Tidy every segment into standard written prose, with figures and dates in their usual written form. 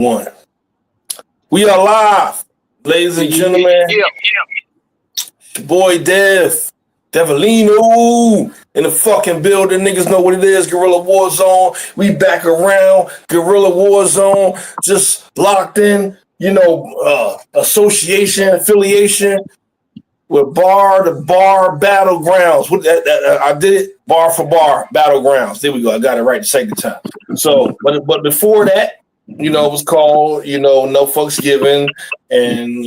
One. We are live, ladies and gentlemen. Your boy Devilino in the fucking building. Niggas know what it is. Guerrilla Warzone. We back around. Guerrilla Warzone. Just locked in. Association, affiliation with Bar to Bar Battlegrounds. I did it. Bar for Bar Battlegrounds. There we go. I got it right the second time. So, but before that, it was called, No Fucks Given, and,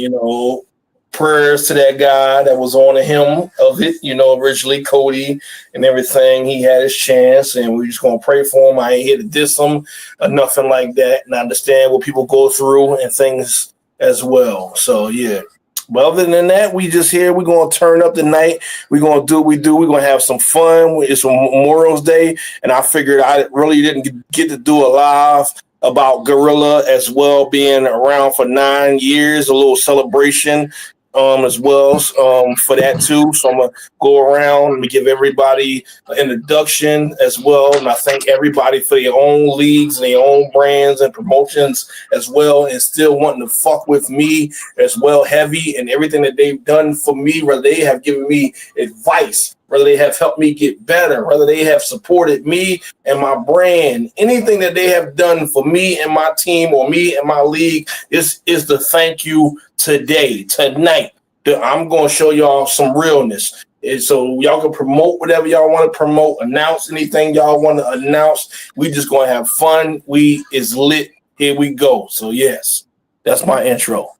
prayers to that guy that was on the hymn of it, originally Cody and everything. He had his chance, and we're just going to pray for him. I ain't here to diss him or nothing like that, and I understand what people go through and things as well. So, yeah. But other than that, we just here. We're going to turn up the night. We're going to do what we do. We're going to have some fun. It's Memorial Day, and I figured I really didn't get to do a live about Guerrilla as well, being around for 9 years, a little celebration as well for that too. So I'm going to go around and give everybody an introduction as well. And I thank everybody for their own leagues and their own brands and promotions as well, and still wanting to fuck with me as well, heavy, and everything that they've done for me, whether they have given me advice, whether they have helped me get better, whether they have supported me and my brand, anything that they have done for me and my team or me and my league is the thank you tonight. I'm going to show y'all some realness. And so y'all can promote whatever y'all want to promote, announce anything y'all want to announce. We just going to have fun. We is lit. Here we go. So yes, that's my intro.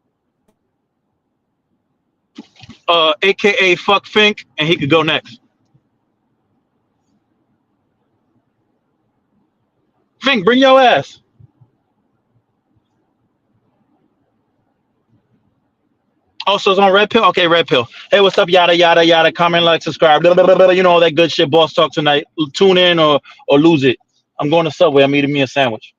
AKA Fuck Fink, and he could go next. Fink, bring your ass. Oh, so it's on Red Pill? Okay, Red Pill. Hey, what's up? Yada, yada, yada. Comment, like, subscribe. Blah, blah, blah, blah. All that good shit. Boss talk tonight. Tune in or lose it. I'm going to Subway. I'm eating me a sandwich.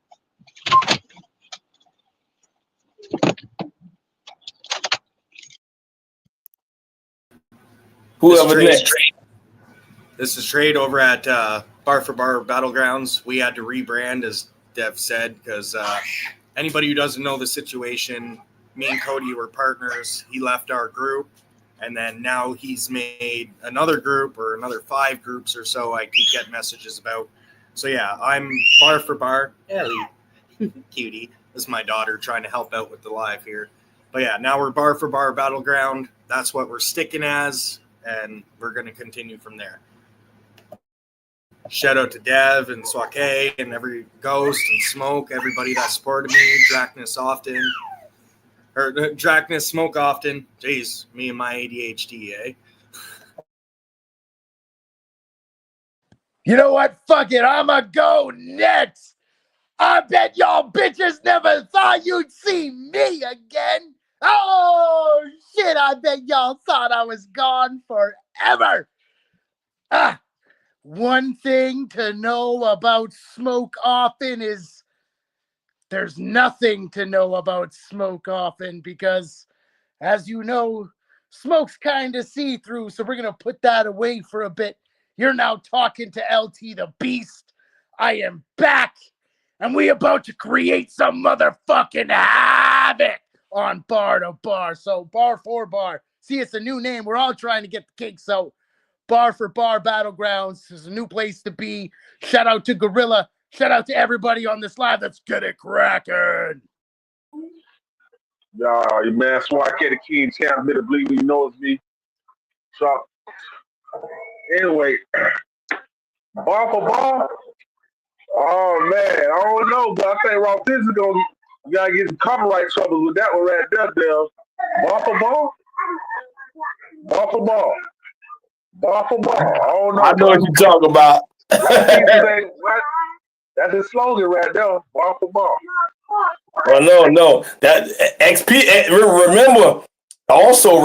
Whoever next. This is Trade over at Bar for Bar Battlegrounds. We had to rebrand, as Dev said, because anybody who doesn't know the situation, me and Cody were partners. He left our group, and then now he's made another group or another 5 groups or so I keep getting messages about. So, yeah, I'm Bar for Bar. Ellie, cutie. This is my daughter trying to help out with the live here. But, yeah, now we're Bar for Bar Battleground. That's what we're sticking as, and we're going to continue from there. Shout out to Dev and Swake and every Ghost and Smoke, everybody that supported me, Draknus often. Or Draknus Smoke often. Jeez, me and my ADHD, eh? You know what? Fuck it. I'ma go next. I bet y'all bitches never thought you'd see me again. Oh, shit. I bet y'all thought I was gone forever. One thing to know about Smoke Often is there's nothing to know about Smoke Often because, as you know, Smoke's kind of see-through, so we're going to put that away for a bit. You're now talking to LT the Beast. I am back, and we about to create some motherfucking havoc on Bar to Bar. So Bar for Bar. See, it's a new name. We're all trying to get the kinks out. Bar for Bar Battlegrounds is a new place to be. Shout out to Guerrilla. Shout out to everybody on this live. Let's get it cracking. Your man Swake, the King Champ, better believe he knows me. So, anyway, Bar for Bar. Oh man, I don't know, but I think Rob this is gonna you gotta get some copyright troubles with that one right there, Dale. Bar for Bar. Bar for Bar. Bar for Bar. I don't know. I know what you're talking about. That's his slogan right there. Bar for Bar. Well, no. That XP.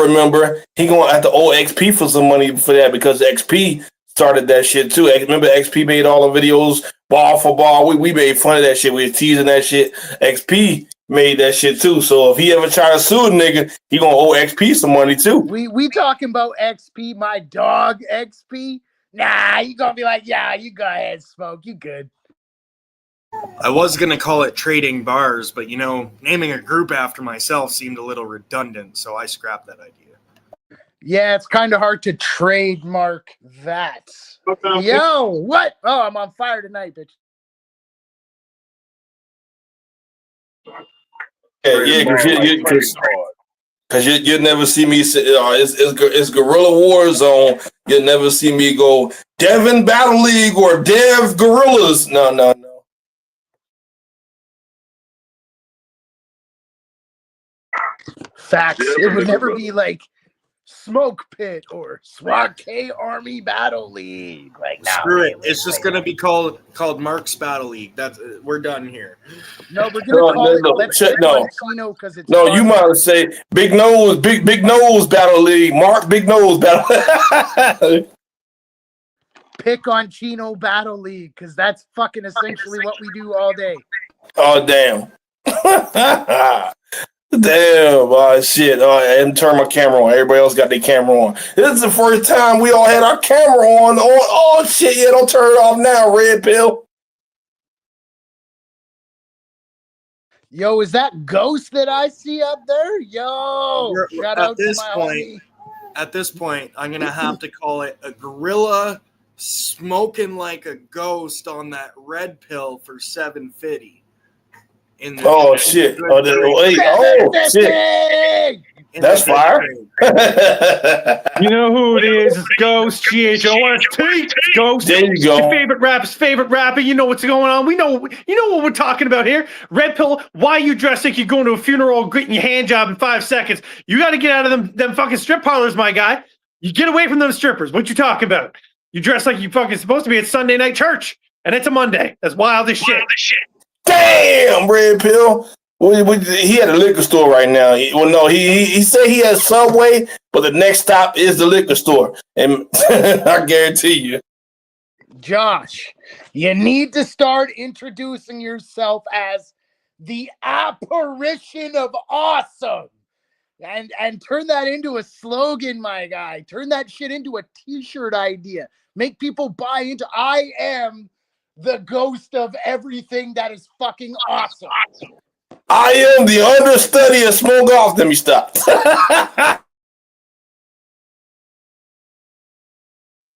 Remember, he gonna have to owe XP for some money for that because XP started that shit too. Remember, XP made all the videos Bar for Bar. We made fun of that shit. We were teasing that shit. XP made that shit too. So if he ever try to sue a nigga, he gonna owe XP some money too. We talking about XP, my dog XP. Nah, you gonna be like, yeah, you go ahead, Smoke. You good. I was gonna call it trading bars, but naming a group after myself seemed a little redundant, so I scrapped that idea. Yeah, it's kind of hard to trademark that. Yo, what? Oh, I'm on fire tonight, bitch. Yeah, because you'll never see me say, it's Guerrilla War Zone. You'll never see me go Devin Battle League or Dev Gorillas. No. Facts. It would never be like Smoke Pit or SWAT K Army Battle League. Like, no, Screw it. It's just gonna be called Mark's Battle League. We're done here. No, we're gonna call it. Let's pick on Chino because it's. No, you might say Big Nose Battle League. Mark Big Nose Battle. Pick on Chino Battle League because that's fucking essentially what we do all day. Oh damn. Damn, shit. And turn my camera on. Everybody else got their camera on. This is the first time we all had our camera on. Oh shit, yeah, don't turn it off now, Red Pill. Yo, is that Ghost that I see up there? Yo, shout out to my homie. At this point, I'm gonna have to call it a gorilla smoking like a ghost on that red pill for $750. Oh shit! Shit! That's fire. You know who it is? It's Ghost, GHOST. Ghost. There you go. Your favorite rapper. You know what's going on. You know what we're talking about here. Red Pill. Why you dress like you're going to a funeral, getting your hand job in 5 seconds? You got to get out of them fucking strip parlors, my guy. You get away from them strippers. What you talking about? You dress like you fucking supposed to be at Sunday night church, and it's a Monday. That's wild as shit. Damn, Red Pill. He had a liquor store right now. He said he has Subway, but the next stop is the liquor store. And I guarantee you. Josh, you need to start introducing yourself as the apparition of awesome. And turn that into a slogan, my guy. Turn that shit into a t-shirt idea. Make people buy into I am the ghost of everything that is fucking awesome. I am the understudy of Smoke Off. Let me stop.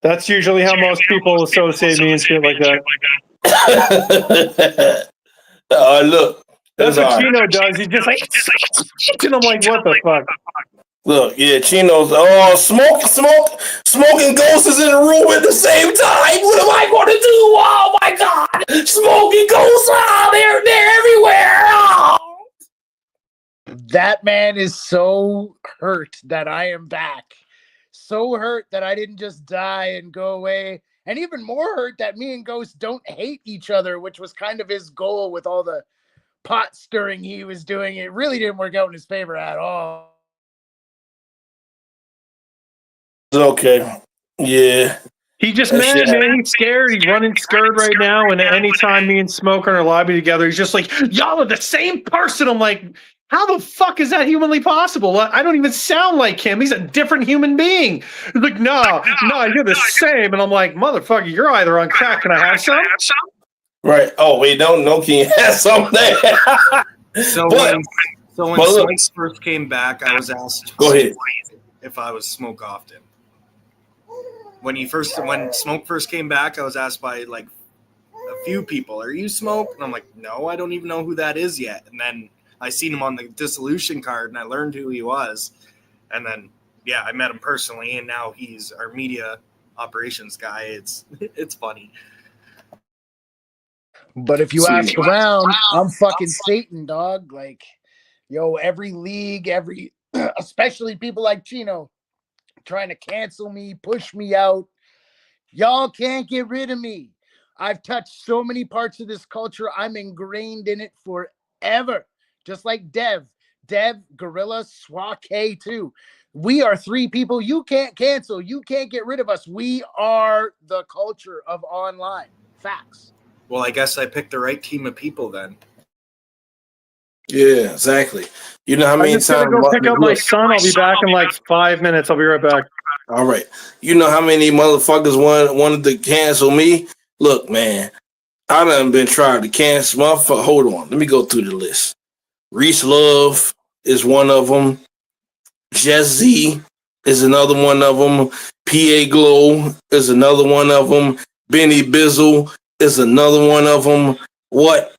That's usually how most people associate me and shit like that. Look. That's what Chino does. He's just like, and I'm like, what the fuck? Look, yeah, Chino's smoking ghosts is in the room at the same time. What am I going to do? Oh my god, smoking ghosts! Oh, they're everywhere. Oh. That man is so hurt that I am back. So hurt that I didn't just die and go away. And even more hurt that me and Ghost don't hate each other, which was kind of his goal with all the pot stirring he was doing. It really didn't work out in his favor at all. Okay. Yeah. He just mad, man. He's scared. He's running scared right now. And anytime me and Smoke are in a lobby together, he's just like, y'all are the same person. I'm like, how the fuck is that humanly possible? I don't even sound like him. He's a different human being. He's like, no, you're the same. And I'm like, motherfucker, you're either on crack. Can I have some? Right. Oh, wait, no, can you have something? So when Smoke first came back, I was asked if I was Smoke Often. When Smoke first came back, I was asked by like a few people, "Are you Smoke?" And I'm like, "No, I don't even know who that is yet." And then I seen him on the dissolution card, and I learned who he was. And then I met him personally, and now he's our media operations guy. It's funny. But if you ask around, I'm fucking Satan, dog. Like, yo, every league, especially people like Chino, trying to cancel me, push me out. Y'all can't get rid of me. I've touched so many parts of this culture. I'm ingrained in it forever. Just like Dev, Gorilla, Swake too. We are 3 people you can't cancel. You can't get rid of us. We are the culture of online. Facts. Well, I guess I picked the right team of people then. Yeah, exactly. You know how many times I'm gonna go pick up my son. I'll be back in like 5 minutes. I'll be right back. All right. You know how many motherfuckers wanted to cancel me? Look, man. I done been trying to cancel. Motherfucker, hold on. Let me go through the list. Reese Love is one of them. Jesse is another one of them. PA Glow is another one of them. Benny Bizzle is another one of them. What?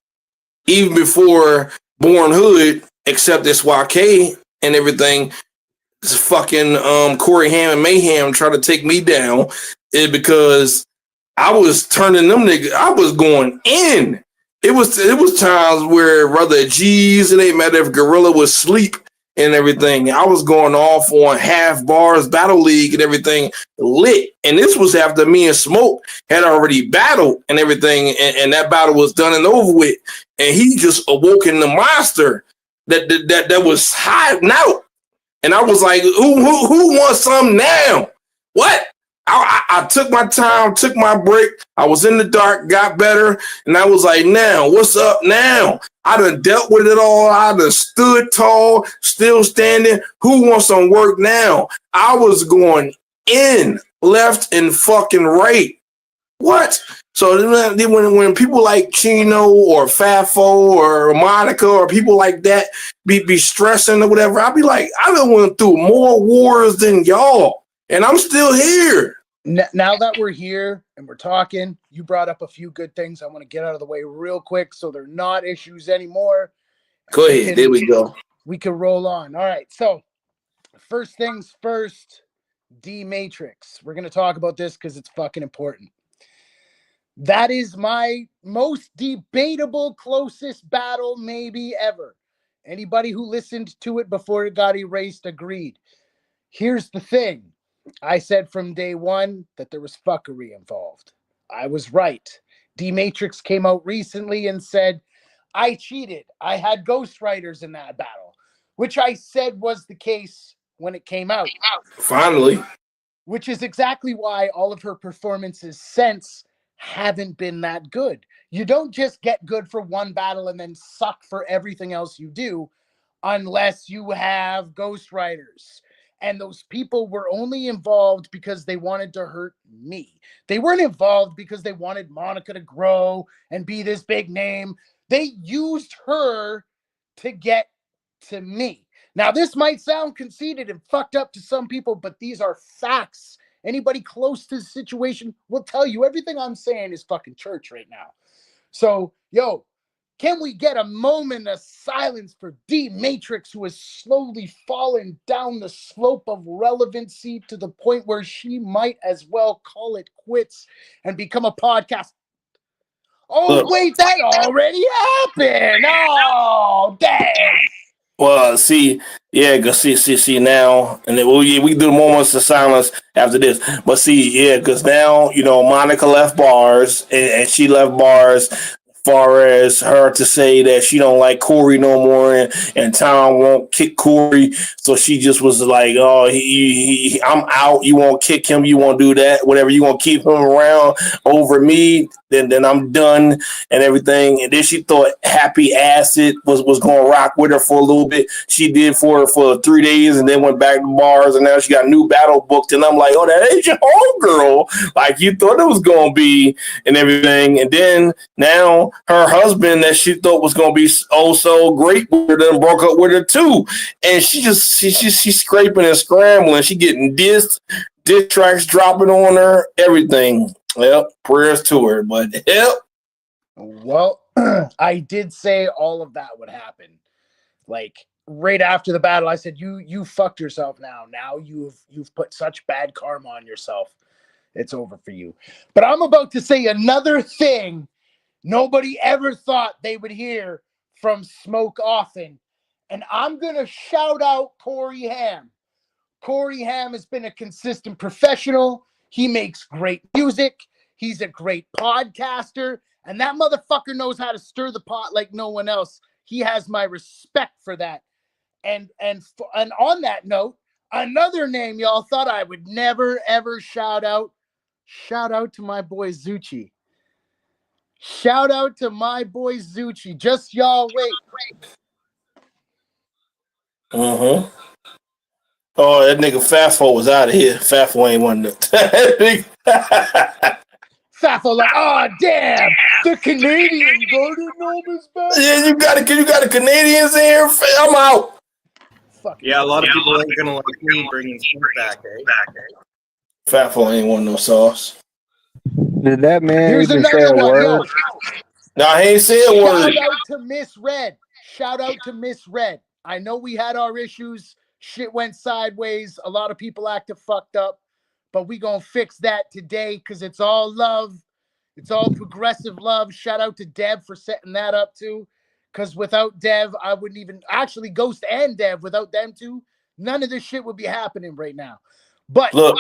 Even before Born Hood, except SYK and everything, it's fucking Corey Ham and Mayhem trying to take me down because I was turning them niggas. I was going in. It was times where Brother G's, it ain't matter if Gorilla was asleep and everything. I was going off on half bars, Battle League and everything lit. And this was after me and Smoke had already battled and everything. And that battle was done and over with. And he just awoken the monster that was hiding out. And I was like, who wants some now? What? I took my time, took my break. I was in the dark, got better. And I was like, now, what's up now? I done dealt with it all. I done stood tall, still standing. Who wants some work now? I was going in, left and fucking right. What? So then when people like Chino or Fafo or Monica or people like that be stressing or whatever, I'll be like, I done went through more wars than y'all. And I'm still here. Now that we're here and we're talking, you brought up a few good things. I want to get out of the way real quick so they're not issues anymore. Go ahead. There we go. We can roll on. All right. So first things first, D Matrix. We're going to talk about this because it's fucking important. That is my most debatable, closest battle maybe ever. Anybody who listened to it before it got erased agreed. Here's the thing. I said from day one that there was fuckery involved. I was right. D Matrix came out recently and said, I cheated. I had ghostwriters in that battle, which I said was the case when it came out. Finally. Which is exactly why all of her performances since haven't been that good. You don't just get good for one battle and then suck for everything else you do unless you have ghostwriters. And those people were only involved because they wanted to hurt me. They weren't involved because they wanted Monica to grow and be this big name. They used her to get to me. Now, this might sound conceited and fucked up to some people, but these are facts. Anybody close to the situation will tell you everything I'm saying is fucking church right now. So, yo, can we get a moment of silence for D Matrix, who has slowly fallen down the slope of relevancy to the point where she might as well call it quits and become a podcast? Oh, wait, that already happened. Oh, damn. Well, see, yeah, because see now, and then we do the moments of silence after this. But see, yeah, because now, Monica left bars, and she left bars far as her to say that she don't like Corey no more, and Tom won't kick Corey, so she just was like, "Oh, I'm out. You won't kick him. You won't do that. Whatever. You won't keep him around over me. Then I'm done and everything." And then she thought Happy Acid was going to rock with her for a little bit. She did for 3 days, and then went back to bars, and now she got a new battle booked. And I'm like, "Oh, that ain't your homegirl like you thought it was going to be," and everything. And then now her husband that she thought was going to be oh so great with her then broke up with her too. And she's scraping and scrambling. She getting diss tracks dropping on her, everything. Yep, prayers to her, but yep. Well, I did say all of that would happen. Like right after the battle, I said, you fucked yourself now. Now you've put such bad karma on yourself. It's over for you. But I'm about to say another thing nobody ever thought they would hear from Smoke Often. And I'm going to shout out Corey Ham. Corey Ham has been a consistent professional. He makes great music. He's a great podcaster. And that motherfucker knows how to stir the pot like no one else. He has my respect for that. And on that note, another name y'all thought I would never, ever shout out. Shout out to my boy Zucci. Shout out to my boy Zucci. Just y'all wait. Mm-hmm. Oh, that nigga Fafo was out of here. Fafo ain't one. Fafo like, oh damn, the Canadian Garden Gnome is back. Yeah, you got the Canadians in here. I'm out. Fucking Yeah, a lot of people ain't gonna like me bringing Smoke back, eh? Fafo ain't want no sauce. Did that man Here's even say another a one. word? Nah, he ain't said a word. Shout out to Miss Red. Shout out to Miss Red. I know we had our issues. Shit went sideways. A lot of people acted fucked up, but we gonna fix that today because it's all love. It's all progressive love. Shout out to Dev for setting that up too. Because without Dev, I wouldn't even actually Ghost and Dev. Without them two, none of this shit would be happening right now. But Look,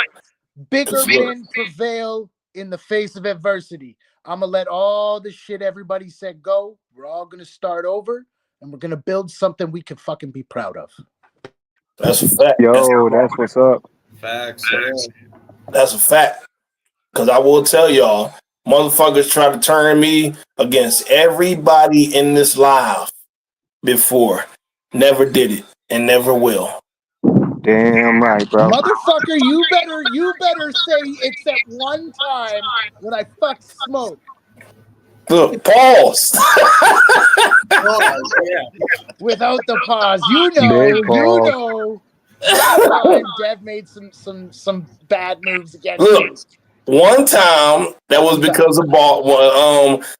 bigger look. men prevail in the face of adversity. I'm gonna let all the shit everybody said go. We're all gonna start over, and we're gonna build something we can fucking be proud of. That's a fact. Yo, that's what's up. Facts. Yeah. That's a fact. Because I will tell y'all, motherfuckers try to turn me against everybody in this live before. Never did it and never will. Damn right, bro. Motherfucker, you better say except one time when I fucked Smoke. Look, pause. Without the pause, Big pause. that time Dev made some bad moves against Look. you. One time that was because of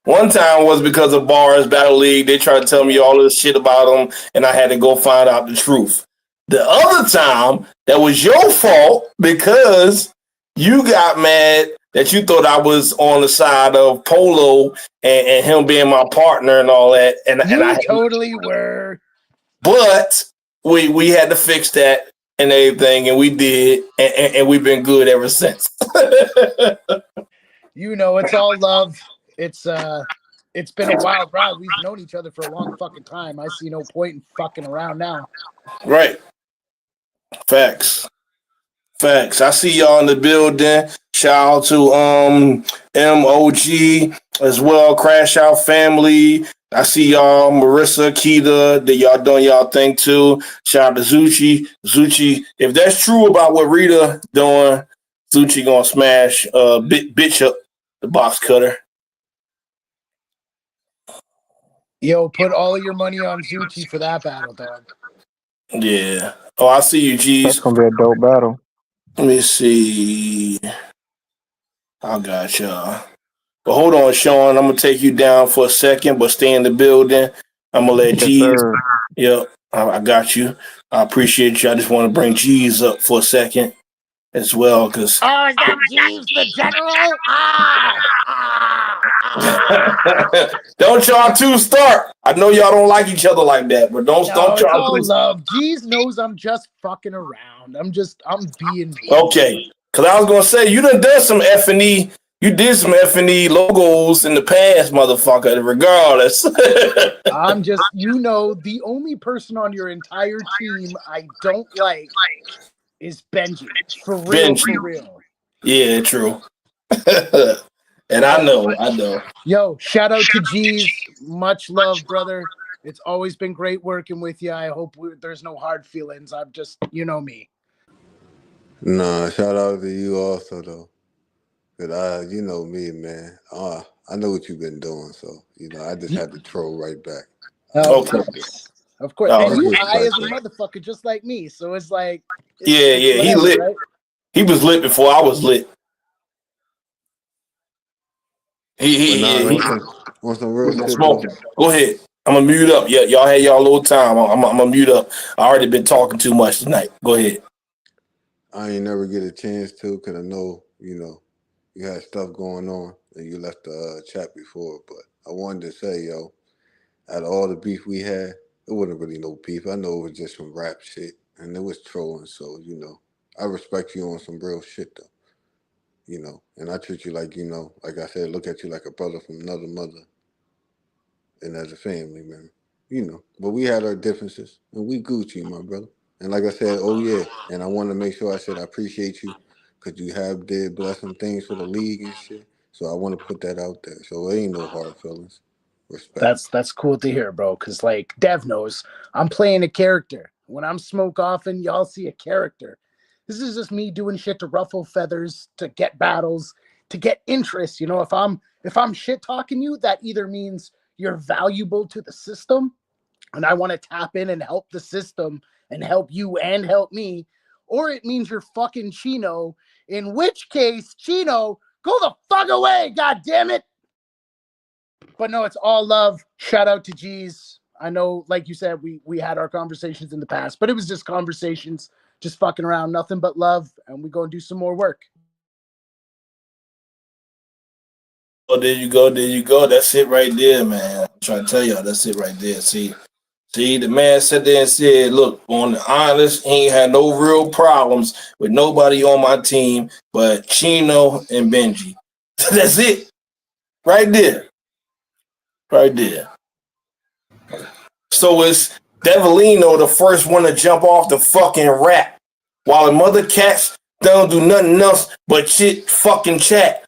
one time was because of Bars Battle League. They tried to tell me all this shit about them, and I had to go find out the truth. The other time that was your fault because you got mad that you thought I was on the side of Polo and him being my partner and all that, and I totally were. But we had to fix that and everything, and we did, and we've been good ever since. It's all love. It's been a wild ride. We've known each other for a long fucking time. I see no point in fucking around now. Right. Facts. I see y'all in the building. Shout out to MOG as well, Crash Out family. I see y'all, Marissa, Keita, that y'all doing y'all thing too. Shout out to Zucci. If that's true about what Rita doing, Zucci gonna smash Bishop, the box cutter. Yo, put all of your money on Zucci for that battle, dog. Yeah. Oh, I see you, That's G's. gonna be a dope battle. Let me see. I got y'all. But hold on, Sean. I'm gonna take you down for a second, but stay in the building. I'm gonna let Yes, G's. sir. Yep, I got you. I appreciate you. I just want to bring G's up for a second as well, because Oh, is that Jeeves the General? don't y'all two start. I know y'all don't like each other like that, but don't It's y'all all two. love. Jeeves knows I'm just fucking around. I'm being me. Okay, because I was gonna say you done some F&E. You did some F&E logos in the past, motherfucker. Regardless, I'm just, the only person on your entire team I don't like is Benji. For real, Benji. for real. Yeah, true. And I know. Yo, shout out to G's. Much love, brother. It's always been great working with you. I hope there's no hard feelings. I'm just, me. Nah, shout out to you also though. Cause you know me, man. I know what you've been doing, so I just had to troll right back. Okay. Of course. Oh, And you okay. high as a motherfucker, just like me. So it's like, Yeah, he lit. Right? He was lit before I was lit. He on some real shit. smoking. Go ahead. I'm gonna mute up. Yeah, y'all had y'all little time. I'm gonna mute up. I already been talking too much tonight. Go ahead. I ain't never get a chance to, cause I know you had stuff going on and you left the chat before. But I wanted to say, yo, out of all the beef we had, it wasn't really no beef. I know it was just some rap shit and it was trolling. So I respect you on some real shit though. And I treat you like like I said, look at you like a brother from another mother, and as a family man. But we had our differences, and we Gucci, my brother. And like I said, oh yeah, and I want to make sure I said I appreciate you because you have did bless some things for the league and shit. So I want to put that out there. So it ain't no hard feelings. Respect. That's cool to hear, bro. Because like Dev knows, I'm playing a character. When I'm smoke offing, y'all see a character. This is just me doing shit to ruffle feathers, to get battles, to get interest. You know, if I'm shit talking you, that either means you're valuable to the system and I want to tap in and help the system and help you and help me, or it means you're fucking Chino, in which case, Chino, go the fuck away, god damn it. But no, it's all love. Shout out to G's. I know, like you said, we had our conversations in the past, but it was just conversations, just fucking around, nothing but love, and we go and do some more work. Oh, there you go. There you go. That's it right there, man. I'm trying to tell y'all, that's it right there. See, the man sat there and said, look, on the honest, he ain't had no real problems with nobody on my team but Chino and Benji. That's it. Right there. Right there. So it's Devilino, the first one to jump off the fucking rap, while the mother cats don't do nothing else but shit fucking chat.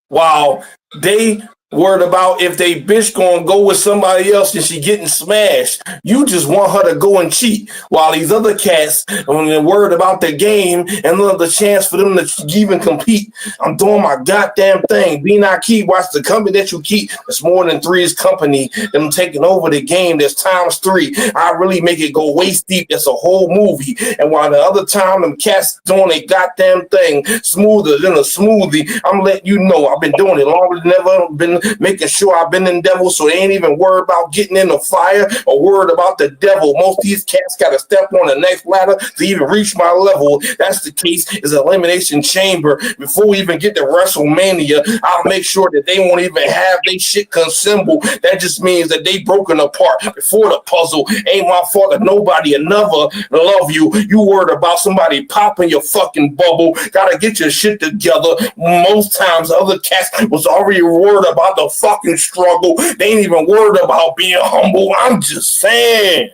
While they worried about if they bitch gonna go with somebody else and she getting smashed. You just want her to go and cheat, while these other cats are worried about the game and the chance for them to even compete. I'm doing my goddamn thing. Be not key. Watch the company that you keep. It's more than three's company. Them taking over the game. There's times three. I really make it go waist deep. It's a whole movie. And while the other time them cats doing a goddamn thing smoother than a smoothie, I'm letting you know I've been doing it longer than ever. Been making sure I've been in devil, so they ain't even worried about getting in the fire or worried about the devil. Most of these cats got to step on the next ladder to even reach my level. That's the case. Is Elimination Chamber. Before we even get to WrestleMania, I'll make sure that they won't even have they shit assembled. That just means that they broken apart before the puzzle. Ain't my fault that nobody will never love you. You worried about somebody popping your fucking bubble. Gotta get your shit together. Most times other cats was already worried about the fucking struggle. They ain't even worried about being humble. I'm just saying.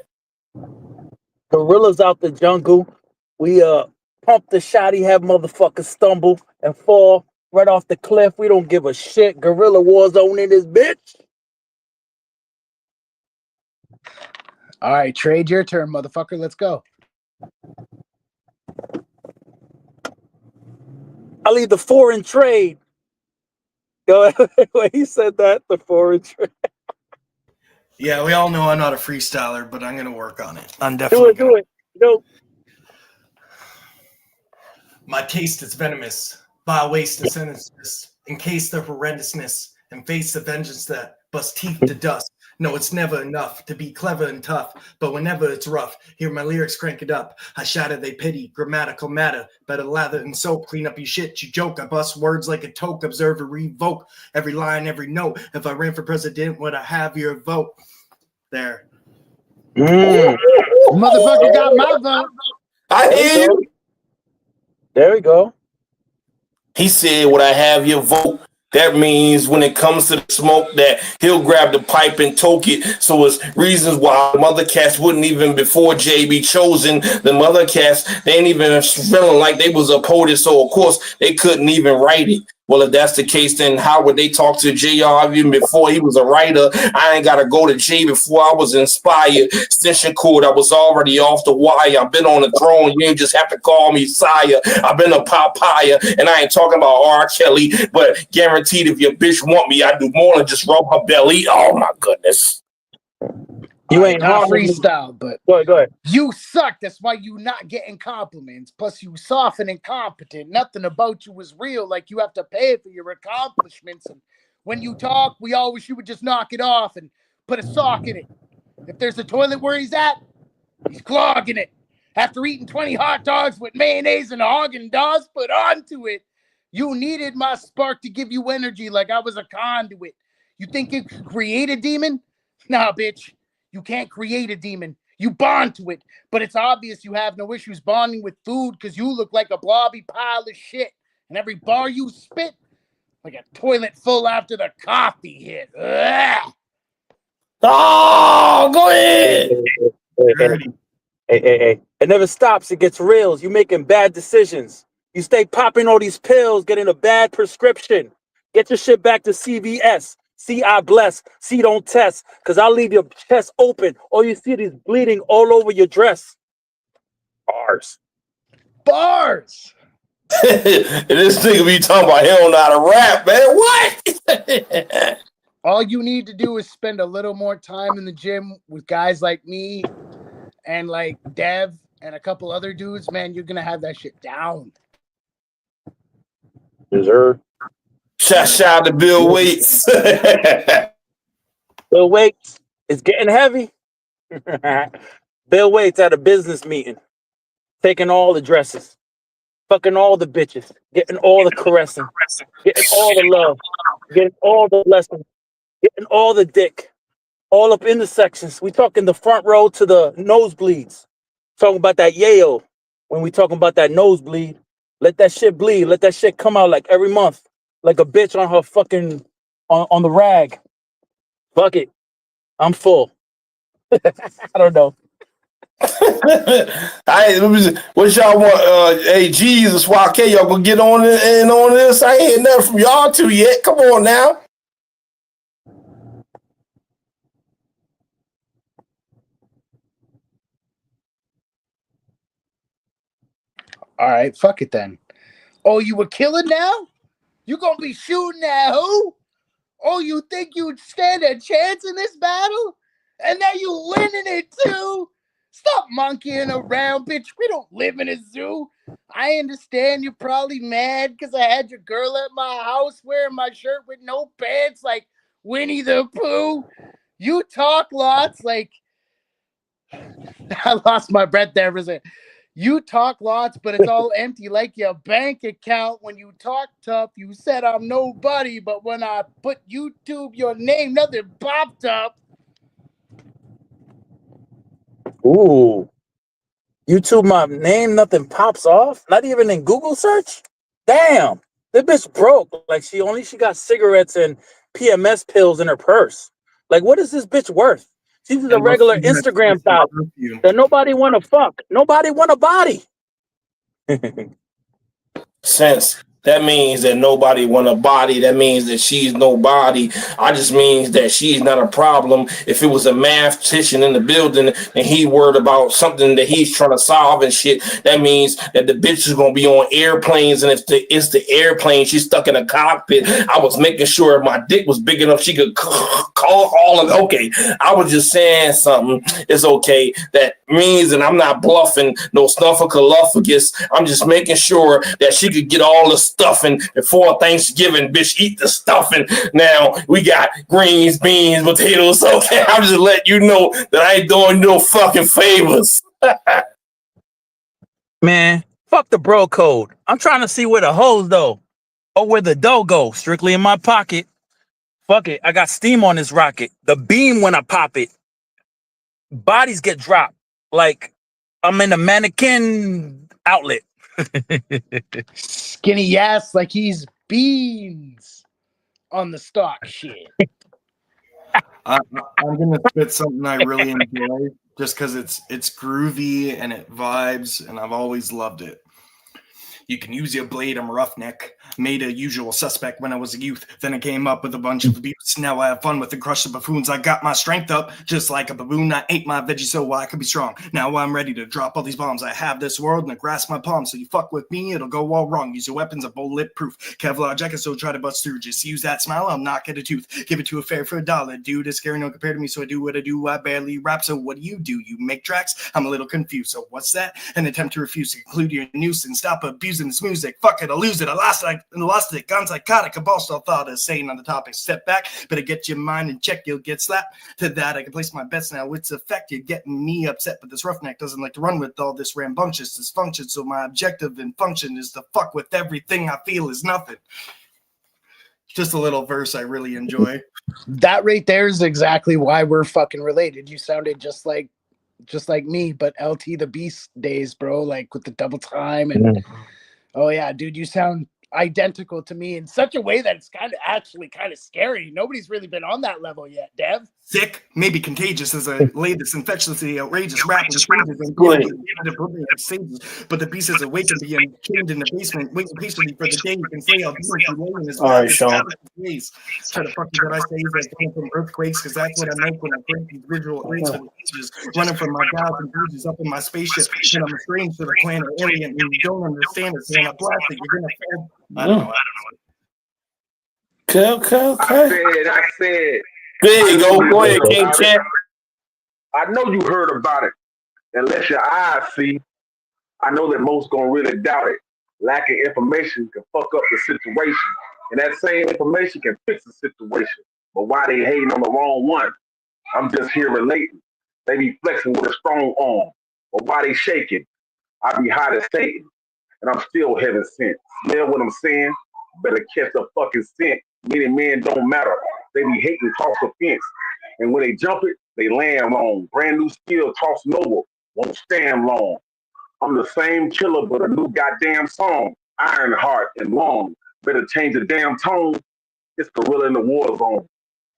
Gorillas out the jungle. We pump the shotty, have motherfuckers stumble and fall right off the cliff. We don't give a shit. Gorilla Warzone in this bitch. All right, trade your turn, motherfucker. Let's go. I'll leave the foreign trade. Go when he said that, the foreign trade. Yeah, we all know I'm not a freestyler, but I'm gonna work on it. I'm definitely Do it. No. My taste is venomous, vile waste and sinister. Encase the horrendousness and face the vengeance that busts teeth to dust. No, it's never enough to be clever and tough, but whenever it's rough, hear my lyrics crank it up. I shatter, they pity, grammatical matter. Better lather and soap, clean up your shit, you joke. I bust words like a toke, observe and revoke every line, every note. If I ran for president, would I have your vote? There. Motherfucker got my vote. I hear you. There we go. He said, would I have your vote? That means when it comes to the smoke that he'll grab the pipe and toke it. So it's reasons why the mother cats wouldn't even, before JB chosen, the mother cats, they ain't even feeling like they was a POTUS. So of course they couldn't even write it. Well, if that's the case, then how would they talk to JR even before he was a writer? I ain't got to go to J before I was inspired. Extension cord, I was already off the wire. I've been on the throne. You ain't just have to call me sire. I've been a papaya, and I ain't talking about R. Kelly, but guaranteed if your bitch want me, I do more than just rub her belly. Oh, my goodness. You ain't not harming me. freestyle, but Go ahead. you suck. That's why you not getting compliments. Plus, you soft and incompetent. Nothing about you was real. Like you have to pay for your accomplishments. And when you talk, we all wish you would just knock it off and put a sock in it. If there's a toilet where he's at, he's clogging it. After eating 20 hot dogs with mayonnaise and a Haagen-Dazs put onto it, you needed my spark to give you energy like I was a conduit. You think you could create a demon? Nah, bitch. You can't create a demon. You bond to it. But it's obvious you have no issues bonding with food because you look like a blobby pile of shit. And every bar you spit, like a toilet full after the coffee hit. Ugh. Oh, go ahead. Hey. It never stops. It gets real. You making bad decisions. You stay popping all these pills, getting a bad prescription. Get your shit back to CVS. See, I bless. See, don't test. Because I'll leave your chest open. All you see is bleeding all over your dress. Bars. And this nigga be talking about he don't know how to rap, man. What? All you need to do is spend a little more time in the gym with guys like me and like Dev and a couple other dudes, man. You're gonna have that shit down. Deserve. Shout out to Bill Waits. Bill Waits is getting heavy. Bill Waits at a business meeting, taking all the dresses, fucking all the bitches, getting all the caressing, getting all the love, getting all the lessons, getting all the dick, all up in the sections. We talking the front row to the nosebleeds. Talking about that yayo. When we talking about that nosebleed, let that shit bleed. Let that shit come out like every month, like a bitch on her fucking on the rag. Fuck it, I'm full. I don't know. What y'all want? Hey, Jesus, YK, y'all gonna get on in on this? I ain't heard nothing from y'all two yet. Come on now. All right, fuck it then. Oh, you were killing now? You gonna be shooting at who? Oh, you think you'd stand a chance in this battle? And now you winning it too? Stop monkeying around, bitch. We don't live in a zoo. I understand you're probably mad because I had your girl at my house wearing my shirt with no pants like Winnie the Pooh. You talk lots like I lost my breath there for a second. You talk lots, but it's all empty like your bank account. When you talk tough, you said I'm nobody, but when I put YouTube your name, nothing popped up. Ooh. YouTube my name, nothing pops off. Not even in Google search. Damn, this bitch broke. Like she got cigarettes and PMS pills in her purse. Like what is this bitch worth? She's a regular Instagram thot that nobody want to fuck. Nobody want a body. Sense. That means that nobody want a body. That means that she's nobody. I just means that she's not a problem. If it was a mathematician in the building and he worried about something that he's trying to solve and shit, that means that the bitch is gonna be on airplanes. And if it's the airplane, she's stuck in a cockpit. I was making sure if my dick was big enough, she could call all of. Okay, I was just saying something. It's okay. That means that I'm not bluffing no snuffleupagus. I'm just making sure that she could get all the stuffing before Thanksgiving. Bitch, eat the stuffing. Now we got greens, beans, potatoes. Okay, I'm just letting you know that I ain't doing no fucking favors. Man, fuck the bro code. I'm trying to see where the hoes though, or where the dough go. Strictly in my pocket. Fuck it, I got steam on this rocket. The beam when I pop it. Bodies get dropped like I'm in a mannequin outlet. Skinny ass like he's beans on the stock shit. I'm gonna spit something I really enjoy just because it's groovy and it vibes, and I've always loved it. You can use your blade, I'm a roughneck. Made a usual suspect when I was a youth. Then I came up with a bunch of abuse. Now I have fun with the crush of buffoons. I got my strength up, just like a baboon. I ate my veggies so I could be strong. Now I'm ready to drop all these bombs. I have this world and I grasp my palm. So you fuck with me, it'll go all wrong. Use your weapons, a bulletproof. Kevlar jacket, so try to bust through. Just use that smile, I'll knock at a tooth. Give it to a fair for $1. Dude is scary, no compared to me, so I do what I do. I barely rap, so what do? You make tracks? I'm a little confused. So what's that? An attempt to refuse to conclude your nuisance. Stop abusing this music. Fuck it, I'll lose it. I lost it. Gone psychotic. A boss thought of saying on the topic. Step back, better get your mind in check. You'll get slapped. To that, I can place my bets now. It's effect. You're getting me upset, but this roughneck doesn't like to run with all this rambunctious dysfunction. So my objective and function is to fuck with everything I feel is nothing. Just a little verse I really enjoy. That right there is exactly why we're fucking related. You sounded just like me, but LT the Beast days, bro. Like with the double time and oh yeah, dude, you sound identical to me in such a way that it's kind of scary. Nobody's really been on that level yet, Dev. Sick, maybe contagious as I lay this infectiously outrageous rap and changes and Go ahead. sages. But the beast is awakened being chained in the basement, waiting patiently for the day you can slay out demons who lay in his All right, wrath. Sean. Ways. Try to fuck you what I say is like coming from earthquakes, because that's what I make when I break these visual rays for the ages, running from my gods and bridges up in my spaceship, and I'm estranged to the planet alien, and you don't understand it, so when I blast it, you're gonna fall. I don't know. Okay. I said. There you go. Go ahead, King Champ. I know you heard about it. Unless your eyes see, I know that most gonna really doubt it. Lack of information can fuck up the situation. And that same information can fix the situation. But why they hating on the wrong one? I'm just here relating. They be flexing with a strong arm. But why they shaking? I be hot as Satan. And I'm still heaven sent. Smell what I'm saying? Better catch the fucking scent. Many men don't matter. They be hating toss offense. And when they jump it, they land wrong. Brand new skill tossing over. Won't stand long. I'm the same killer, but a new goddamn song. Iron heart and long. Better change the damn tone. It's gorilla in the war zone.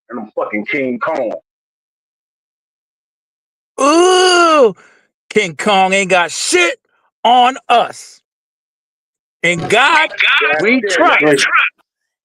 And I'm fucking King Kong. Ooh, King Kong ain't got shit on us. And God, we trust.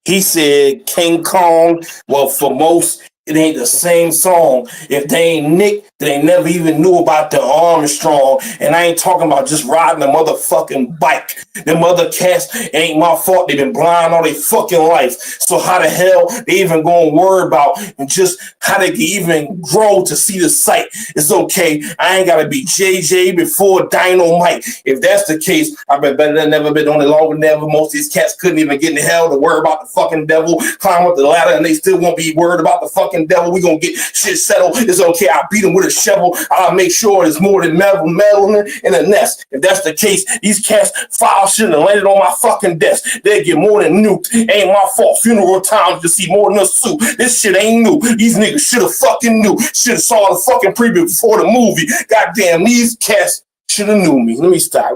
He said King Kong. Well, for most, it ain't the same song. If they ain't Nick, they never even knew about the Armstrong. And I ain't talking about just riding a motherfucking bike. Them other cats, it ain't my fault. They've been blind all their fucking life. So how the hell they even gonna worry about and just how they can even grow to see the sight? It's okay. I ain't gotta be JJ before Dynamite. If that's the case, I've been better than never, been on it longer than ever. Most of these cats couldn't even get in the hell to worry about the fucking devil, climb up the ladder, and they still won't be worried about the fucking devil. We gonna get shit settled. It's okay. I'll beat him with a shovel. I'll make sure it's more than meddling in a nest. If that's the case, these cats file shouldn't have landed on my fucking desk. They get more than nuked. Ain't my fault. Funeral times to see more than a suit. This shit ain't new. These niggas should have fucking knew. Should have saw the fucking preview before the movie. Goddamn, these cats should have knew me. Let me stop.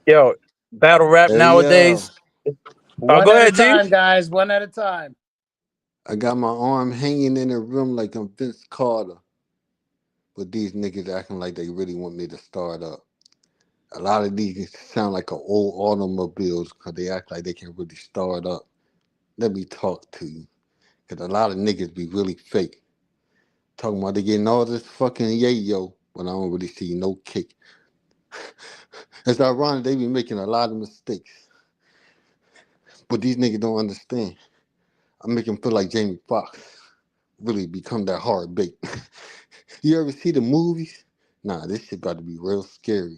Yo, battle rap Hey, nowadays. One Go at ahead, a G. time, guys. One at a time. I got my arm hanging in the room like I'm Vince Carter. But these niggas acting like they really want me to start up. A lot of these sound like old automobiles because they act like they can really start up. Let me talk to you. Because a lot of niggas be really fake. Talking about they getting all this fucking yayo, but I don't really see no kick. It's ironic they be making a lot of mistakes. But these niggas don't understand. I make them feel like Jamie Foxx. Really become that hard bait. You ever see the movies? Nah, this shit about to be real scary.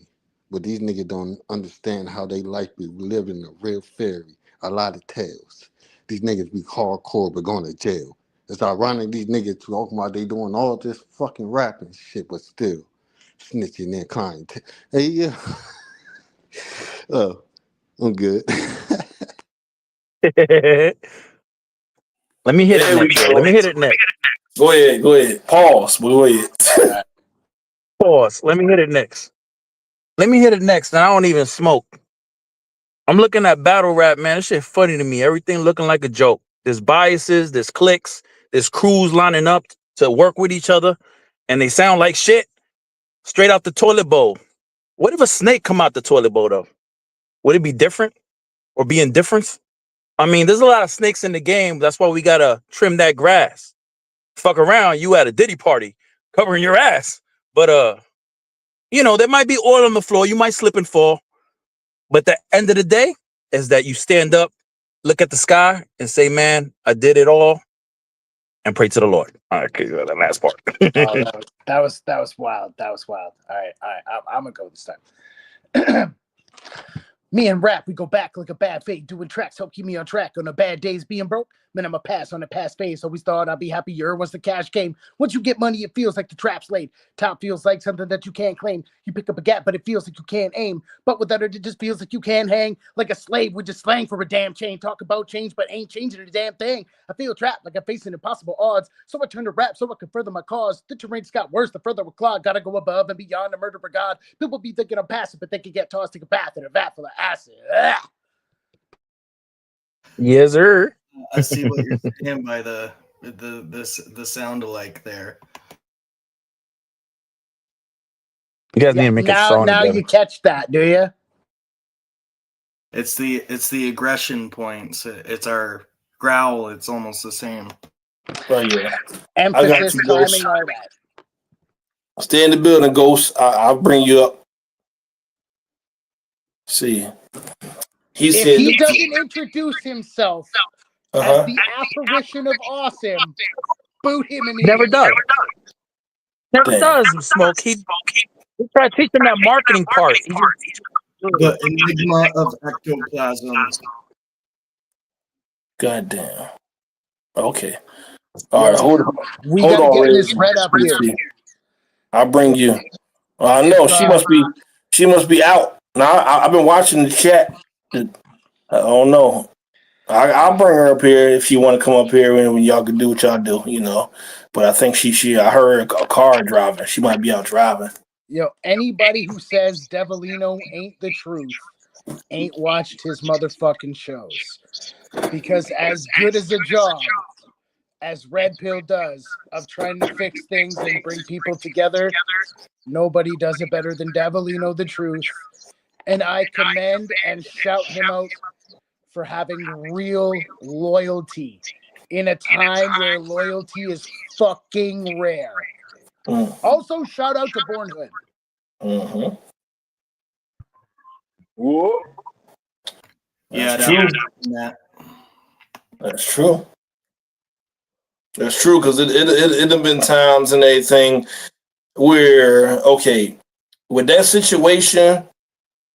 But these niggas don't understand how they life be living a real fairy. A lot of tales. These niggas be hardcore but going to jail. It's ironic these niggas talking about they doing all this fucking rapping shit, but still snitching and crying. Hey, yeah. I'm good. Let me hit There it we next. go. Let me hit it next. Go ahead. Pause. But go ahead. Pause. Let me hit it next. And I don't even smoke. I'm looking at battle rap, man. This shit funny to me. Everything looking like a joke. There's biases, there's cliques, there's crews lining up to work with each other, and they sound like shit straight out the toilet bowl. What if a snake come out the toilet bowl, though? Would it be different or be indifference? I mean, there's a lot of snakes in the game. That's why we gotta trim that grass. Fuck around, you at a Diddy party covering your ass. But there might be oil on the floor. You might slip and fall. But the end of the day is that you stand up, look at the sky, and say, "Man, I did it all," and pray to the Lord. All right, okay, the last part. That was wild. That was wild. All right. I'm gonna go this time. Me and rap, we go back like a bad fate, doing tracks, help keep me on track on the bad days being broke. Man, I'm a pass on the past phase. Always thought I'd be happier once the cash came. Once you get money, it feels like the trap's laid. Top feels like something that you can't claim. You pick up a gap, but it feels like you can't aim. But without it, it just feels like you can't hang. Like a slave with just slang for a damn chain. Talk about change, but ain't changing a damn thing. I feel trapped like I'm facing impossible odds. So I turn to rap so I can further my cause. The terrain just got worse the further we claw. Gotta go above and beyond the murder brigade. People be thinking I'm passive, but they can get tossed, take a bath in a vat full of acid. Ah! Yes, sir. I see what you're saying by the sound alike there. You guys need Yeah, to make a now song together. you catch that, do you? It's the aggression points. It's our growl. It's almost the same. Oh yeah. Emphasis, you, Ghost. timing, all that. Stay in the building, Ghost. I'll bring you up. See. He If said he doesn't introduce himself as the apparition of awesome, boot him in the Never ear. does. Never Damn. does, Smoke. He try to teach him that marketing part. He just- The enigma of ectoplasm. Goddamn. Okay. All right, hold on. We Hold gotta on, get Red. this red up here. I'll bring you. I know she must be out. Now I've been watching the chat. I don't know. I'll bring her up here if you want to come up here and y'all can do what y'all do, you know. But I think I heard a car driving. She might be out driving. Yo, anybody who says Devilino ain't the truth ain't watched his motherfucking shows. Because as good as a job as Red Pill does of trying to fix things and bring people together, nobody does it better than Devilino the Truth. And I commend and shout him out for having real loyalty in a time where loyalty is fucking rare. Mm. Also, shout out to Bornhood. Mm-hmm. Whoop. Yeah, That's true. that. That's true. That's true, because it have been times and everything where, okay, with that situation,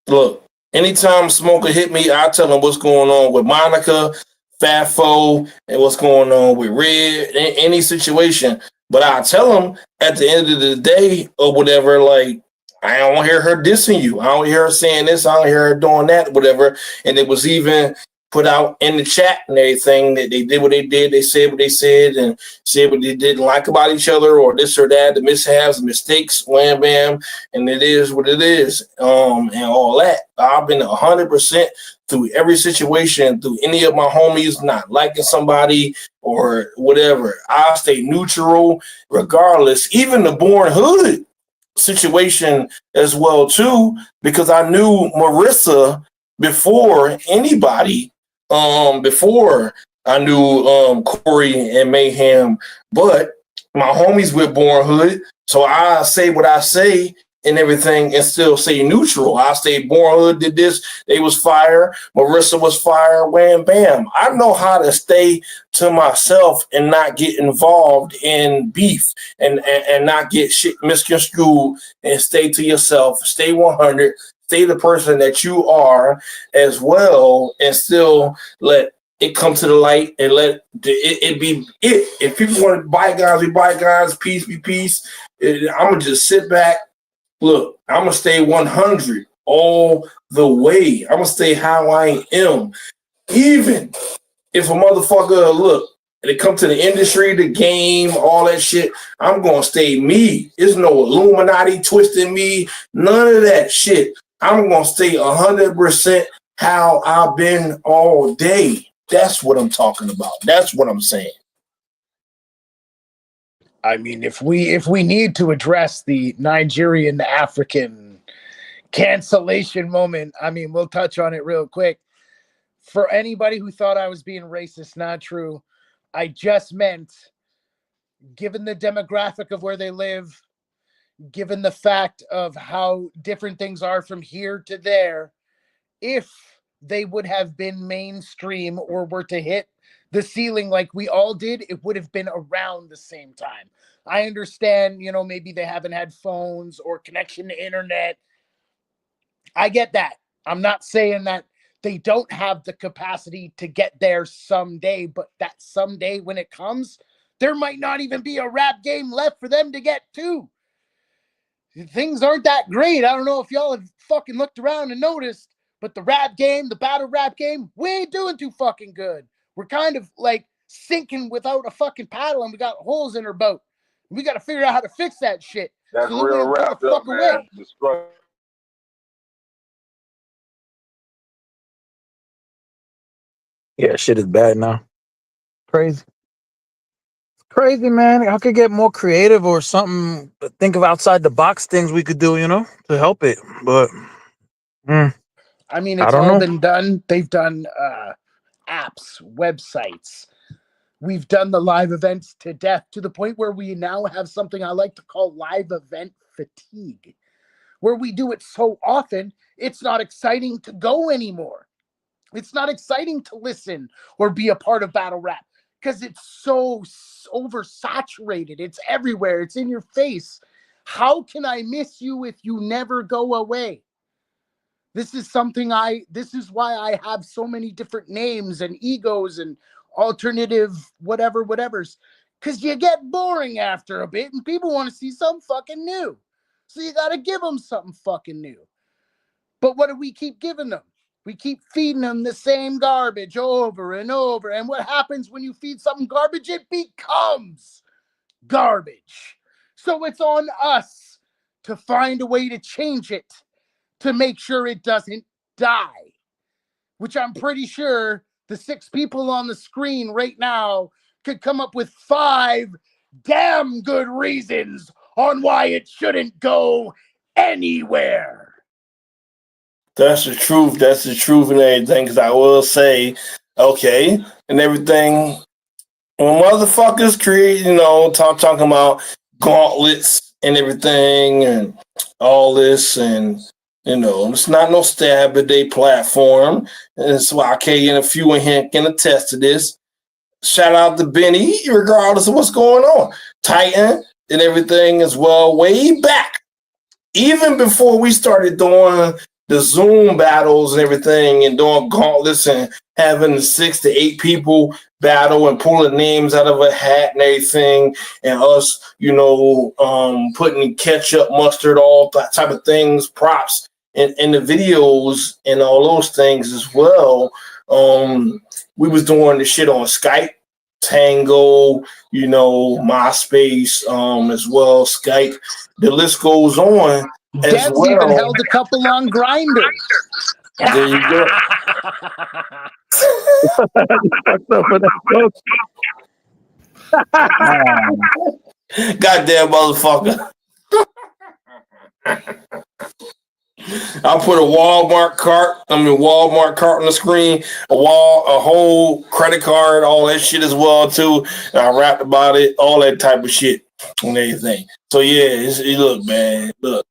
look, anytime Smoker hit me, I tell him what's going on with Monica, Fafo, and what's going on with Red, any situation. But I tell him at the end of the day or whatever, like, I don't hear her dissing you. I don't hear her saying this. I don't hear her doing that, whatever. And it was even put out in the chat and everything that they did what they did. They said what they said and said what they didn't like about each other or this or that, the mishaps, the mistakes, wham, bam. And it is what it is, and all that. I've been 100% through every situation, through any of my homies not liking somebody or whatever. I stay neutral regardless, even the Born Hood situation as well too, because I knew Marissa before anybody, before I knew Corey and Mayhem, but my homies with Born Hood, so I say what I say and everything and still stay neutral. I say Born Hood did this, they was fire, Marissa was fire, wham bam. I know how to stay to myself and not get involved in beef and not get shit misconstrued and stay to yourself, stay 100, stay the person that you are as well, and still let it come to the light and let it be it. If people want to buy guys, we buy guys, peace be peace. I'm going to just sit back. Look, I'm going to stay 100 all the way. I'm going to stay how I am. Even if a motherfucker, look, and it come to the industry, the game, all that shit, I'm going to stay me. There's no Illuminati twisting me, none of that shit. I'm going to stay 100% how I've been all day. That's what I'm talking about. That's what I'm saying. I mean, if we need to address the Nigerian African cancellation moment, I mean, we'll touch on it real quick. For anybody who thought I was being racist, not true. I just meant, given the demographic of where they live, given the fact of how different things are from here to there, if they would have been mainstream or were to hit the ceiling like we all did, it would have been around the same time. I understand, you know, maybe they haven't had phones or connection to internet. I get that. I'm not saying that they don't have the capacity to get there someday, but that someday when it comes, there might not even be a rap game left for them to get to. Things aren't that great. I don't know if y'all have fucking looked around and noticed, but the rap game, the battle rap game, we ain't doing too fucking good. We're kind of like sinking without a fucking paddle, and we got holes in our boat. We got to figure out how to fix that shit. That's So that we real don't go wrapped the up, fuck man. away. The struggle. Yeah, shit is bad now. Crazy. Crazy, man. I could get more creative or something. Think of outside the box things we could do, to help it. But I mean, I it's don't all know. been done. They've done apps, websites. We've done the live events to death, to the point where we now have something I like to call live event fatigue, where we do it so often, it's not exciting to go anymore. It's not exciting to listen or be a part of battle rap because it's so oversaturated. It's everywhere. It's in your face. How can I miss you if you never go away? This is why I have so many different names and egos and alternative whatevers. Because you get boring after a bit and people want to see something fucking new. So you got to give them something fucking new. But what do we keep giving them? We keep feeding them the same garbage over and over. And what happens when you feed something garbage? It becomes garbage. So it's on us to find a way to change it, to make sure it doesn't die, which I'm pretty sure the 6 people on the screen right now could come up with 5 damn good reasons on why it shouldn't go anywhere. That's the truth. That's the truth and everything. Because I will say, okay, and everything. When motherfuckers create, talking about gauntlets and everything and all this, and it's not no stab a day platform. And it's why K and a few in here can attest to this. Shout out to Benny, regardless of what's going on. Titan and everything as well, way back. Even before we started doing the Zoom battles and everything and doing gauntlets and having 6 to 8 people battle and pulling names out of a hat and everything, and us, putting ketchup, mustard, all that type of things, props in the videos and all those things as well. We was doing the shit on Skype, Tango, MySpace, as well, Skype. The list goes on. Dev's even held a couple on Grindr. There you go. Goddamn motherfucker. I put a Walmart cart on the screen, a whole credit card, all that shit as well too. And I rapped about it, all that type of shit and everything. So yeah, look, man. What,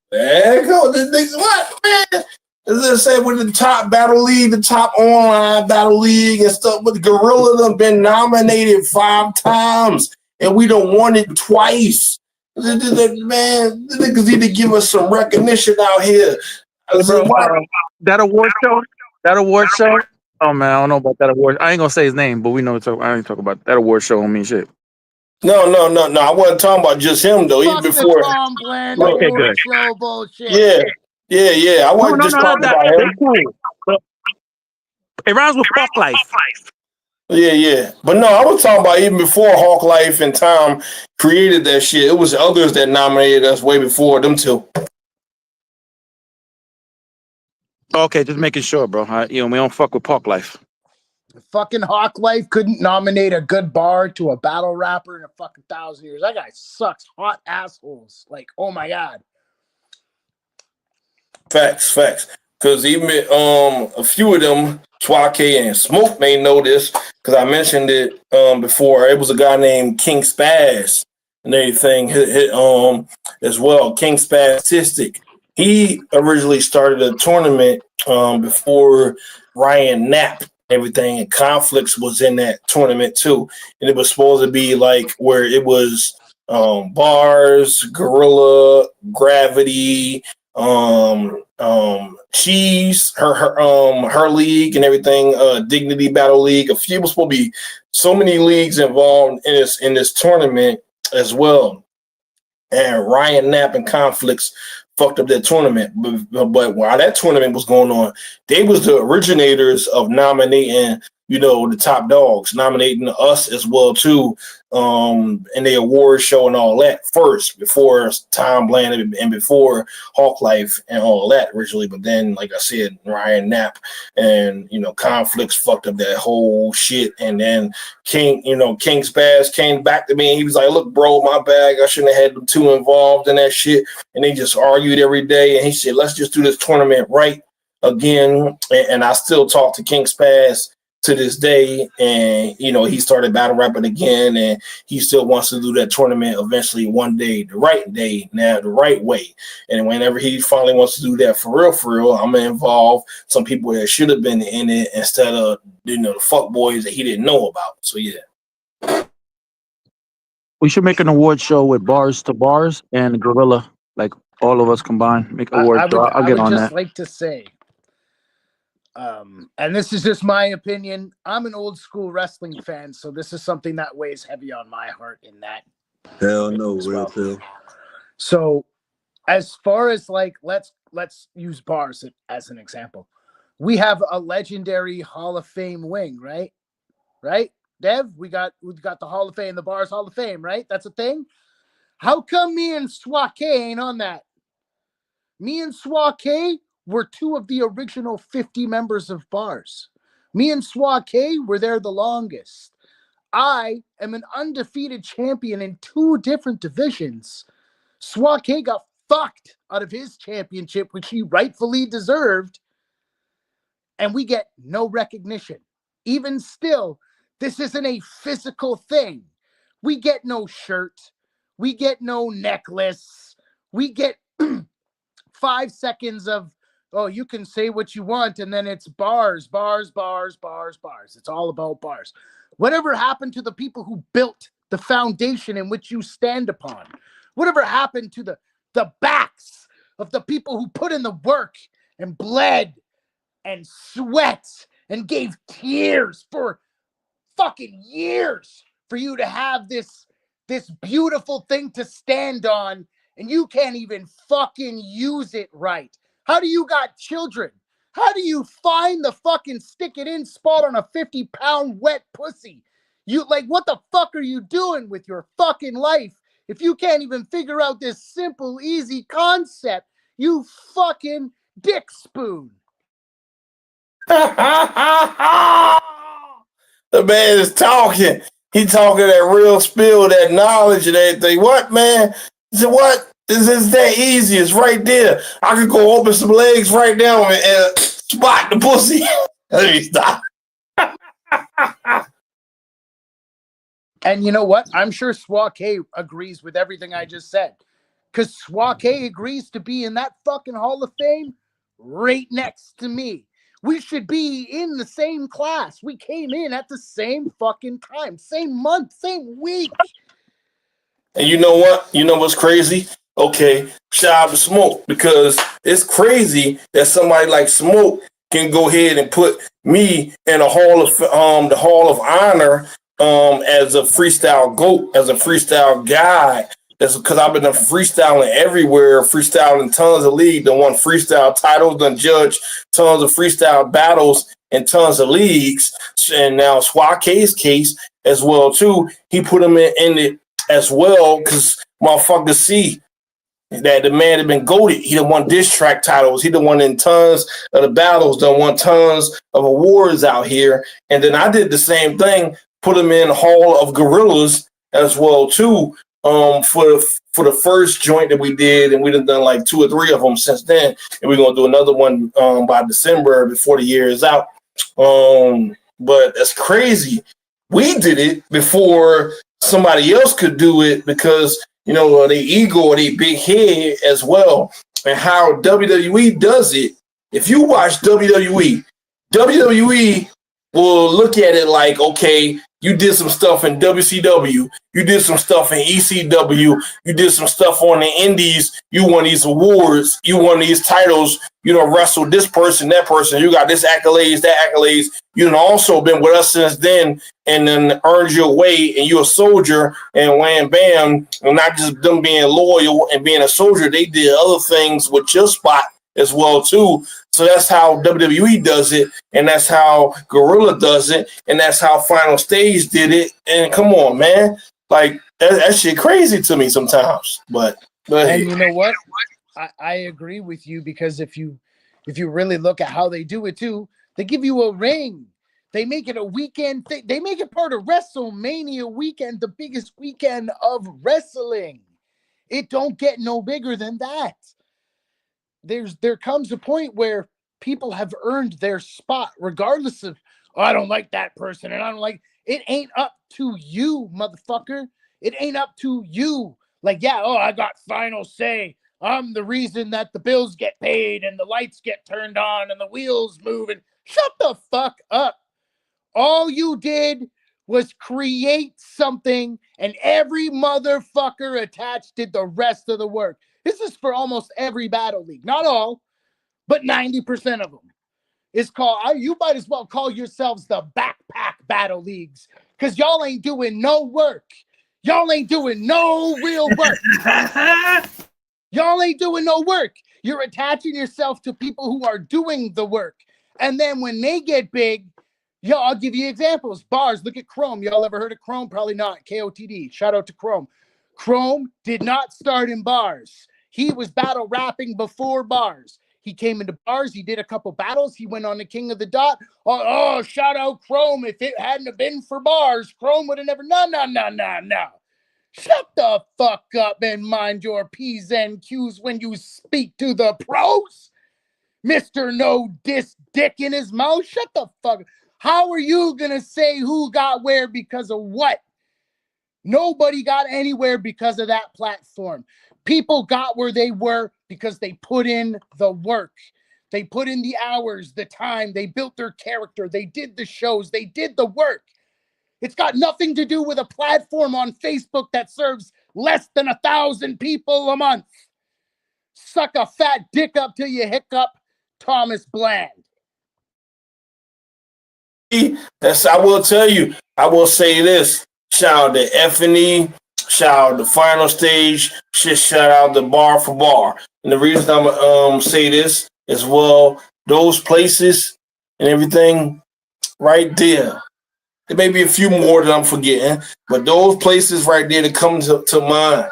man? As I said, with the top battle league, the top online battle league and stuff, but Gorilla done been nominated 5 times, and we don't won it twice. Man, the niggas need to give us some recognition out here. That award show. Oh man, I don't know about that award. I ain't gonna say his name, but we know. I ain't talk about that award show. Don't mean shit. No. I wasn't talking about just him though. Even before. Tom Bland Okay, good. show bullshit. Yeah. I wasn't just talking about him. Cool. It rhymes with Fuck Life. Yeah. But no, I was talking about even before Hawk Life and Tom created that shit. It was others that nominated us way before them two. Okay, just making sure, bro. We don't fuck with Park Life. Fucking Hawk Life couldn't nominate a good bar to a battle rapper in a fucking 1,000 years. That guy sucks. Hot assholes. Like, oh my God. Facts. Because even a few of them, Swake and Smoke may know this, because I mentioned it before. It was a guy named King Spaz and everything as well. King Spazistic. He originally started a tournament before Ryan Knapp. Everything, and Conflicts was in that tournament too, and it was supposed to be like where it was Bars, Gorilla, Gravity, Cheese, her league and everything, Dignity Battle League. A few was supposed to be so many leagues involved in this tournament as well. And Ryan Knapp and Conflicts fucked up that tournament. But while that tournament was going on, they was the originators of nominating, the top dogs, nominating us as well too, in the award show and all that first, before Tom Bland and before Hawk Life and all that originally. But then, like I said, Ryan Knapp and Conflicts fucked up that whole shit. And then King Spaz came back to me and he was like, "Look, bro, my bag. I shouldn't have had them two involved in that shit." And they just argued every day. And he said, "Let's just do this tournament right again." And I still talk to King Spaz to this day, and he started battle rapping again, and he still wants to do that tournament eventually one day, the right way. And whenever he finally wants to do that for real, I'm gonna involve some people that should have been in it instead of the fuck boys that he didn't know about. So yeah, We should make an award show with Bars to Bars and Gorilla, like all of us combined. Make an award show. I'll get on that. I would just like to say, and this is just my opinion, I'm an old school wrestling fan, so this is something that weighs heavy on my heart in that. Hell no, real too. So as far as let's use Bars as an example. We have a legendary Hall of Fame wing, right? Right? Dev, we've got the Hall of Fame, the Bars Hall of Fame, right? That's a thing. How come me and Swake ain't on that? Me and Swake were two of the original 50 members of Bars. Me and Swake were there the longest. I am an undefeated champion in 2 different divisions. Swake got fucked out of his championship, which he rightfully deserved, and we get no recognition. Even still, this isn't a physical thing. We get no shirt. We get no necklace. We get 5 seconds of, oh, you can say what you want, and then it's bars. It's all about bars. Whatever happened to the people who built the foundation in which you stand upon? Whatever happened to the backs of the people who put in the work and bled and sweat and gave tears for fucking years for you to have this beautiful thing to stand on, and you can't even fucking use it right? How do you got children? How do you find the fucking stick it in spot on a 50-pound wet pussy? What the fuck are you doing with your fucking life if you can't even figure out this simple, easy concept? You fucking dick spoon. The man is talking. He talking that real spill, that knowledge and everything. What, man? He said, what? This is that easy. It's right there. I could go open some legs right now and spot the pussy. Let me stop. And you know what? I'm sure Swake agrees with everything I just said. Because Swake agrees to be in that fucking Hall of Fame right next to me. We should be in the same class. We came in at the same fucking time, same month, same week. And you know what? You know what's crazy? Okay, shout out to Smoke, because it's crazy that somebody like Smoke can go ahead and put me in the Hall of Honor as a freestyle GOAT, as a freestyle guy. That's because I've been freestyling everywhere, freestyling tons of leagues, done won freestyle titles, done judged tons of freestyle battles in tons of leagues. And now Swake's case as well too, he put him in it as well because motherfuckers see that the man had been goated. He done won diss track titles. He done won in tons of the battles, done won tons of awards out here. And then I did the same thing, put him in Hall of Gorillas as well too. For the first joint that we did, and we've done like 2 or 3 of them since then, and we're gonna do another one by December before the year is out. But that's crazy. We did it before somebody else could do it because the ego or the big head as well, and how WWE does it. If you watch WWE will look at it like, okay, You did some stuff in WCW. You did some stuff in ECW. You did some stuff on the Indies. You won these awards. You won these titles. You know, wrestled this person, that person. You got this accolades, that accolades. You done also been with us since then and then earned your way and you're a soldier and wham bam. And not just them being loyal and being a soldier. They did other things with your spot as well too. So that's how WWE does it, and that's how Gorilla does it, and that's how Final Stage did it. And come on, man, like that shit crazy to me sometimes. But and you know what? I agree with you, because if you really look at how they do it too, they give you a ring. They make it a weekend thing. They make it part of WrestleMania weekend, the biggest weekend of wrestling. It don't get no bigger than that. There comes a point where people have earned their spot, regardless of, oh, I don't like that person, and I don't like it. Ain't up to you, motherfucker. It ain't up to you. Like, yeah, oh, I got final say. I'm the reason that the bills get paid and the lights get turned on and the wheels move. And shut the fuck up. All you did was create something, and every motherfucker attached did the rest of the work. This is for almost every battle league. Not all, but 90% of them. It's called, you might as well call yourselves the backpack battle leagues, because y'all ain't doing no work. Y'all ain't doing no real work. Y'all ain't doing no work. You're attaching yourself to people who are doing the work. And then when they get big, I'll give you examples. Bars, look at Chrome. Y'all ever heard of Chrome? Probably not. KOTD. Shout out to Chrome. Chrome did not start in bars. He was battle rapping before bars. He came into bars. He did a couple battles. He went on the King of the Dot. Oh, shout out Chrome. If it hadn't have been for bars, Chrome would have never. No. Shut the fuck up and mind your P's and Q's when you speak to the pros. Mr. No Diss Dick in his mouth. Shut the fuck up. How are you going to say who got where because of what? Nobody got anywhere because of that platform. People got where they were because they put in the work. They put in the hours, the time. They built their character. They did the shows. They did the work. It's got nothing to do with a platform on Facebook that serves less than 1,000 people a month. Suck a fat dick up till you hiccup, Thomas Bland. I will tell you, I will say this. Shout out to F&E. Shout out to Final Stage. Shout out to Bar for Bar. And the reason I'm say this is, well, those places and everything right there. There may be a few more that I'm forgetting, but those places right there that come to mind.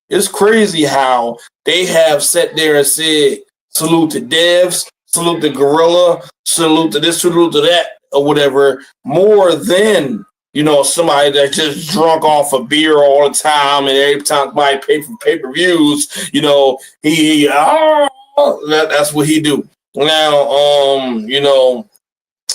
It's crazy how they have sat there and said, salute to Devs, salute to Gorilla, salute to this, salute to that, or whatever, more than, you know, somebody that's just drunk off a beer all the time and every time somebody pay for pay-per-views, you know, that's what he do. Now, you know,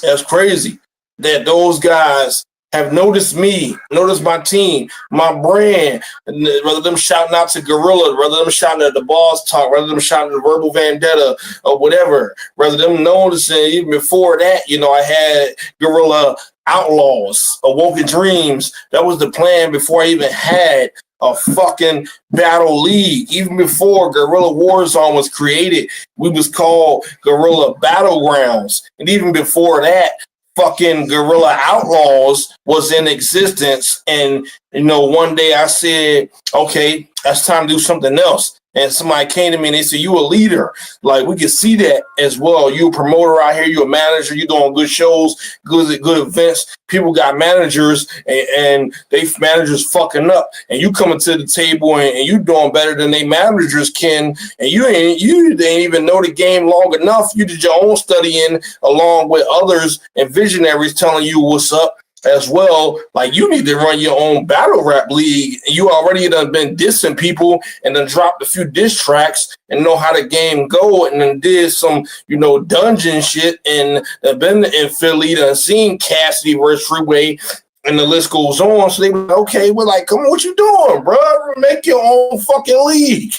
that's crazy that those guys have noticed me, noticed my team, my brand, rather them shouting out to Gorilla, rather them shouting at the Boss Talk, rather them shouting at Verbal Vendetta or whatever, rather them noticing even before that, you know, I had Gorilla Outlaws, Awoken Dreams. That was the plan before I even had a fucking battle league. Even before Guerrilla Warzone was created, we was called Guerrilla Battlegrounds. And even before that, fucking Guerrilla Outlaws was in existence. And, you know, one day I said, okay, that's time to do something else. And somebody came to me and they said, you a leader. Like, we can see that as well. You a promoter out here, you a manager, you doing good shows, good events. People got managers and they managers fucking up. And you coming to the table and you doing better than they managers can. And you didn't even know the game long enough. You did your own studying along with others and visionaries telling you what's up as well. Like, you need to run your own battle rap league. You already done been dissing people and then dropped a few diss tracks and know how the game go, and then did some, you know, dungeon shit and been in Philly, done seen Cassidy versus Freeway, and the list goes on. So they were like, okay, we're like, come on, what you doing, bro? Make your own fucking league.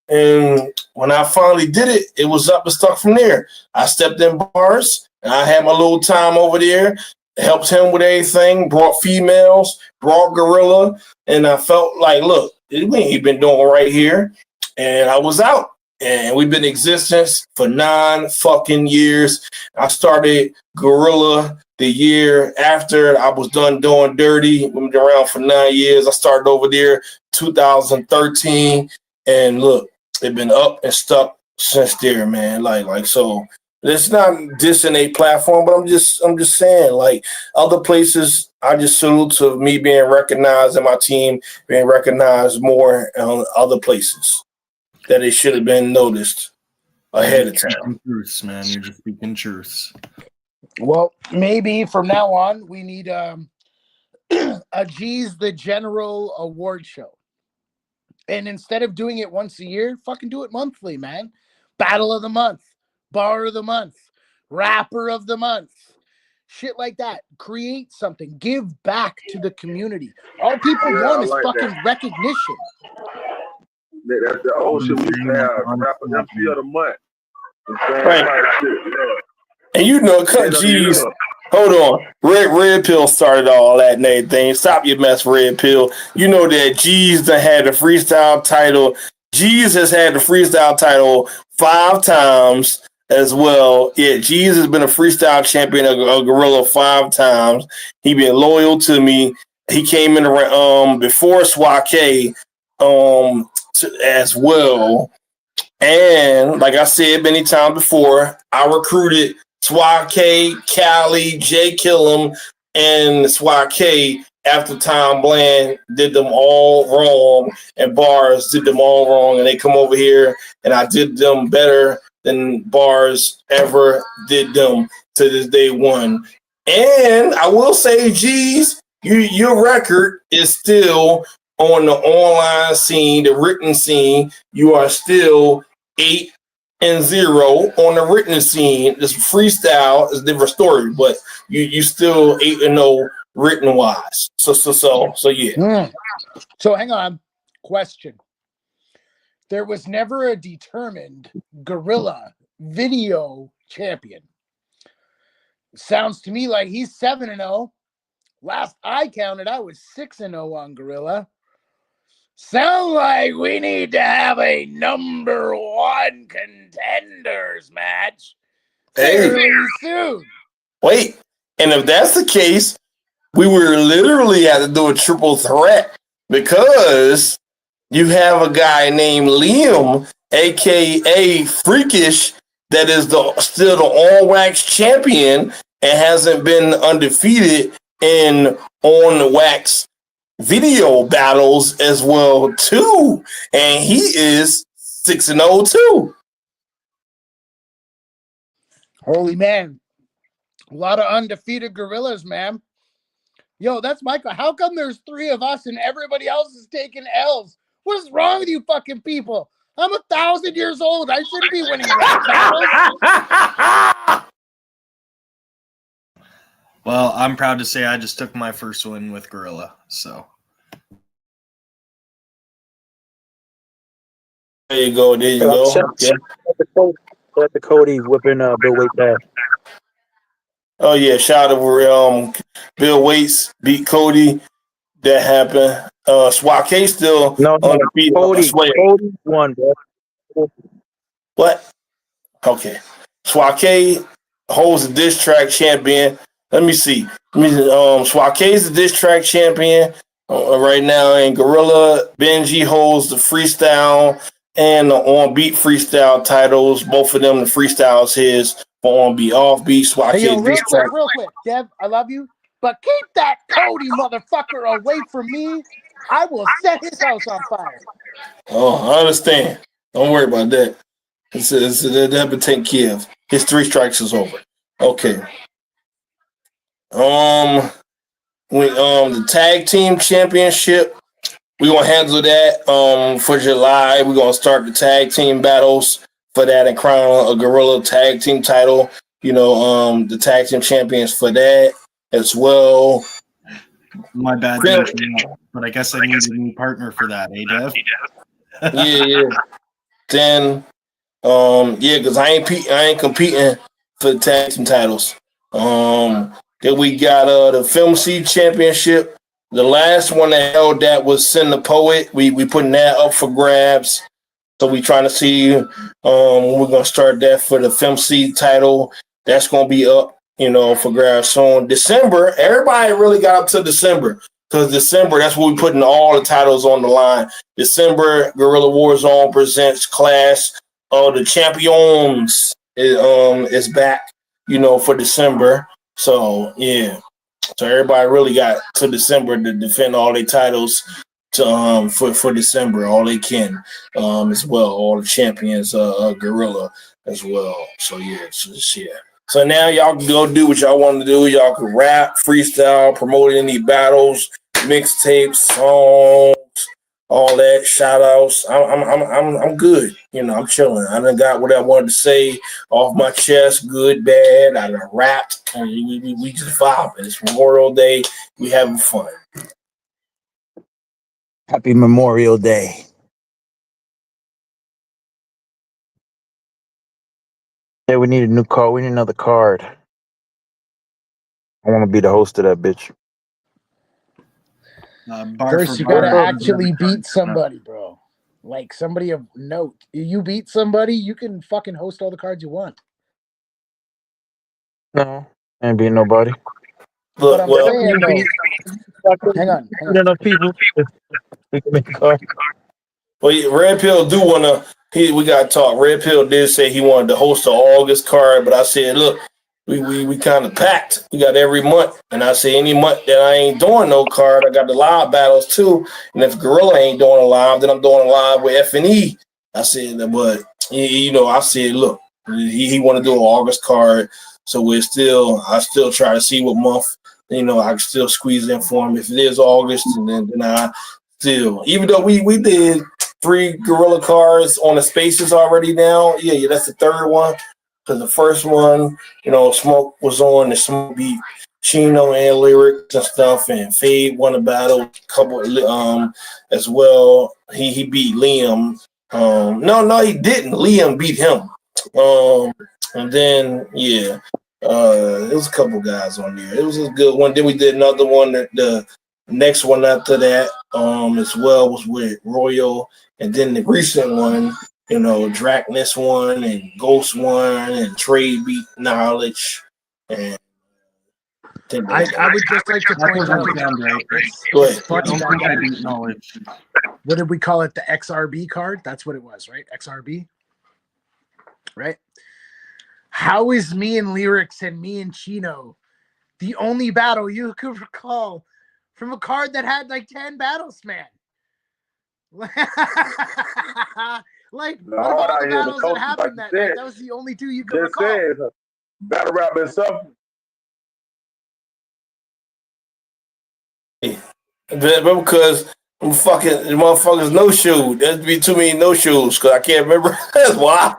And when I finally did it, it was up and stuck from there. I stepped in bars and I had my little time over there. helped him with everything, brought females, brought Gorilla, and I felt like, look, we ain't been doing right here. And I was out. And we've been in existence for 9 fucking years. I started Gorilla the year after I was done doing dirty. We've been around for 9 years. I started over there 2013. And look, they've been up and stuck since there, man. Like so. It's not dissing a platform, but I'm just saying, like, other places, I just salute to me being recognized and my team being recognized more in other places that it should have been noticed ahead of time. Truths, man. You're just speaking truths. Well, maybe from now on we need a G's the General award show. And instead of doing it once a year, fucking do it monthly, man. Battle of the month, bar of the month, rapper of the month. Shit like that. Create something. Give back to the community. All people want is like fucking that. recognition. That's the old shit we used to have. Rapper MC of the month. The same Right. type of shit, yeah. And you know, geez, hold on. Red Pill started all that and everything. Stop your mess, Red Pill. You know that G's done had the freestyle title. G's has had the freestyle title 5 times as well. Yeah, G's has been a freestyle champion of Gorilla 5 times. He been loyal to me. He came in before Swake as well. And like I said many times before, I recruited Swake, Cali, Jay Killam, and Swake after Tom Bland did them all wrong and Bars did them all wrong. And they come over here and I did them better than Bars ever did them to this day one. And I will say, geez, your record is still on the online scene, the written scene. You are still 8-0 on the written scene. This freestyle is a different story, but you still 8-0 written wise. So yeah. So hang on. Question. There was never a determined Gorilla video champion. Sounds to me like he's 7-0. Last I counted, I was 6-0 on Gorilla. Sound like we need to have a number 1 contenders match fairly soon. Wait, and if that's the case, we would literally have to do a triple threat because you have a guy named Liam, aka Freakish, that is still the All Wax champion and hasn't been undefeated in On the Wax video battles as well too, and he is 6-0 too. Holy man, a lot of undefeated gorillas, man. Yo, that's Michael. How come there's 3 of us and everybody else is taking L's? What is wrong with you fucking people? I'm 1,000 years old. I shouldn't be winning rap battles. Well, I'm proud to say I just took my first win with Gorilla. So there you go. Yeah. Let the Cody whipping Bill Waite back. Oh yeah, shout out to Bill Waits beat Cody. That happened. Swake still undefeated. Cody won, bro. What? Okay. Swake holds the diss track champion. Let me see. Swake is the diss track champion right now, and Gorilla Benji holds the freestyle and the on beat freestyle titles. Both of them, the freestyle is his for on beat, off beat. Swake. Hey, yo, real quick, Dev, I love you, but keep that Cody motherfucker away from me. I will set his house on fire. Oh, I understand. Don't worry about that. That been taken care of. His 3 strikes is over. Okay. The tag team championship, we're gonna handle that for July. We're gonna start the tag team battles for that and crown a Gorilla tag team title. The tag team champions for that as well. my bad, but I guess I need a new partner for that, Dev? Yeah. Then because I ain't competing for the tag team titles. Then we got the Film C Championship. The last one that held that was Send the Poet. We putting that up for grabs. So we trying to see when we're gonna start that for the Film C title. That's gonna be up, for grabs soon. December, everybody really got up to December. Because December, that's when we putting all the titles on the line. December, Guerrilla Warzone presents Clash of the Champions is back, for December. So yeah, so everybody really got to December to defend all their titles to for December, all they can as well. All the champions, Guerrilla as well. So yeah, So now y'all can go do what y'all want to do. Y'all can rap, freestyle, promote any battles, mixtapes, songs, all that, shout outs. I'm good. I'm chilling. I done got what I wanted to say off my chest, good, bad. I done rapped, and we just vibing. It's Memorial Day. We having fun. Happy Memorial Day. Yeah, we need a new card. We need another card. I want to be the host of that bitch. First, you gotta actually beat somebody, bro. Like somebody of note. You beat somebody, you can fucking host all the cards you want. No, ain't beat nobody. But I'm saying, though, hang on. Enough people. We can make a card. Well, Red Pill do want to. We got to talk. Red Pill did say he wanted to host the August card, but I said, look, we kind of packed. We got every month, and I say any month that I ain't doing no card, I got the live battles too. And if Gorilla ain't doing a live, then I'm doing a live with F&E. I said, but I said, look, he want to do an August card, so I still try to see what month I can still squeeze in for him. If it is August, and then I still, even though we did 3 Gorilla cards on the spaces already now. Yeah, that's the third one. Because the first one, Smoke was on, the Smoke beat Chino and Lyrics and stuff, and Fade won a battle, couple as well. He beat Liam. No, he didn't. Liam beat him. And then there was a couple guys on there. It was a good one. Then we did another one. The next one after that, as well, was with Royal, and then the recent one. Drakness one and Ghost one and Trade beat Knowledge. And I would just like to point out. What did we call it? The XRB card? That's what it was, right? XRB? Right? How is me and Lyrics and me and Chino the only battle you could recall from a card that had like 10 battles, man? Like, what about the battles that happened that night? That was the only 2 you could recall. Battle rap itself. Because I'm fucking the motherfuckers no shoe. There'd be too many no shoes because I can't remember. That's why.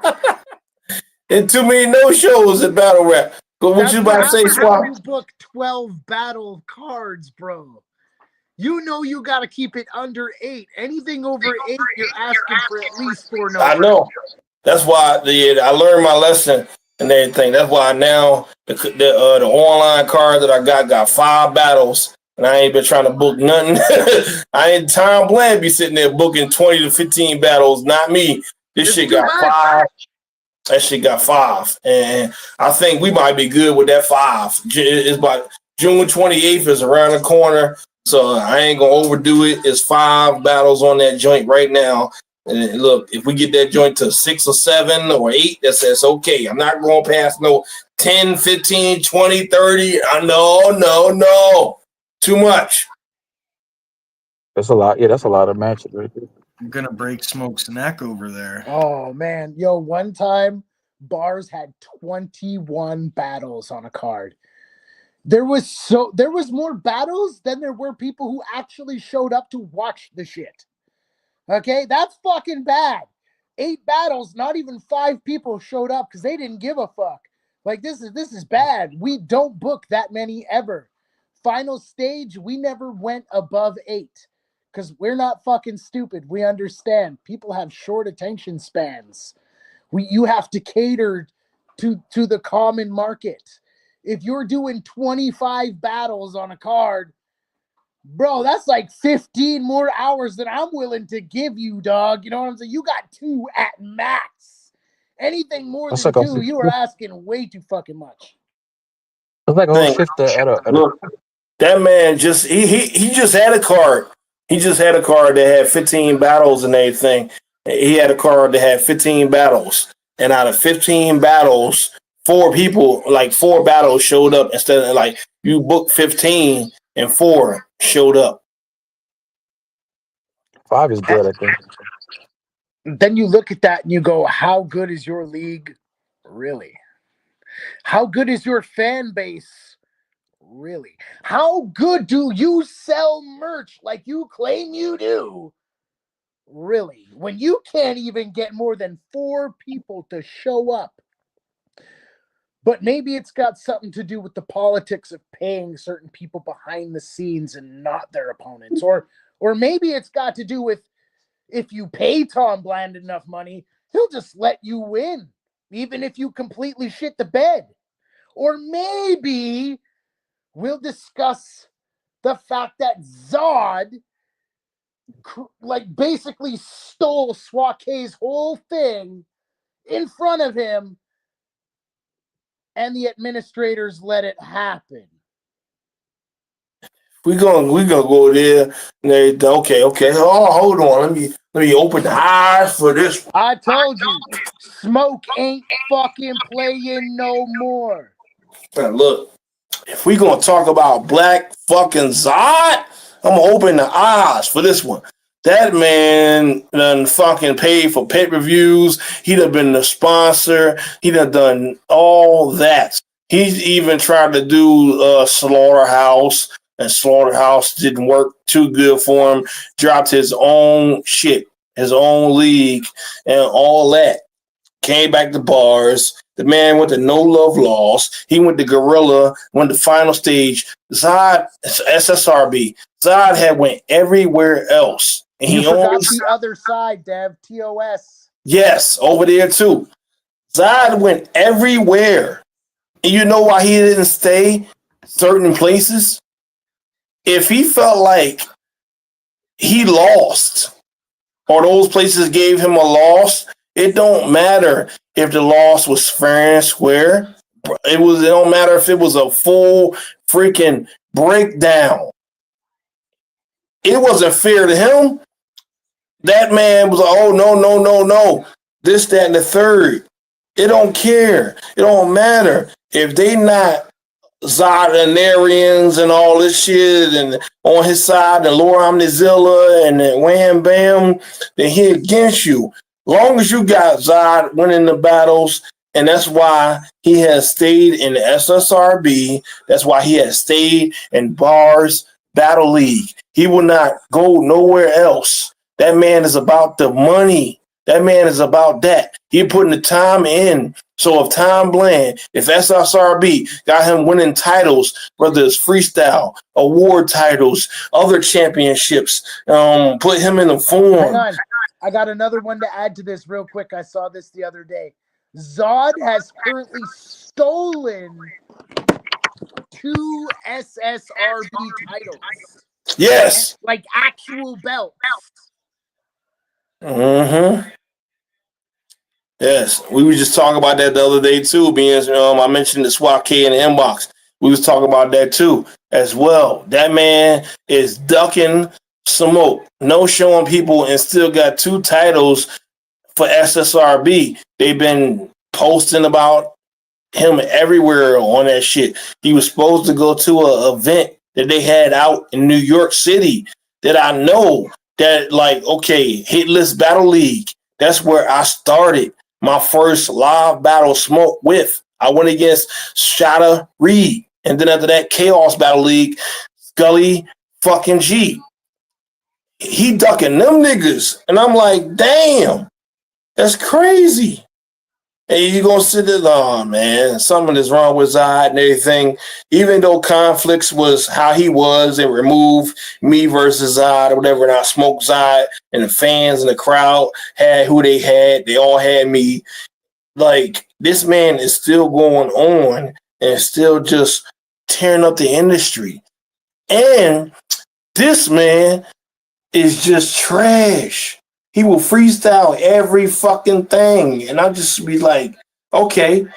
And too many no shows in battle rap. But what you about to say, Swap? You book 12 battle cards, bro. You got to keep it under 8. Anything over 8, you're asking for at least 4 no. I know. That's why I learned my lesson and everything. That's why now the online card that I got 5 battles, and I ain't been trying to book nothing. Tom Bland be sitting there booking 20 to 15 battles, not me. This shit got 5. That shit got 5, and I think we might be good with that 5. It's about June 28th is around the corner. So I ain't gonna overdo it. It's 5 battles on that joint right now. And look, if we get that joint to 6 or 7 or 8, that's okay. I'm not going past no 10, 15, 20, 30. No. Too much. That's a lot. Yeah, that's a lot of matches right there. I'm gonna break Smoke's neck over there. Oh man. Yo, one time Bars had 21 battles on a card. There was more battles than there were people who actually showed up to watch the shit. Okay, that's fucking bad. 8 battles, not even 5 people showed up because they didn't give a fuck. Like this is bad. We don't book that many ever. Final stage, we never went above 8 because we're not fucking stupid. We understand people have short attention spans. You have to cater to the common market. if you're doing 25 battles on a card, bro, that's like 15 more hours than I'm willing to give you, dog. You know what I'm saying? You got 2 at max. Anything more That's than like 2, you are asking way too fucking much. it's like a whole Thing. shift at a Look, that man just he just had a card. He just had a card that had 15 battles and everything. He had a card that had 15 battles, and out of 15 battles, 4 battles showed up instead of like you booked 15 and 4 showed up. 5 is good, I think. Then you look at that and you go, how good is your league really? How good is your fan base really? How good do you sell merch like you claim you do? Really? When you can't even get more than 4 people to show up. But maybe it's got something to do with the politics of paying certain people behind the scenes and not their opponents. Or maybe it's got to do with if you pay Tom Bland enough money, he'll just let you win, even if you completely shit the bed. Or maybe we'll discuss the fact that Zod like basically stole Swakay's whole thing in front of him, and the administrators let it happen. We gonna go there. Okay. Oh, hold on. Let me open the eyes for this. I told you, Smoke ain't fucking playing no more. Now, look, if we gonna talk about Black fucking Zod, I'm gonna open the eyes for this one. That man done fucking paid for pet reviews. He done been the sponsor. He done all that. He's even tried to do Slaughterhouse, and Slaughterhouse didn't work too good for him. Dropped his own shit, his own league, and all that. Came back to bars. The man went to No Love Lost. He went to Gorilla, went to Final Stage. Zod, SSRB. Zod had went everywhere else. And You he forgot always, the other side, Dev. TOS. yes, over there too. Zod went everywhere. And you know why he didn't stay certain places? If he felt like he lost or those places gave him a loss, it don't matter if the loss was fair and square. It don't matter if it was a full freaking breakdown. It wasn't fair to him. That man was like, oh, no. This, that, and the third. It don't care. It don't matter. If they not Zodinarians and all this shit and on his side, and Laura Omnizilla and then Wham Bam, then he against you. Long as you got Zod winning the battles, and that's why he has stayed in the SSRB. That's why he has stayed in Bars Battle League. He will not go nowhere else. That man is about the money. That man is about that. He putting the time in. So if Tom Bland, if SSRB got him winning titles, whether it's freestyle, award titles, other championships, put him in the form. Hang on. I got another one to add to this real quick. I saw this the other day. Zod has currently stolen 2 SSRB titles. Yes. Like actual belts. Mm-hmm. Yes. We were just talking about that the other day too, being I mentioned the SWAT K in the inbox. We was talking about that too as well. That man is ducking smoke, no showing people, and still got 2 titles for SSRB. They've been posting about him everywhere on that shit. He was supposed to go to an event that they had out in New York City that I know that, like, okay, Hit List Battle League. That's where I started my first live battle smoke with. I went against Shada Reed. And then after that, Chaos Battle League, Scully fucking G. He ducking them niggas. And I'm like, damn, that's crazy. And you gonna sit there, oh man, something is wrong with Zod and everything. Even though Conflicts was how he was and removed me versus Zod or whatever, and I smoked Zod and the fans and the crowd had who they had. They all had me. Like, this man is still going on and still just tearing up the industry. And this man is just trash. He will freestyle every fucking thing. And I just be like, okay,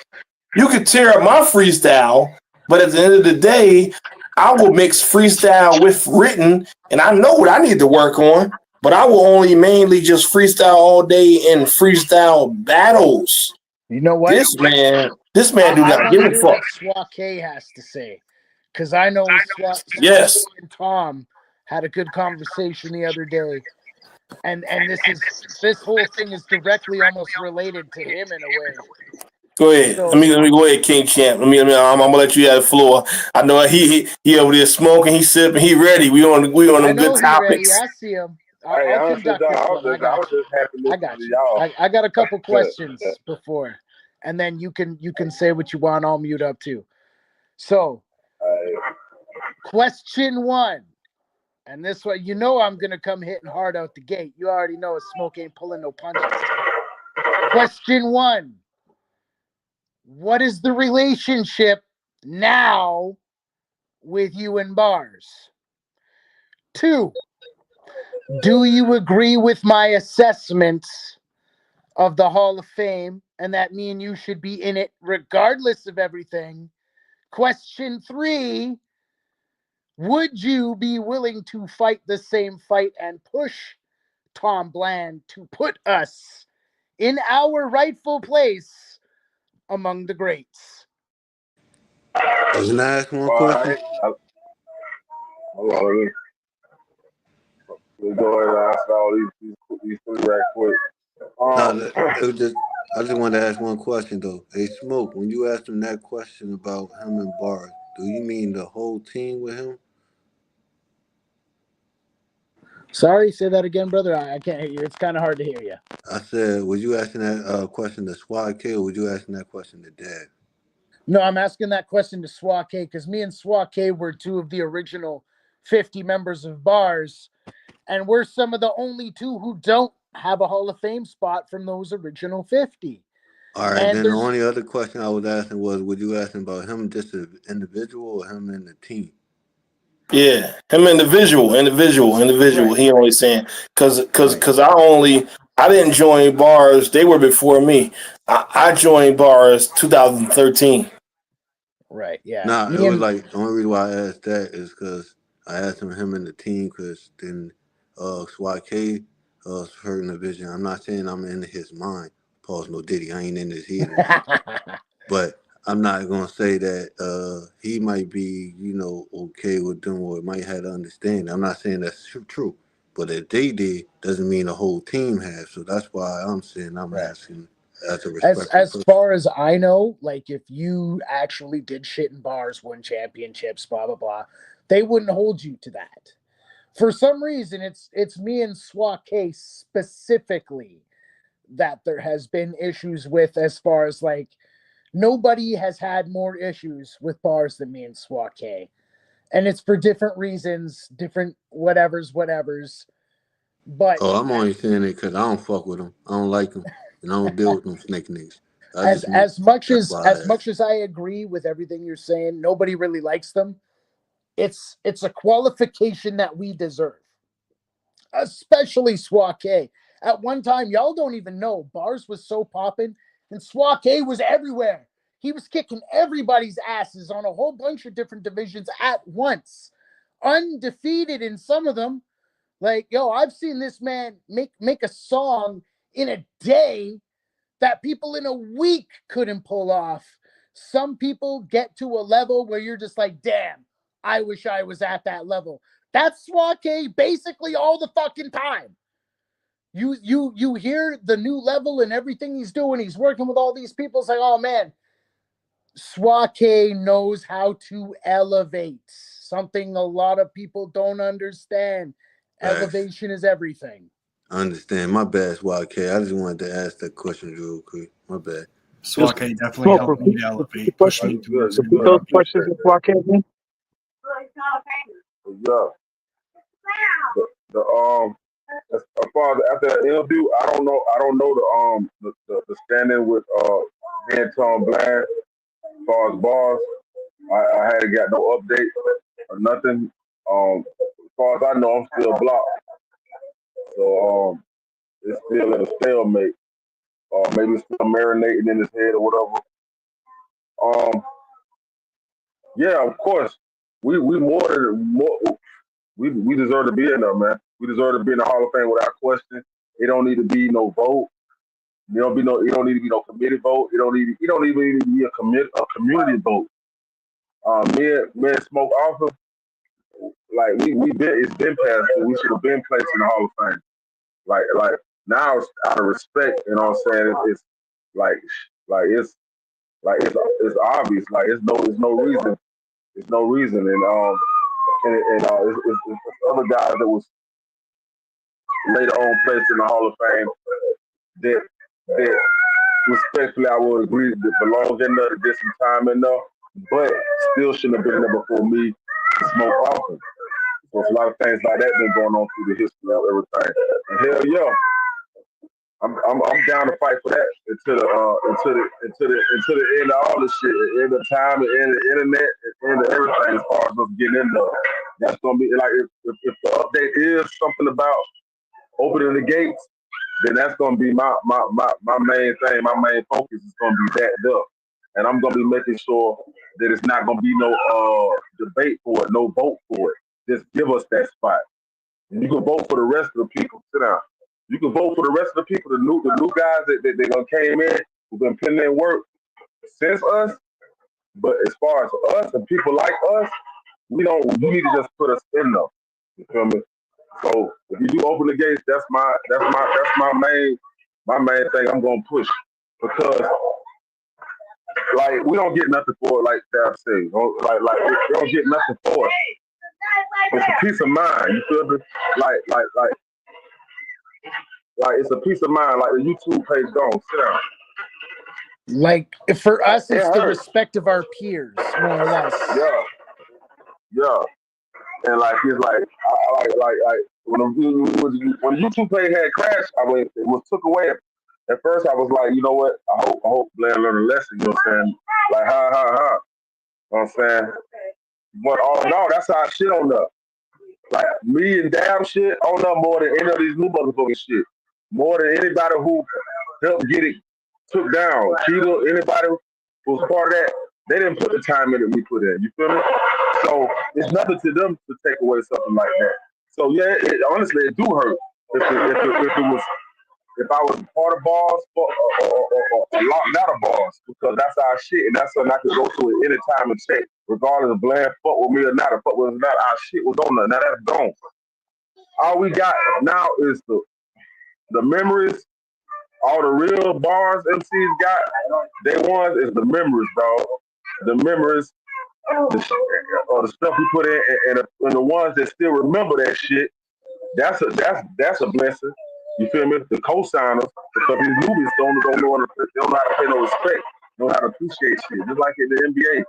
you could tear up my freestyle, but at the end of the day, I will mix freestyle with written, and I know what I need to work on, but I will only mainly just freestyle all day in freestyle battles. You know what? This man do I not want give to a hear fuck. what Swake has to say, because I know Yes. and Tom had a good conversation the other day, and this whole thing is directly almost related to him in a way. Go ahead. So- Let me go ahead, King Champ. I'm gonna let you have the floor. I know he over there smoking, he sipping, he ready. We on I them know good he topics. ready. I see him. Hey, I'll honestly, conduct this dog, one. I got was you. just happy I listening got to you. y'all. I got a couple questions before, and then you can say what you want. I'll mute up too. So, question 1, and this one, you know, I'm gonna come hitting hard out the gate. You already know Smoke ain't pulling no punches. Question 1: what is the relationship now with you and Bars? 2: do you agree with my assessment of the Hall of Fame and that me and you should be in it regardless of everything? Question 3: would you be willing to fight the same fight and push Tom Bland to put us in our rightful place among the greats? Can I ask one Well, question? hold on, let's go ahead and answer all these 3 right quick. No, I just wanted to ask one question though. Hey, Smoke, when you asked him that question about him and Bars, do you mean the whole team with him? Sorry, say that again, brother. I can't hear you. It's kind of hard to hear you. I said, was you asking that question to Swag K, or was you asking that question to Dad? No, I'm asking that question to Swake because me and Swake were 2 of the original 50 members of Bars, and we're some of the only 2 who don't have a Hall of Fame spot from those original 50. All right, And then the there's only other question I was asking was, would you asking about him just as an individual or him and the team? Yeah, him individual. Right. He only saying because I didn't join Bars. They were before me. I joined Bars 2013. Right, yeah. Nah, it Me was and like the only reason why I asked that is because I asked him and the team because then Swag K hurt in the vision. I'm not saying I'm in his mind. Pause, no Diddy. I ain't in his head or nothing. But I'm not gonna say that he might be, okay with them or might have to understand. I'm not saying that's true. But if they did, doesn't mean the whole team has. So that's why I'm saying I'm asking as a respectful as person. far as I know, like if you actually did shit in Bars, win championships, blah blah blah, they wouldn't hold you to that. For some reason, it's me and Swake specifically that there has been issues with, as far as like nobody has had more issues with Bars than me and Swake. And it's for different reasons, different whatevers. But Oh, I'm only saying it because I don't fuck with them. I don't like them, and I don't deal with them snake niggas. as much That's why I asked. as I agree with everything you're saying, nobody really likes them. It's a qualification that we deserve, especially Swake. At one time, y'all don't even know, Bars was so popping, and Swake was everywhere. He was kicking everybody's asses on a whole bunch of different divisions at once, undefeated in some of them. Like, yo, I've seen this man make a song in a day that people in a week couldn't pull off. Some people get to a level where you're just like, damn, I wish I was at that level. That's Swake basically all the fucking time. You hear the new level and everything he's doing. He's working with all these people. It's like, oh man, Swake knows how to elevate. Something a lot of people don't understand. Facts. Elevation is everything. I understand. My bad, YK. I just wanted to ask that question real quick. My bad. Swake definitely Smoke, helped me to elevate, push me towards Good, it. good. those questions with Swag K again? Yeah. As far as after that interview, I don't know the standing with me and Tom Bland as far as Bars. I hadn't got no update or nothing. As far as I know, I'm still blocked. So it's still at a stalemate. Maybe it's still marinating in his head or whatever. Yeah, of course. We more. We deserve to be in there, man. We deserve to be in the Hall of Fame without question. It don't need to be no vote. There don't be no. It don't need to be no committee vote. It don't even need to be a community vote. Me and Smoke Arthur, like we been it's been passed. We should have been placed in the Hall of Fame. Like now it's out of respect. You know what I'm saying? It's like like it's it's obvious. Like it's no reason. There's no reason. It's other guys that was later on placed in the Hall of Fame that respectfully I would agree that belong in there to get some time in there, but still shouldn't have been there before me to Smoke Often. So it's a lot of things like that been going on through the history of everything. And hell yeah, I'm down to fight for that until the end of all this shit, end of time, end of the internet, end of everything as far as us getting in there. That's gonna be like if the update is something about opening the gates, then that's gonna be my main thing. My main focus is gonna be that there, and I'm gonna be making sure that it's not gonna be no debate for it, no vote for it. Just give us that spot, and you can vote for the rest of the people. Sit down. You can vote for the rest of the people, the new guys that gonna came in, who've been putting in work since us. But as far as us and people like us, we don't. You need to just put us in there. You feel me? So if you do open the gates, that's my main thing. I'm gonna push because like we don't get nothing for it. Like Dab said, like we don't get nothing for it. It's a peace of mind. You feel me? Like it's a peace of mind. Like the YouTube page gone. Sit down. Like for us, It it's the hurts. respect of our peers, more or less. Yeah. And like it's like when the YouTube page had crashed, it was took away. At first, I was like, you know what? I hope Blair learned a lesson. You know what I'm saying? Like, ha. You know what I'm saying? But all in all, that's how I shit on there. Like me and Dab shit on there more than any of these new motherfucking shit. More than anybody who helped get it took down. Cheetah, anybody who was part of that, they didn't put the time in that we put in. You feel me? So it's nothing to them to take away something like that. So yeah, honestly, it do hurt if I was part of bars or locked out of bars because that's our shit and that's something I could go to at any time and check, regardless of Blair fuck with me or not, or fuck with us or not. Our shit was on there. Now that's gone. All we got now is the memories. All the real bars MCs got, they ones is the memories, bro. The memories, the stuff we put in, and the ones that still remember that shit. That's a blessing. You feel me? The co-signers, because these movies don't know how to pay no respect, don't know how to appreciate shit. Just like in the NBA,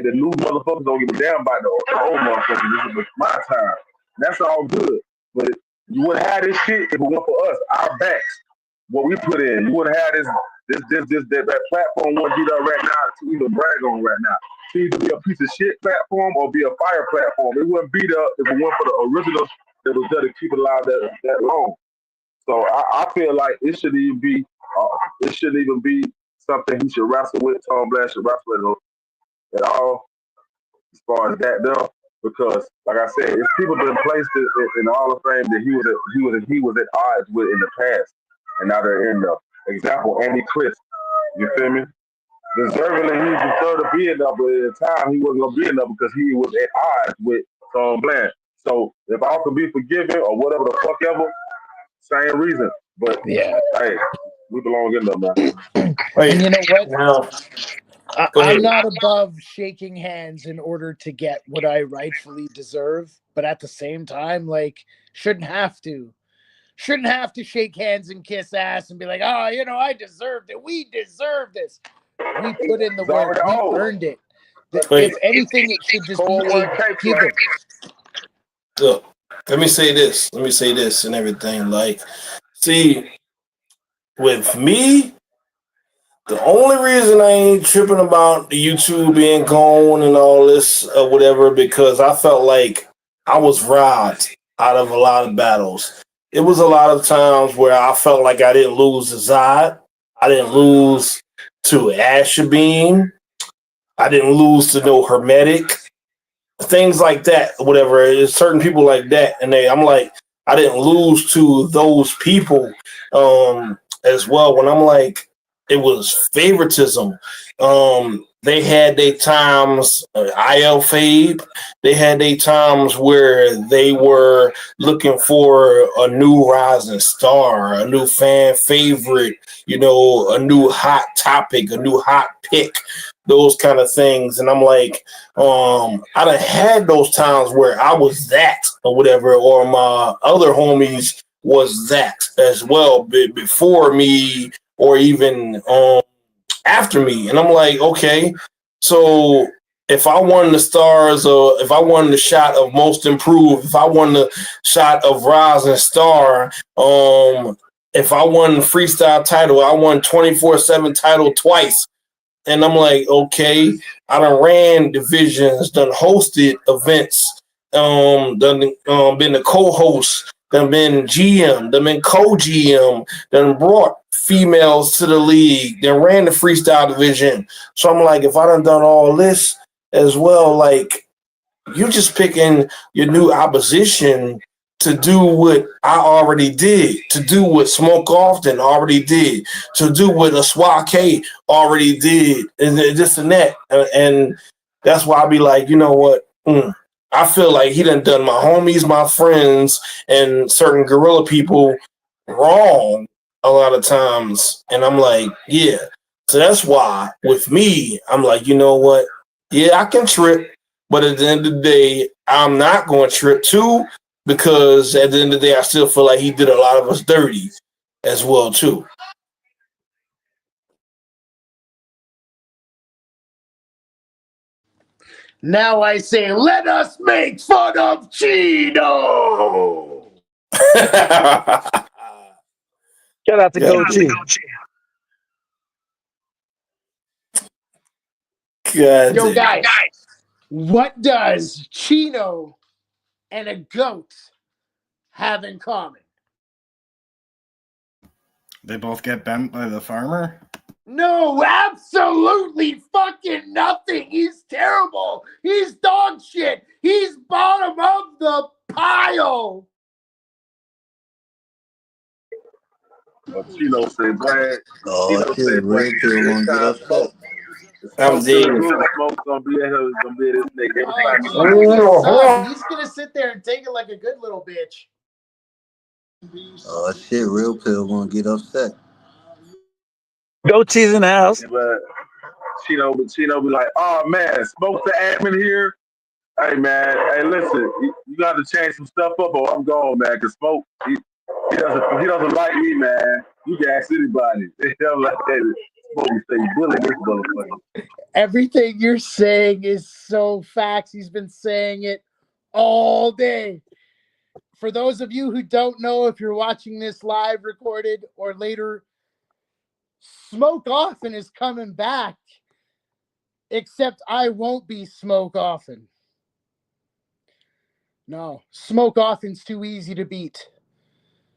the new motherfuckers don't give a damn about the old motherfuckers. This is my time. That's all good, but you wouldn't have this shit if it weren't for us, our backs. What we put in, you wouldn't have that platform wouldn't be there right now to even brag on right now. To either be a piece of shit platform or be a fire platform. It wouldn't be there if it weren't for the original that was there to keep it alive that long. So I feel like it shouldn't even be something he should wrestle with. Tom Blair should wrestle with at all as far as that though. Because, like I said, it's people been placed in the Hall of Fame that he was at odds with in the past, and now they're in there. Example, Andy Chris. You feel me? Deservingly, he deserved to be in there, but at the time he wasn't gonna be in there because he was at odds with Tom Bland. So if all can be forgiven or whatever the fuck ever, same reason. But Yeah. hey, we belong in there, man. And you know what? Now, I'm not above shaking hands in order to get what I rightfully deserve, but at the same time, like, shouldn't have to shake hands and kiss ass and be like, oh, I deserved it. We deserve this. We put in the work. We earned it. If anything, it should just be a given. Look, let me say this and everything. Like, see, with me, The only reason I ain't tripping about the YouTube being gone and all this or whatever, because I felt like I was robbed out of a lot of battles. It was a lot of times where I felt like I didn't lose to Zod. I didn't lose to Asher Beam. I didn't lose to no Hermetic. Things like that, whatever. There's certain people like that. And I'm like, I didn't lose to those people as well. When I'm like, it was favoritism. They had their times, IL Fabe, they had their times where they were looking for a new rising star, a new fan favorite, a new hot topic, a new hot pick, those kind of things. And I'm like, I done had those times where I was that or whatever, or my other homies was that as well before me or even after me. And I'm like, okay, so if I won the stars or if I won the shot of most improved, if I won the shot of rising star, if I won the freestyle title, I won 24/7 title twice. And I'm like, okay, I done ran divisions, done hosted events, done been the co-host, done been GM, done been co-GM, done brought females to the league, then ran the freestyle division. So I'm like, if I done all this as well, like, you just picking your new opposition to do what I already did, to do what Smoke Often already did, to do what a Swake already did, and this and that. And that's why I be like, you know what? I feel like he done my homies, my friends, and certain gorilla people wrong a lot of times. And I'm like, yeah. So that's why with me, I'm like, you know what? Yeah, I can trip, but at the end of the day, I'm not going to trip too, because at the end of the day, I still feel like he did a lot of us dirty as well too. Now I say, let us make fun of Chino. Shout out to Gochi. Yo, guys, what does Chino and a goat have in common? They both get bent by the farmer. No, absolutely fucking nothing. He's terrible. He's dog shit. He's bottom of the pile. But Chino said, "Brad, Oh shit, Red Pill gonna get upset. I'm dead. Smoke's gonna be in here. Gonna be this nigga. He's gonna sit there and take it like a good little bitch. Oh shit, Real Pill gonna get upset. Gochi's in the house. But Chino be like, oh man, Smoke's the admin here. Hey man, hey listen, you got to change some stuff up or I'm gone, man. Cause Smoke, he doesn't like me, man. You can ask anybody. I'm like, hey, Smoke say bully this motherfucker. Everything you're saying is so facts. He's been saying it all day. For those of you who don't know, if you're watching this live recorded or later, Smoke Often is coming back. Except I won't be Smoke Often. No, Smoke Often's too easy to beat.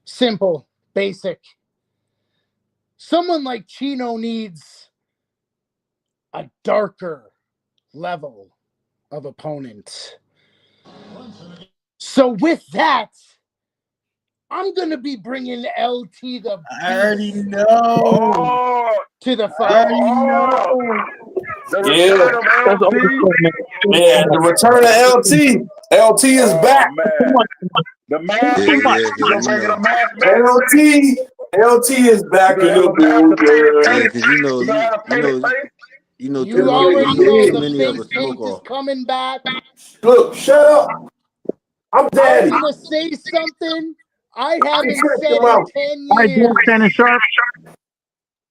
Simple, basic. Someone like Chino needs a darker level of opponent. So with that, I'm going to be bringing LT the Beast. I already know. To the fight. Yeah, the return of LT. LT is back. The man, LT is back in the building. You know, You already know the face paint is coming back. Look, shut up. I'm daddy. I'm going to say something I haven't said in 10 years. Shannon Sharp.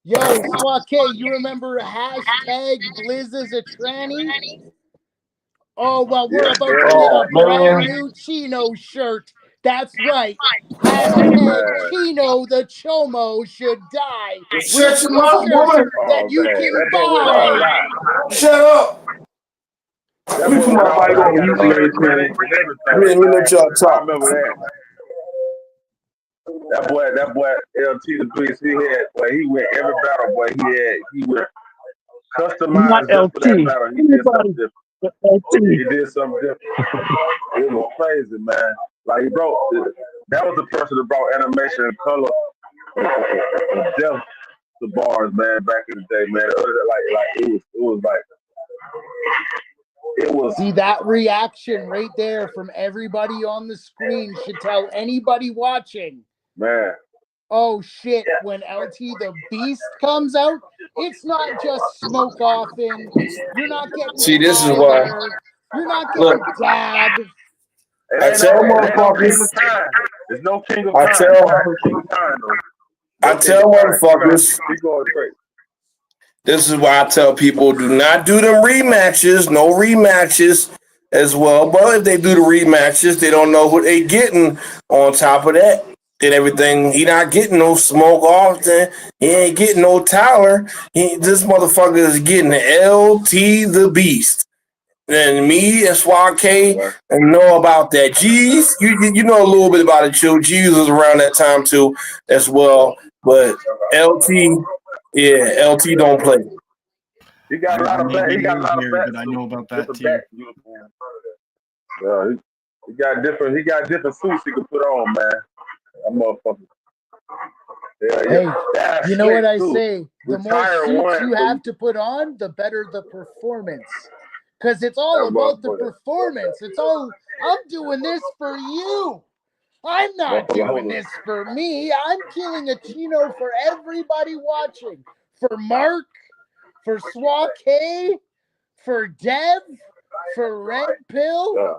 Yo, Swake, you remember hashtag Blizz is a tranny? Oh, well, we're about to get a brand new Chino shirt That's right. Oh, Hashtag man. Chino the Chomo should die. Shut your mouth, woman. That Oh, you man. can That boy went out a buy. lot. Shut up. That Let me boy put went my out a mic lot. He on got mute, a ladies, shirt man. clinic and Let everything, me let man. y'all I talk. remember that. That boy, LT the Beast, he went every battle, boy. He went Not customized just for that LT. battle. He did something Anybody different. but LT. He did something different. It was crazy, man. Like he brought that was the person that brought animation and color and depth to bars, man, back in the day, man. It was See, that reaction right there from everybody on the screen should tell anybody watching, man. oh shit, when LT the Beast comes out, it's not just Smoke Often. You're not getting See, this is why. Tyler. You're not Look, getting Dab. I tell It ain't no King motherfuckers. of Time. There's no King of I Time. tell. There's no King of Time, though. I No King tell of Time. motherfuckers. Keep going straight. This is why I tell people do not do them rematches. No rematches as well. But if they do the rematches, they don't know what they getting on top of that. And everything, he not getting no Smoke Often. He ain't getting no Tyler. This motherfucker is getting LT the Beast. And me and Swag K and know about that. G's, you know a little bit about it too. G's was around that time too as well. But LT, yeah, LT don't play. He got a lot I of may back. be He got a new lot of here, back but I suits, know about that different too. back uniforms. Yeah, he got different. He got different suits he can put on, man. That motherfucker. Yeah, Hey, that's you know slick what I too. say? The more Retire suits one. you have to put on, the better the performance. Because it's all That about the motherfucker. performance. It's all, I'm doing this for you. I'm not doing this for me. I'm killing a Chino for everybody watching. For Mark, for Swak K, for Dev, for Red Pill. Yeah,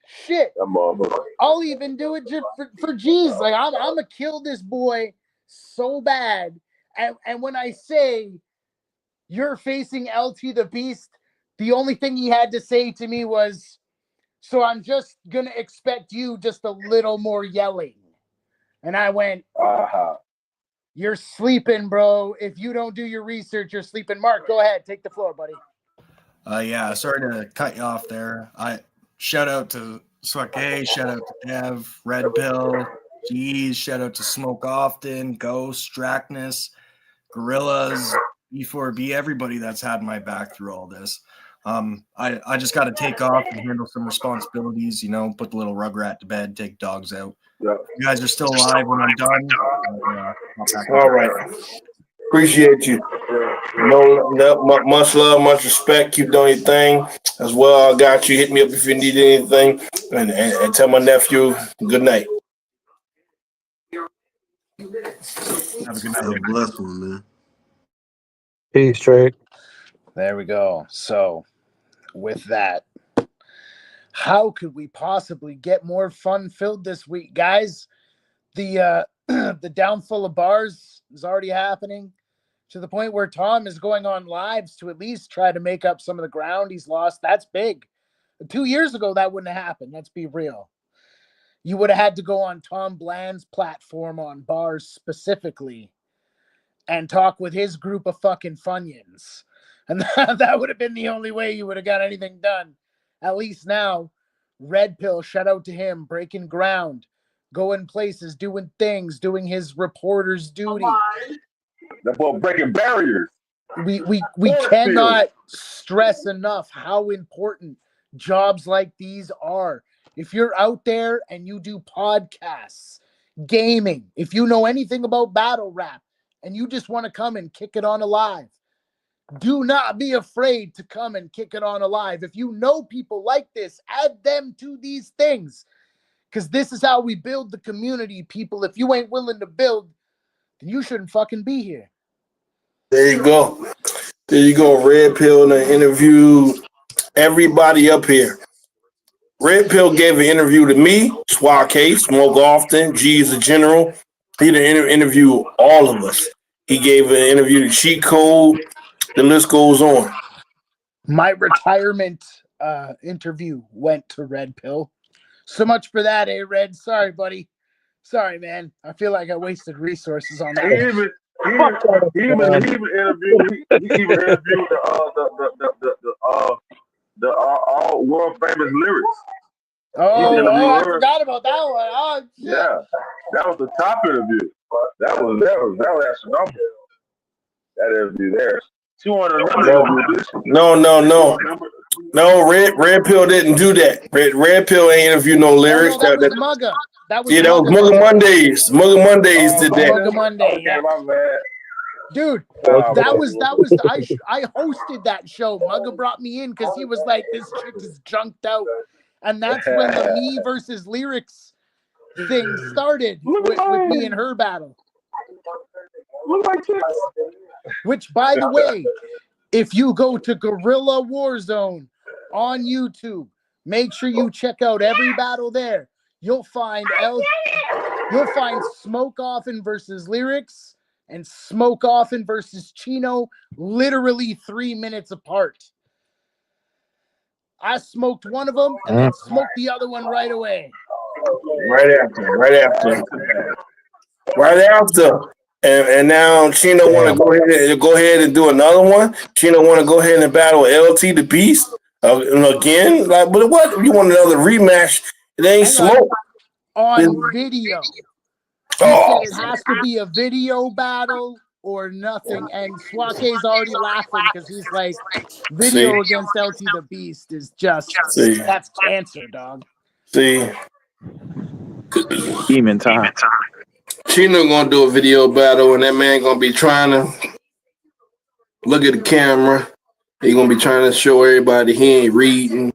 Shit. that motherfucker. I'll even do it just for G's. Like I'm gonna kill this boy so bad. And when I say you're facing LT the Beast, the only thing he had to say to me was, so I'm just gonna expect you just a little more yelling. And I went, you're sleeping, bro. If you don't do your research, you're sleeping. Mark, go ahead, take the floor, buddy. Yeah, sorry to cut you off there. I shout out to Swake, shout out to Dev, Red Pill, G's, shout out to Smoke Often, Ghost, Dracnus, Gorillas, E4B, everybody that's had my back through all this. I just got to take off and handle some responsibilities, put the little rugrat to bed, take dogs out. Yeah. You guys are still alive when I'm done. All right. Appreciate you. Much love, much respect. Keep doing your thing as well. I got you. Hit me up if you need anything. And tell my nephew good night. Have a good Have a night. blessed one, man. Peace, Trey. There we go. So, with that, how could we possibly get more fun filled this week, guys? The the downfall of bars is already happening to the point where Tom is going on lives to at least try to make up some of the ground he's lost. That's big. 2 years ago, that wouldn't have happened. Let's be real. You would have had to go on Tom Bland's platform on bars specifically and talk with his group of fucking Funyuns. And that would have been the only way you would have got anything done. At least now, Red Pill, shout out to him, breaking ground, going places, doing things, doing his reporter's duty. That boy breaking barriers. We cannot stress enough how important jobs like these are. If you're out there and you do podcasts, gaming, if you know anything about battle rap and you just want to come and kick it on alive, do not be afraid to come and kick it on alive. If you know people like this, add them to these things, because this is how we build the community, people. If you ain't willing to build, then you shouldn't fucking be here. There you go. There you go. Red Pill interviewed everybody up here. Red Pill gave an interview to me, Swag K, Smoke Often, G's the General. He didn't interview all of us. He gave an interview to Cheat Code. The list goes on. My retirement interview went to Red Pill. So much for that, Red. Sorry, buddy. Sorry, man. I feel like I wasted resources on He that. even interviewed the all world famous lyrics. I forgot about that one. Oh shit. Yeah, that was the top interview. That was astronomical. That interview there. She wanted another interview. No. Red Pill didn't do that. Red Pill ain't interview no lyrics. That was Mugga. That was Mugga Mondays. Mugga Mondays did that. Mugga Monday. Okay, my bad. Dude, I hosted that show. Mugga brought me in because he was like, this chick is junked out. And that's when the me versus lyrics thing started with me and her battle. Which, by the way, if you go to Guerrilla Warzone on YouTube, make sure you check out every battle there. You'll find Smoke Offen versus Lyrics and Smoke Offen versus Chino literally 3 minutes apart. I smoked one of them and then smoked the other one right away. Right after. And now Chino want to go ahead and do another one. Chino want to go ahead and battle LT the Beast again. Like, but what? You want another rematch? It ain't smoke on video. He said it has to be a video battle or nothing. And Swake's already laughing because he's like, video against LT the Beast is just that's cancer, dog. See, demon time. Chino gonna do a video battle, and that man gonna be trying to look at the camera. He gonna be trying to show everybody he ain't reading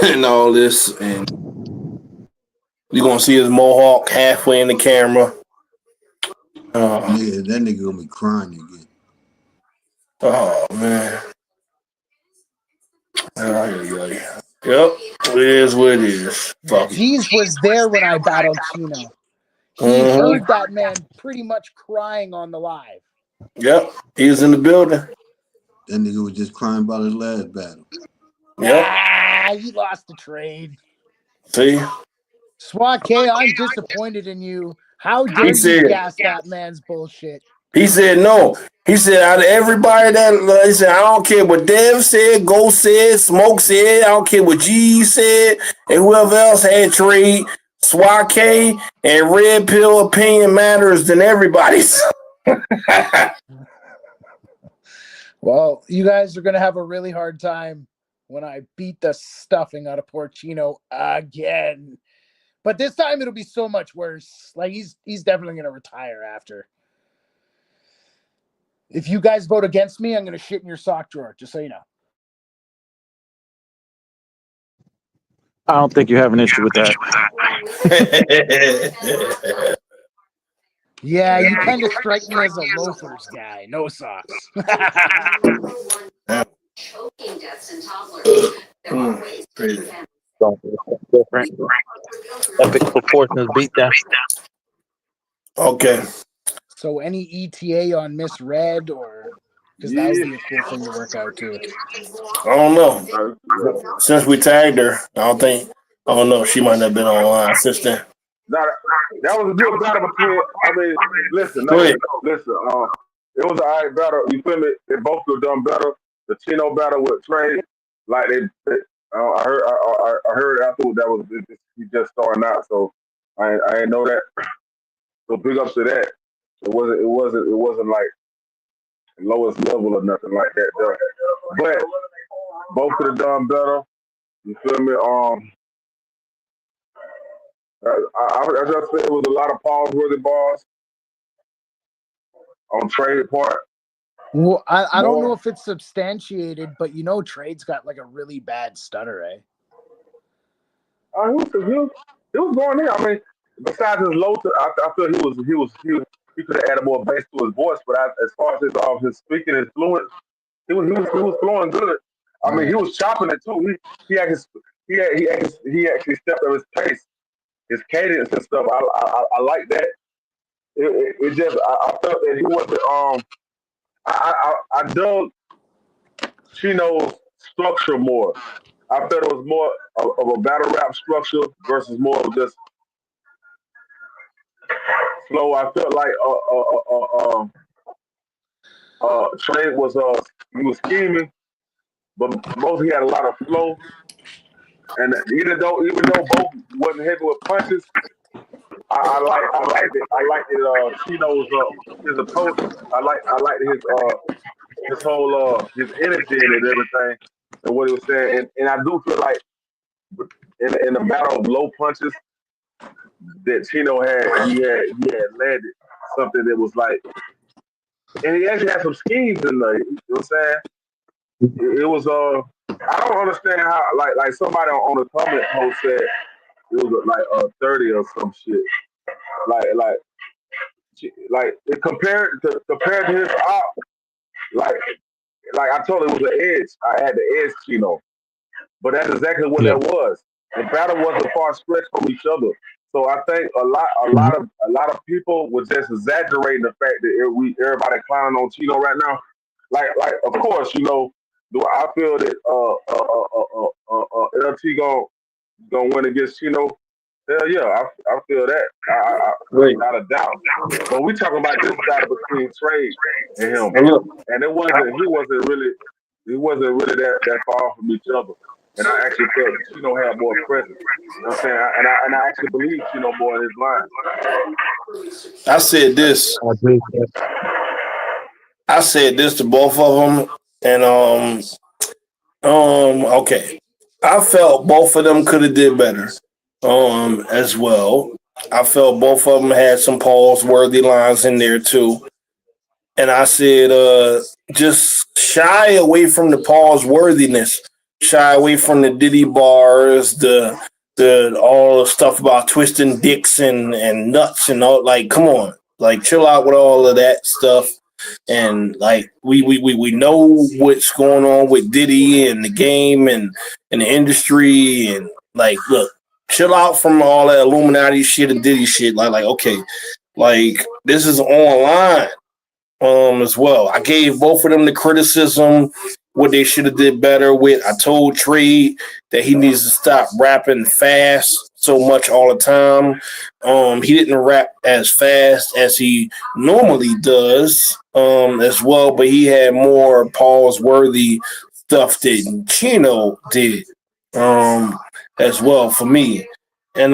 and all this, and you gonna see his mohawk halfway in the camera. That nigga gonna be crying again. Oh man. Yep, it is what it is. Jeez was there when I battled Chino. He heard that man pretty much crying on the live. Yep, he was in the building. That nigga was just crying about his last battle. Yep. He lost the trade. See? Swat K, I'm disappointed in you. How dare you gas that man's bullshit? He said no. He said out of everybody he said, I don't care what Dev said, Ghost said, Smoke said, I don't care what G said, and whoever else had trade, Swat K and Red Pill opinion matters than everybody's. Well, you guys are gonna have a really hard time when I beat the stuffing out of Porcino again. But this time it'll be so much worse. Like he's definitely gonna retire after. If you guys vote against me, I'm gonna shit in your sock drawer, just so you know. I don't think you have an issue with that. Yeah, you kind of strike me as a loafers guy. No socks. Different. Epic proportions beat that. Okay. So any ETA on Miss Red or because that would be a cool thing to work out too. I don't know. Since we tagged her, I don't know. She might not have been online since then. That was a good battle between. I mean, listen. It was an alright battle. You feel me? They both could have done better. The Chino battle with Trey, like I heard afterward that was he just starting out, so I didn't know that. So big ups to that. It wasn't like lowest level or nothing like that though. But both could have done better. You feel me? I just said it was a lot of pause-worthy bars on Trey's part. Well, I don't know if it's substantiated, but you know Trade's got like a really bad stutter, eh? He was going in. I mean, besides his low, I feel he could have added more bass to his voice. But as far as his speaking, his fluence, he was flowing good. I mean, he was chopping it too. He actually stepped up his pace, his cadence and stuff. I like that. It just I felt that he wasn't. I dug Chino's structure more. I felt it was more of a battle rap structure versus more of just flow. I felt like Trey was he was scheming, but most he had a lot of flow. And even though both wasn't heavy with punches, I liked it. Chino's his approach. I liked his whole his energy and everything and what he was saying. And I do feel like in the battle of low punches that Chino had landed something that was like, and he actually had some schemes in there. You know what I'm saying? It was I don't understand how like somebody on the comment post said it was like 30 or some shit. Like it compared to his op, like I told him it was an edge. I had the edge Chino. But that's exactly what Yeah. that was. The battle wasn't far stretched from each other. So I think a Mhm. lot of people were just exaggerating the fact that everybody clowning on Chino right now. Like of course, do I feel that LT gonna win against Chino? Hell yeah, I feel that. Great. Without a doubt. But we talking about this battle between Trey and him. And look, And he wasn't really that far from each other. And I actually felt Chino had more presence. You know what I'm saying? And I actually believe Chino more in his line. I said this. I agree with that. I said this to both of them, and okay. I felt both of them could have did better, as well. I felt both of them had some pause worthy lines in there too. And I said, just shy away from the pause worthiness, shy away from the Diddy bars, the all the stuff about twisting dicks and nuts and all. Like, come on, like chill out with all of that stuff. And like we know what's going on with Diddy and the game and the industry and like look, chill out from all that Illuminati shit and Diddy shit. Like okay, like this is online as well. I gave both of them the criticism what they should have did better with. I told Trey that he needs to stop rapping fast so much all the time. He didn't rap as fast as he normally does as well, but he had more pause worthy stuff that Chino did as well for me. And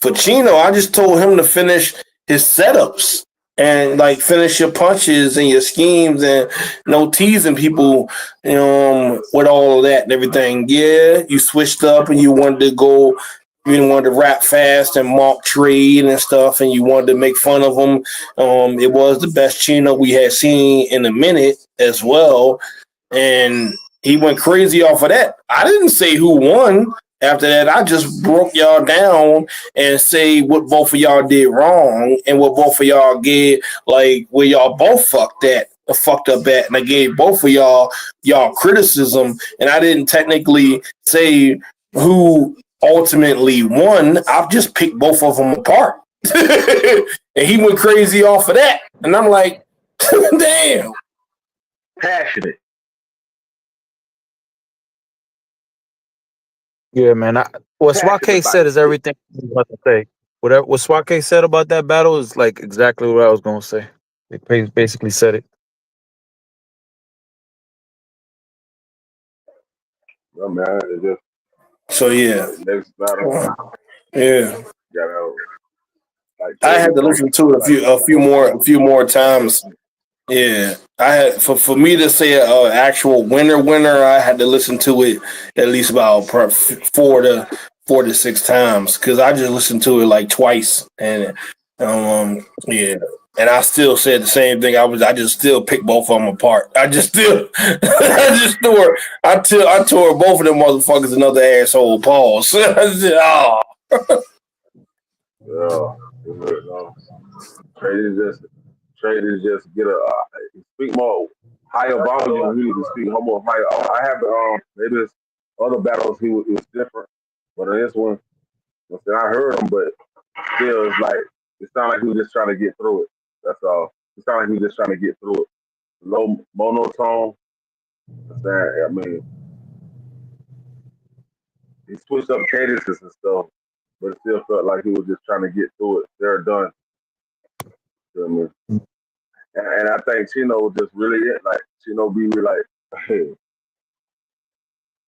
for Chino, I just told him to finish his setups and like finish your punches and your schemes and no teasing people with all of that and everything. Yeah, you switched up and you wanted to go, you wanted to rap fast and mock trade and stuff, and you wanted to make fun of him. It was the best Chino we had seen in a minute as well, and he went crazy off of that. I didn't say who won. After that, I just broke y'all down and say what both of y'all did wrong and what both of y'all did, like where y'all both fucked up at. And I gave both of y'all criticism, and I didn't technically say who ultimately won. I just picked both of them apart. And he went crazy off of that. And I'm like, damn. Passionate. Yeah, man. What Swake said is everything I was about to say. What Swake said about that battle is like exactly what I was going to say. They basically said it. No man, it's just So yeah. next battle. Yeah. Gotta like I had to listen to it a few more times. Yeah, I had for me to say an actual winner. I had to listen to it at least about 4 to 6 times because I just listened to it like twice, and yeah, and I still said the same thing. I just still picked both of them apart. I tore both of them motherfuckers another asshole. Pause. I said, oh. Trade is just get a speak more higher volume. He need to speak more higher. I have maybe it's other battles he was different, but in this one, I heard him, but still, it's like it sounded like he was just trying to get through it. That's all. It sounded like he was just trying to get through it. Low monotone. I mean, He switched up cadences and stuff, but it still felt like he was just trying to get through it. They're done. Feel me? And I think Chino was just really it. Like Chino be really like, hey,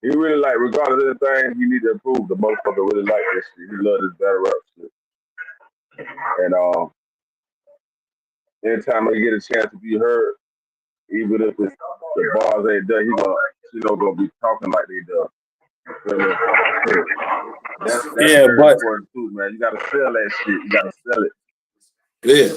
he really like regardless of the thing he need to improve. The motherfucker really like this shit. He loved his battle rap shit. And anytime he get a chance to be heard, even if it's the bars ain't done, gonna be talking like they done. You feel me? That's Yeah, very but important too, man. You gotta sell that shit. You gotta sell it. yeah,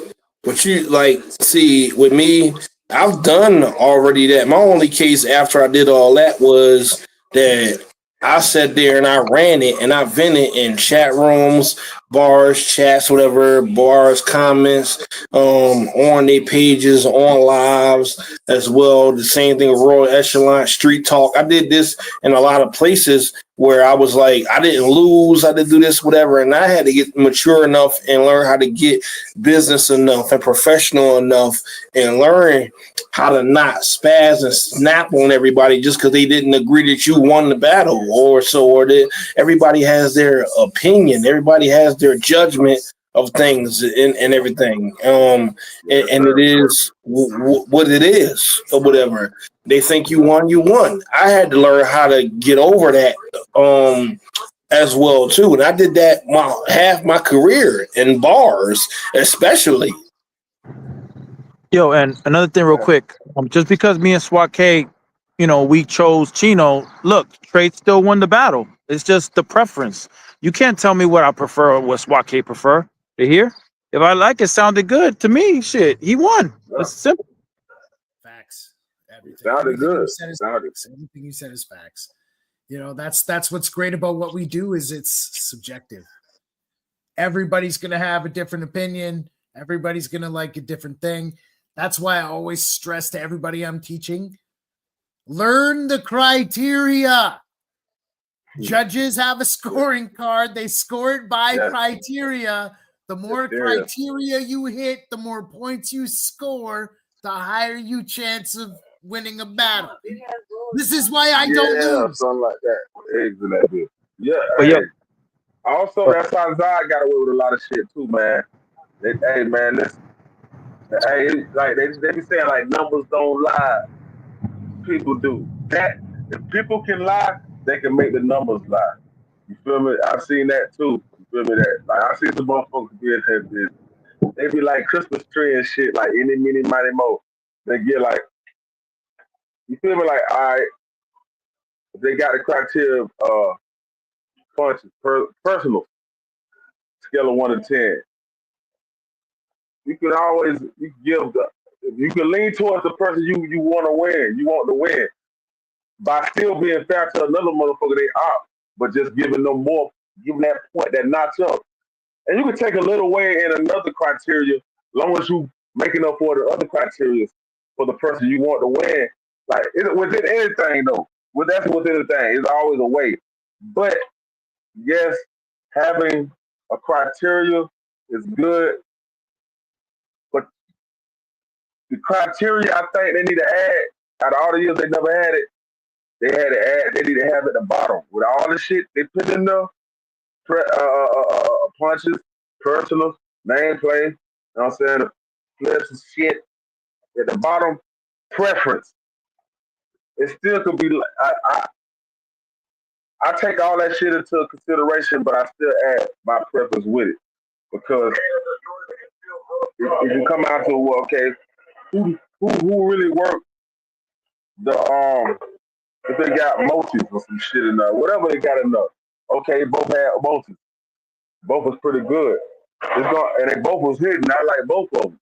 but you like see with me, I've done already that. My only case after I did all that was that I sat there and I ran it and I vented in chat rooms, bars, chats, whatever, bars, comments, on their pages, on lives as well. The same thing with Royal Echelon, Street Talk. I did this in a lot of places where I was like, I didn't lose, I didn't do this, whatever. And I had to get mature enough and learn how to get business enough and professional enough and learn how to not spaz and snap on everybody just because they didn't agree that you won the battle or so, or that everybody has their opinion, everybody has their judgment of things and everything. And it is what it is or whatever. They think you won, you won. I had to learn how to get over that as well too. And I did that half my career in bars, especially. Yo, and another thing, real quick, just because me and SWAT K, we chose Chino. Look, Trade still won the battle. It's just the preference. You can't tell me what I prefer or what SWAT K prefer. To hear, if I like it, sounded good to me. Shit, he won. Yeah. It's simple. Facts. Everything. Sounded good. Everything you said is facts. That's what's great about what we do is it's subjective. Everybody's gonna have a different opinion. Everybody's gonna like a different thing. That's why I always stress to everybody I'm teaching, learn the criteria. Judges have a scoring card. They score it by criteria. The more criteria you hit, the more points you score, the higher you chance of winning a battle. This is why I don't lose. Something like that. Exactly. Yeah. But hey. Also, that's how Zod got away with a lot of shit too, man. Hey, man, listen. Hey, like they be saying like numbers don't lie. People do. That if people can lie, they can make the numbers lie. You feel me? I've seen that too. You feel me? That like I see some motherfuckers being here. They be like Christmas tree and shit, like any, mini, mighty, mo. They get like, you feel me? Like, all right, they got the criteria of punches, personal, scale of 1 to 10. You can lean towards the person you want to win. You want to win by still being fair to another motherfucker they opt, but just giving them more, giving that point, that notch up. And you can take a little away in another criteria, as long as you making up for the other criteria for the person you want to win. Like within anything though, that's within the thing. It's always a way. But yes, having a criteria is good. But the criteria I think they need to add, out of all the years they never had it, they had to add, they need to have it at the bottom. With all the shit they put in there, punches, personal, name play, you know what I'm saying, flips and shit. At the bottom, preference. It still could be like, I take all that shit into consideration, but I still add my preference with it. Because if you come out to, well, okay, who really worked the if they got motives or some shit in there, whatever they got in there. Okay, both had motives. Both was pretty good. And they both was hitting. I like both of them.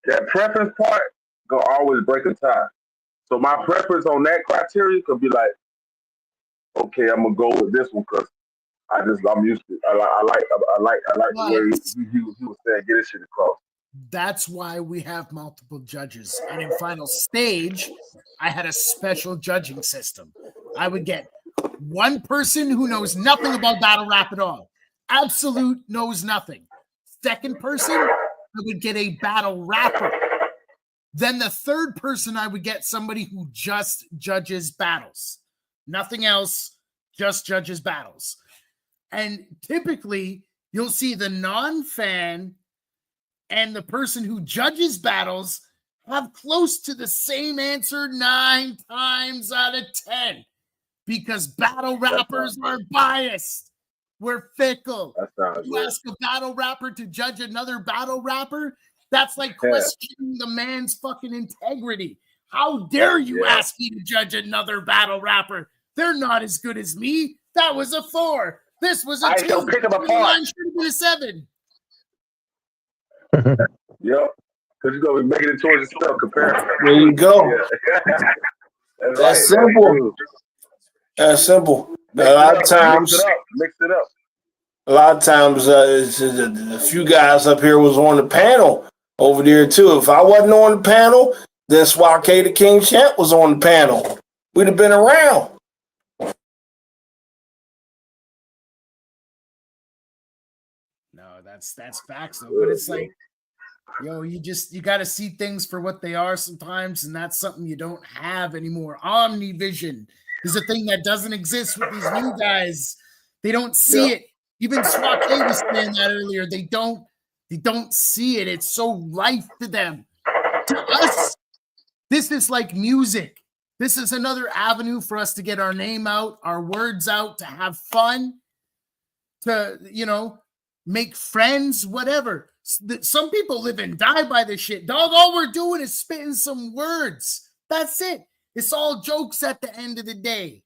That preference part gonna always break a tie. So my preference on that criteria could be like, okay, I'm gonna go with this one because I'm used to it. I like the way he was saying, get this shit across. That's why we have multiple judges. And in final stage, I had a special judging system. I would get one person who knows nothing about battle rap at all. Absolute knows nothing. Second person, I would get a battle rapper. Then the third person, I would get somebody who just judges battles. nothing else, just judges battles. And typically, you'll see the non-fan and the person who judges battles have close to the same answer 9 times out of 10 because battle rappers are biased. We're fickle. You ask a battle rapper to judge another battle rapper, that's like questioning the man's fucking integrity. How dare you ask me to judge another battle rapper? They're not as good as me. That was a 4. This was a 2. Don't pick them apart. Mine should have been a 7. Yep. Because you're going to be making it towards yourself comparison. There you go. Yeah. That's simple. That's simple. A lot of times, Mix it up. a lot of times, a few guys up here was on the panel over there too. If I wasn't on the panel, then Swat K the King Champ was on the panel. We'd have been around. No, that's facts though. But it's like, yo, you got to see things for what they are sometimes, and that's something you don't have anymore. Omnivision is a thing that doesn't exist with these new guys. They don't see it. Even Swat K was saying that earlier. They don't see it. It's so life to them. To us, this is like music. This is another avenue for us to get our name out, our words out, to have fun, to, make friends, whatever. Some people live and die by this shit. Dog, all we're doing is spitting some words. That's it. It's all jokes at the end of the day.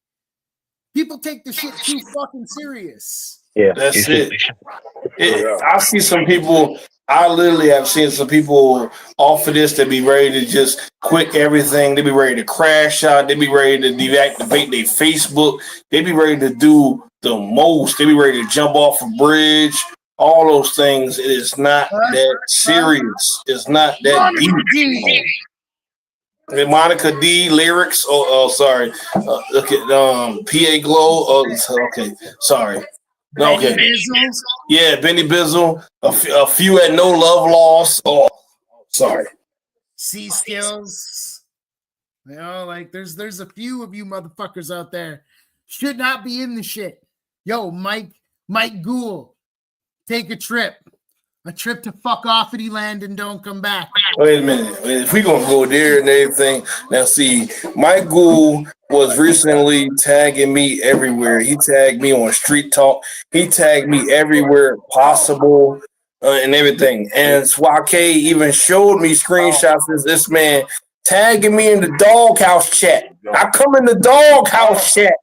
People take the shit too fucking serious. Yeah, that's it. I see some people. I literally have seen some people off of this that be ready to just quit everything. They be ready to crash out. They be ready to deactivate their Facebook. They be ready to do the most. They be ready to jump off a bridge. All those things. It is not that serious. It's not that deep. And Monica D lyrics. Oh, sorry. Okay. PA Glow. Okay. Sorry. Okay. Yeah, Benny Bizzle. A few at No Love Lost. Oh, sorry. C Skills. Like there's a few of you motherfuckers out there should not be in the shit. Yo, Mike Gould, take a trip to fuck offity land and don't come back. Wait a minute. If we gonna go there and everything, now see, Mike Gould was recently tagging me everywhere. He tagged me on Street Talk. He tagged me everywhere possible and everything. And Swat K even showed me screenshots of this man tagging me in the doghouse chat. I come in the doghouse chat.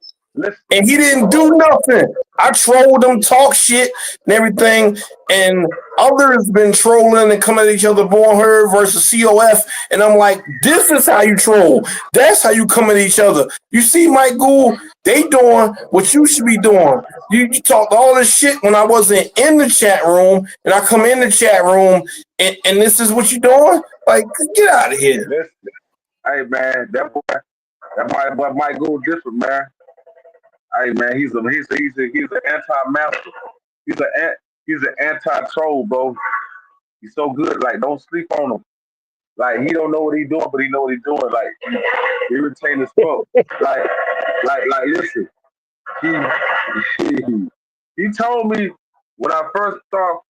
And he didn't do nothing. I trolled him, talk shit and everything. And others been trolling and coming at each other, Born Herd versus COF. And I'm like, this is how you troll. That's how you come at each other. You see, Mike Gould, they doing what you should be doing. You talked all this shit when I wasn't in the chat room, and I come in the chat room, and this is what you doing? Like, get out of here. Listen, hey, man, that boy Mike Gould different, man. Hey man, he's an anti-master. He's an anti-troll, bro. He's so good. Like, don't sleep on him. Like, he don't know what he's doing, but he know what he's doing. Like, he retain his fuck. Like, listen. He told me when I first started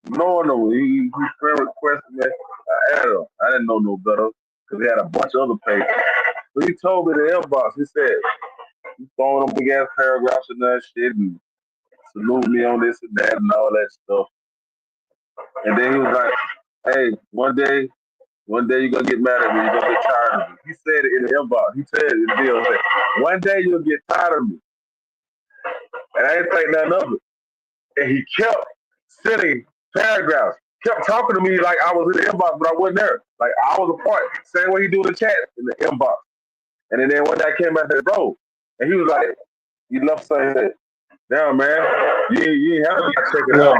knowing him, he friend requested me. I added him. I didn't know no better because he had a bunch of other pages. But he told me the inbox. He said, "You throwing them big ass paragraphs and that shit and salute me on this and that and all that stuff." And then he was like, "Hey, one day you're gonna get mad at me, you're gonna get tired of me." He said it in the inbox. He said it in the deal. He said, "One day you'll get tired of me." And I didn't think nothing of it. And he kept sending paragraphs, kept talking to me like I was in the inbox, but I wasn't there. Like I was a part. Same way he do in the chat in the inbox. And then one day I came back and said, "Bro," and he was like, "You left something." "Damn, man, you ain't have to check it out."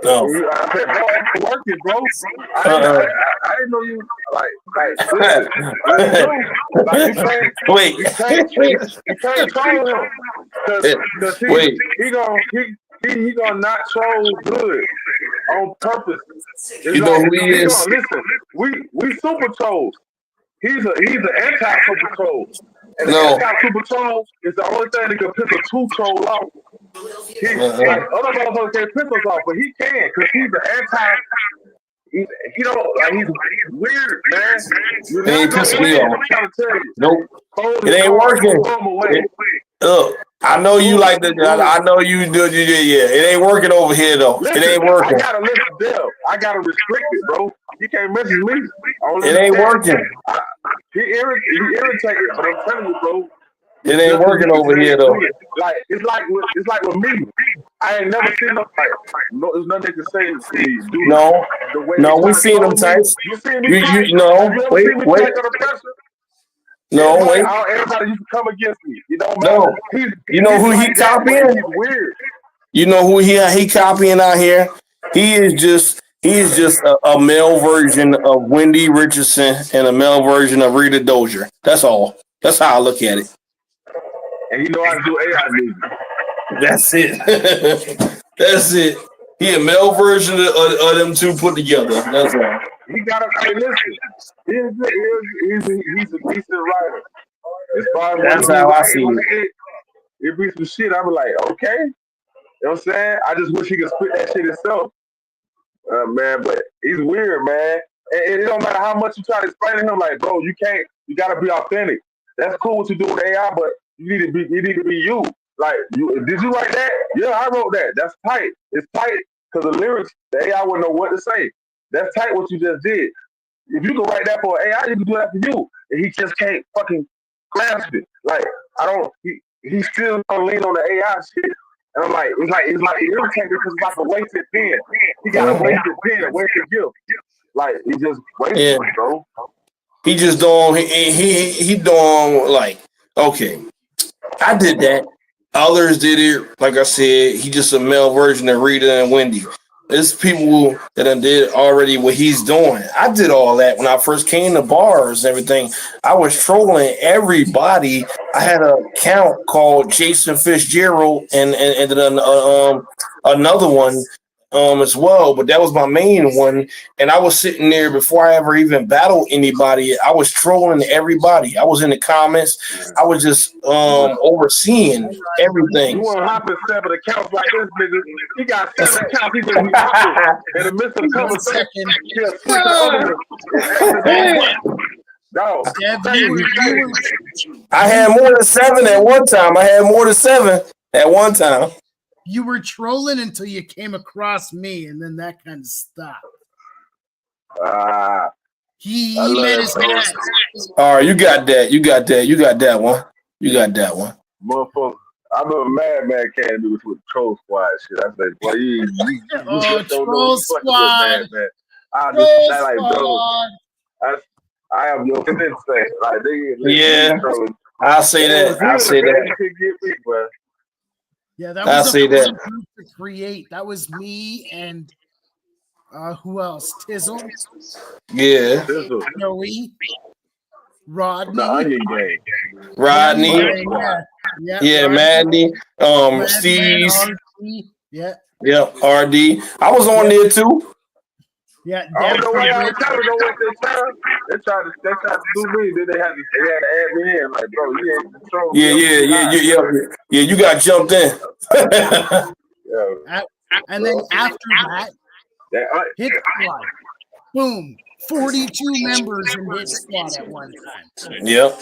No. I said, "Bro, I'm working, bro. I didn't know you listen, Wait. You can't troll him. Cause he gonna not troll good on purpose. It's You know who he is? Listen, we super trolls. He's an anti super troll. And the No. anti-super troll is the only thing that can piss a true troll off. Like other motherfuckers can't piss us off, but he can because he's the anti. He don't like he's weird, man. You're It ain't not pissing gonna me win. off. I'm trying to tell you. Nope. Hold It ain't working. away. Look, I know you like the. I know you do. Yeah, it ain't working over here though. Listen, It ain't working. I gotta listen to them. I gotta restrict it, bro. You can't message me. It ain't working. He irritated, but I'm telling you, bro. It ain't working over here though. Like it's like with me. I ain't never seen no like. No, there's nothing they can say to me. Dude, No, the way no, they we try to seen them troll me. types. You seen me? You no, Have you ever wait, seen me wait. take under pressure? No, wait. Everybody used to come against me. You don't matter. No. You know who he like that, but copying? He's weird. You know who he copying out here? He is just a male version of Wendy Richardson and a male version of Rita Dozier. That's all. That's how I look at it. And you know how to do AI music. That's it. That's it. He a male version of them two put together. That's all. He got to hey, listen. He's a decent writer. As far as That's what how I write, see it. It be some shit. I be like, okay. You know what I'm saying? I just wish he could spit that shit himself. Man, but he's weird, man. And it don't matter how much you try to explain to him, like, bro, you gotta be authentic. That's cool what you do with AI, but you need to be you. Like, did you write that? Yeah, I wrote that. That's tight. It's tight because the lyrics, the AI wouldn't know what to say. That's tight what you just did. If you can write that for AI, you can do that for you. And he just can't fucking grasp it. Like, he's still gonna lean on the AI shit. And I'm like, it's like irritating because it's like a wasted pen. He got a wasted pen, a wasted gift. Like, he just wasted it, bro. He just doing he doing like, okay, I did that. Others did it. Like I said, he just a male version of Rita and Wendy. There's people that did already what he's doing. I did all that when I first came to bars and everything. I was trolling everybody. I had an account called Jason Fitzgerald and then another one as well, but that was my main one. And I was sitting there before I ever even battled anybody. I was trolling everybody. I was in the comments. I was just overseeing everything. You want to hop in 7 accounts like this nigga? He got 7 accounts. He just be hopping in the midst of the conversation. He'll switch the other. No, I had more than 7 at one time. You were trolling until you came across me, and then that kind of stopped. He made his hat. All right, you got that one. Motherfucker. I remember Madman came to me with the Troll Squad shit. I said, boy, you just don't know Troll what Squad. Madman. I just like, bro, I am your sensei. Like, yeah, I'll say that. You could get me, bro. Yeah, that was a fun group to create. That was me and who else? Tizzle. Yeah. Joey. Rodney. The Onion Gang. Rodney. Yeah, Madney. Steve. Yeah. Yep, RD. I was on there too. Yeah, I don't know why y'all telling me what they tried to do me. Then they had to add me in. Like, bro, you ain't control. Yeah. You got jumped in. And then after that, Hit Squad. Boom. 42 members in Hit Squad at one time. Yep.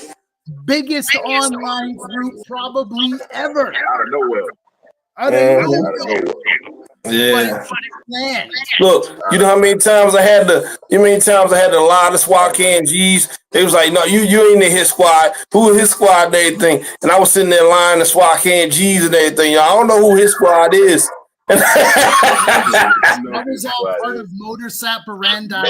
Biggest online group probably ever. Out of nowhere. Yeah. Look, you know how many times I had to lie to SWAT KNGs? They was like, no, you ain't the Hit Squad. Who Hit Squad and everything? And I was sitting there lying to SWAT KNGs and everything. I don't know who Hit Squad is. That was all part of Motor Sap Barandai.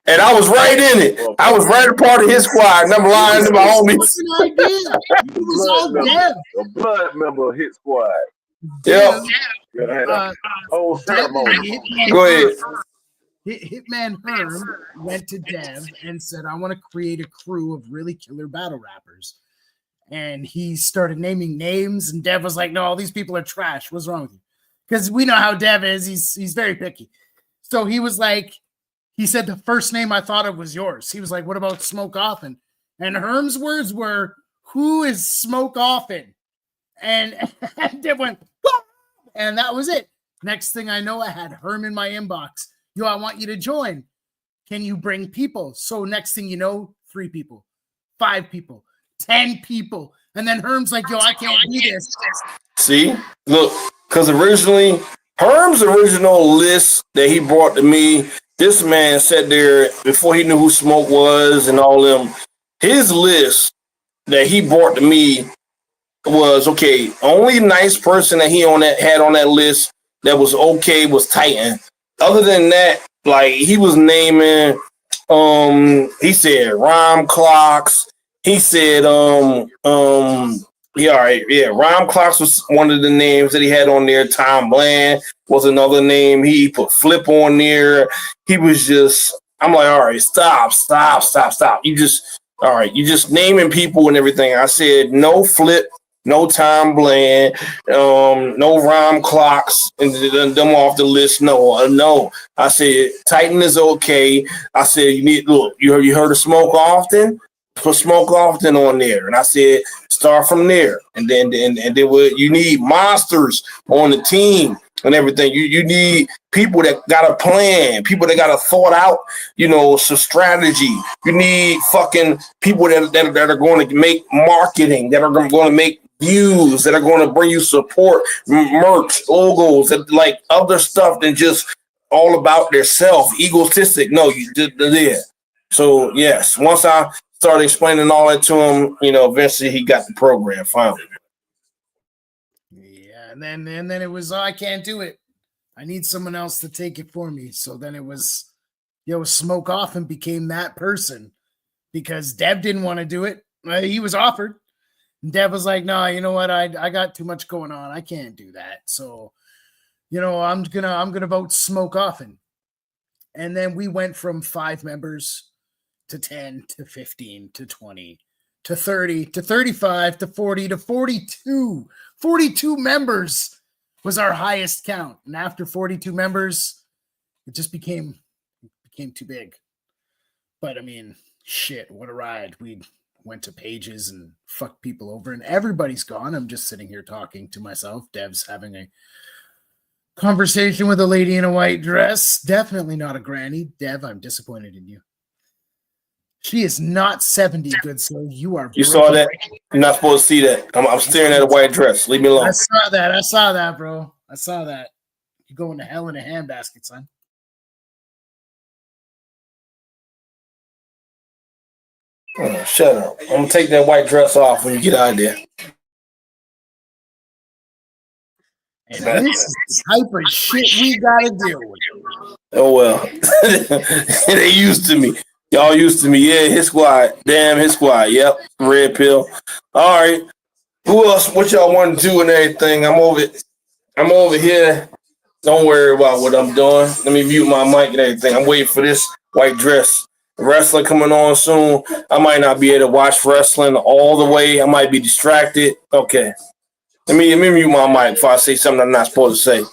And I was right in it. I was right a part of His Squad. And I'm lying to my homies. It was all Dev. A blood member of Hit Squad. Yep. Whole ceremony. Go ahead. Hitman Herm went to Dev and said, I want to create a crew of really killer battle rappers. And he started naming names, and Dev was like, no, all these people are trash. What's wrong with you? Because we know how Dev is. He's very picky. So he was like, he said the first name I thought of was yours. He was like, what about Smoke Off? And Herm's words were, who is Smoke Offen? And Dev went, "What?" And that was it. Next thing I know, I had Herm in my inbox. Yo, I want you to join. Can you bring people? So next thing you know, 3 people, 5 people, 10 people. And then Herm's like, yo, I can't do this. See, look, because originally, Herm's original list that he brought to me, this man sat there before he knew who Smoke was and all them. His list that he brought to me was, okay, only nice person that he had on that list that was okay was Titan. Other than that, like, he was naming, he said rhyme clocks. He said, Rhyme Clocks was one of the names that he had on there. Tom Bland was another name. He put Flip on there. He was just, I'm like, all right, stop. You just naming people and everything. I said, no Flip, no Tom Bland, no Rhyme Clocks, and them off the list. No. I said, Titan is okay. I said, you heard of Smoke Often? Put Smoke Often on there, and I said start from there, and then you need monsters on the team and everything. You need people that got a plan, people that got a thought out, some strategy. You need fucking people that are going to make marketing, that are going to make views, that are going to bring you support, merch, logos, that like other stuff than just all about their self, egotistic. No, you did there. So yes, once I started explaining all that to him, eventually he got the program finally. Yeah, and then it was, I can't do it. I need someone else to take it for me. So then it was, Smoke Offen became that person because Dev didn't want to do it. He was offered. And Dev was like, no, you know what? I got too much going on. I can't do that. So, I'm gonna vote Smoke Offen. And then we went from 5 members to 10 to 15 to 20 to 30 to 35 to 40 to 42. 42 members was our highest count. And after 42 members, it just became too big. But I mean, shit, what a ride. We went to Pages and fucked people over, and everybody's gone. I'm just sitting here talking to myself. Dev's having a conversation with a lady in a white dress. Definitely not a granny. Dev, I'm disappointed in you. She is not 70, good sir. You are. You saw that? You're not supposed to see that. I'm staring at a white dress. Leave me alone. I saw that, bro. I saw that. You're going to hell in a handbasket, son. Oh, shut up. I'm going to take that white dress off when you get out of there. And this is the type of shit we got to deal with. Oh, well. They used to me. Y'all used to me. Yeah, his squad. Damn, his squad. Yep. Red pill. All right. Who else? What y'all want to do and everything? I'm over here. Don't worry about what I'm doing. Let me mute my mic and everything. I'm waiting for this white dress. Wrestling coming on soon. I might not be able to watch wrestling all the way. I might be distracted. Okay. Let me mute my mic before I say something I'm not supposed to say.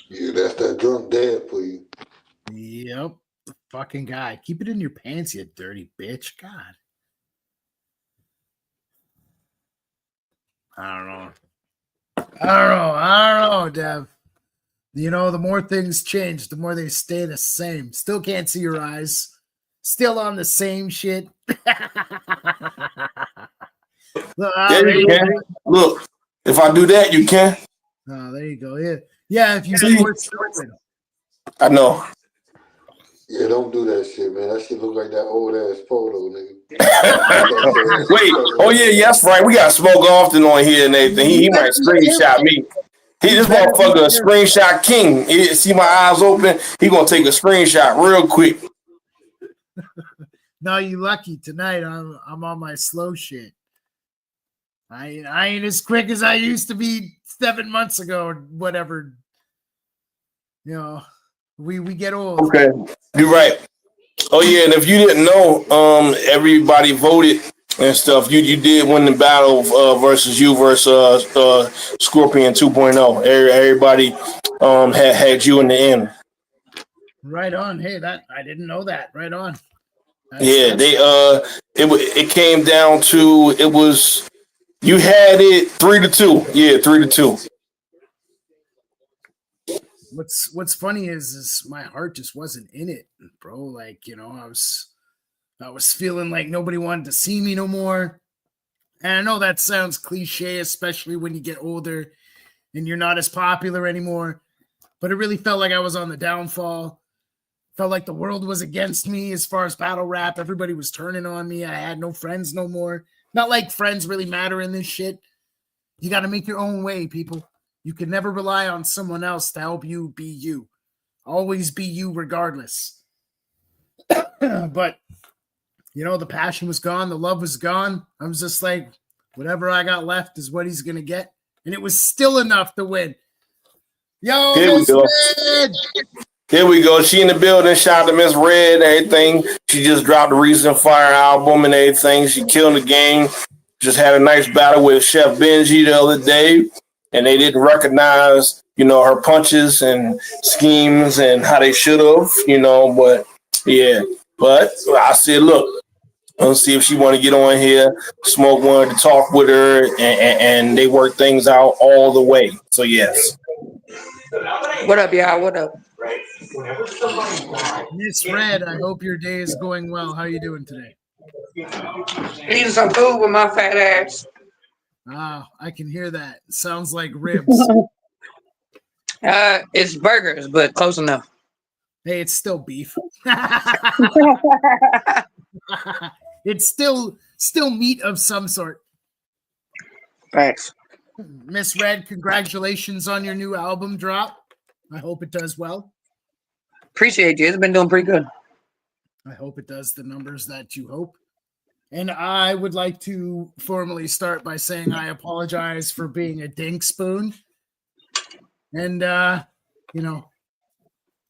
Yeah, that's that drunk dad for you. Yep. The fucking guy. Keep it in your pants, you dirty bitch. God. I don't know, Dev. The more things change, the more they stay the same. Still can't see your eyes. Still on the same shit. You can. Look, if I do that, you can. Oh, there you go. Yeah. If you see, I know. Yeah, don't do that shit, man. That shit look like that old ass photo, nigga. Wait. Oh yeah, that's right. We got Smoke Often on here and everything. He might screenshot me. This motherfucker a screenshot king. He see my eyes open. He gonna take a screenshot real quick. No, you lucky. Tonight I'm on my slow shit. I ain't as quick as I used to be 7 months ago or whatever. We get old. Okay, you're right. Oh yeah, and if you didn't know, everybody voted and stuff. You did win the battle versus Scorpion 2.0. Everybody had you in the end. Right on. Hey, that I didn't know that. Right on. Yeah, it came down to it was you had it 3-2. Yeah, 3-2. What's funny is my heart just wasn't in it, bro. Like, I was feeling like nobody wanted to see me no more. And I know that sounds cliche, especially when you get older and you're not as popular anymore. But it really felt like I was on the downfall. Felt like the world was against me as far as battle rap. Everybody was turning on me. I had no friends no more. Not like friends really matter in this shit. You got to make your own way, people. You can never rely on someone else to help you be you. Always be you regardless. But, the passion was gone. The love was gone. I was just like, whatever I got left is what he's going to get. And it was still enough to win. Yo, Here we Miss go. Red! Here we go. She in the building. Shout out to Miss Red and everything. She just dropped the Recent Fire album and everything. She killed the game. Just had a nice battle with Chef Benji the other day. And they didn't recognize, her punches and schemes and how they should have, But, yeah. But I said, look, let's see if she want to get on here. Smoke wanted to talk with her, and they work things out all the way. So, yes. What up, y'all? What up? Miss Red, I hope your day is going well. How you doing today? Eating some food with my fat ass. Ah, I can hear that. Sounds like ribs. It's burgers, but close enough. Hey, it's still beef. It's still meat of some sort. Thanks. Miss Red, congratulations on your new album drop. I hope it does well. Appreciate you. It's been doing pretty good. I hope it does the numbers that you hope. And I would like to formally start by saying I apologize for being a dink spoon. And I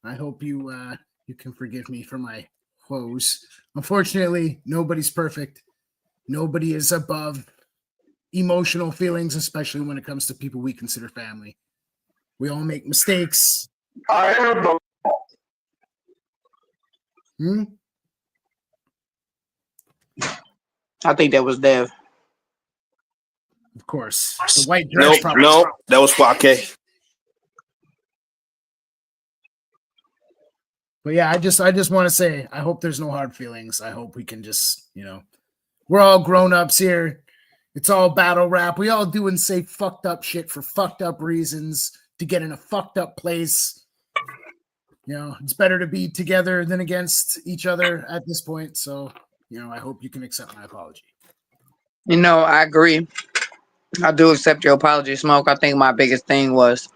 hope you can forgive me for my woes. Unfortunately, nobody's perfect. Nobody is above emotional feelings, especially when it comes to people we consider family. We all make mistakes. I am the I think that was Dev. Of course. The white dress probably. No, that was Swake. But yeah, I just want to say I hope there's no hard feelings. I hope we can just, we're all grown-ups here. It's all battle rap. We all do and say fucked up shit for fucked up reasons to get in a fucked up place. It's better to be together than against each other at this point. So, I hope you can accept my apology. I agree. I do accept your apology, Smoke. I think my biggest thing was,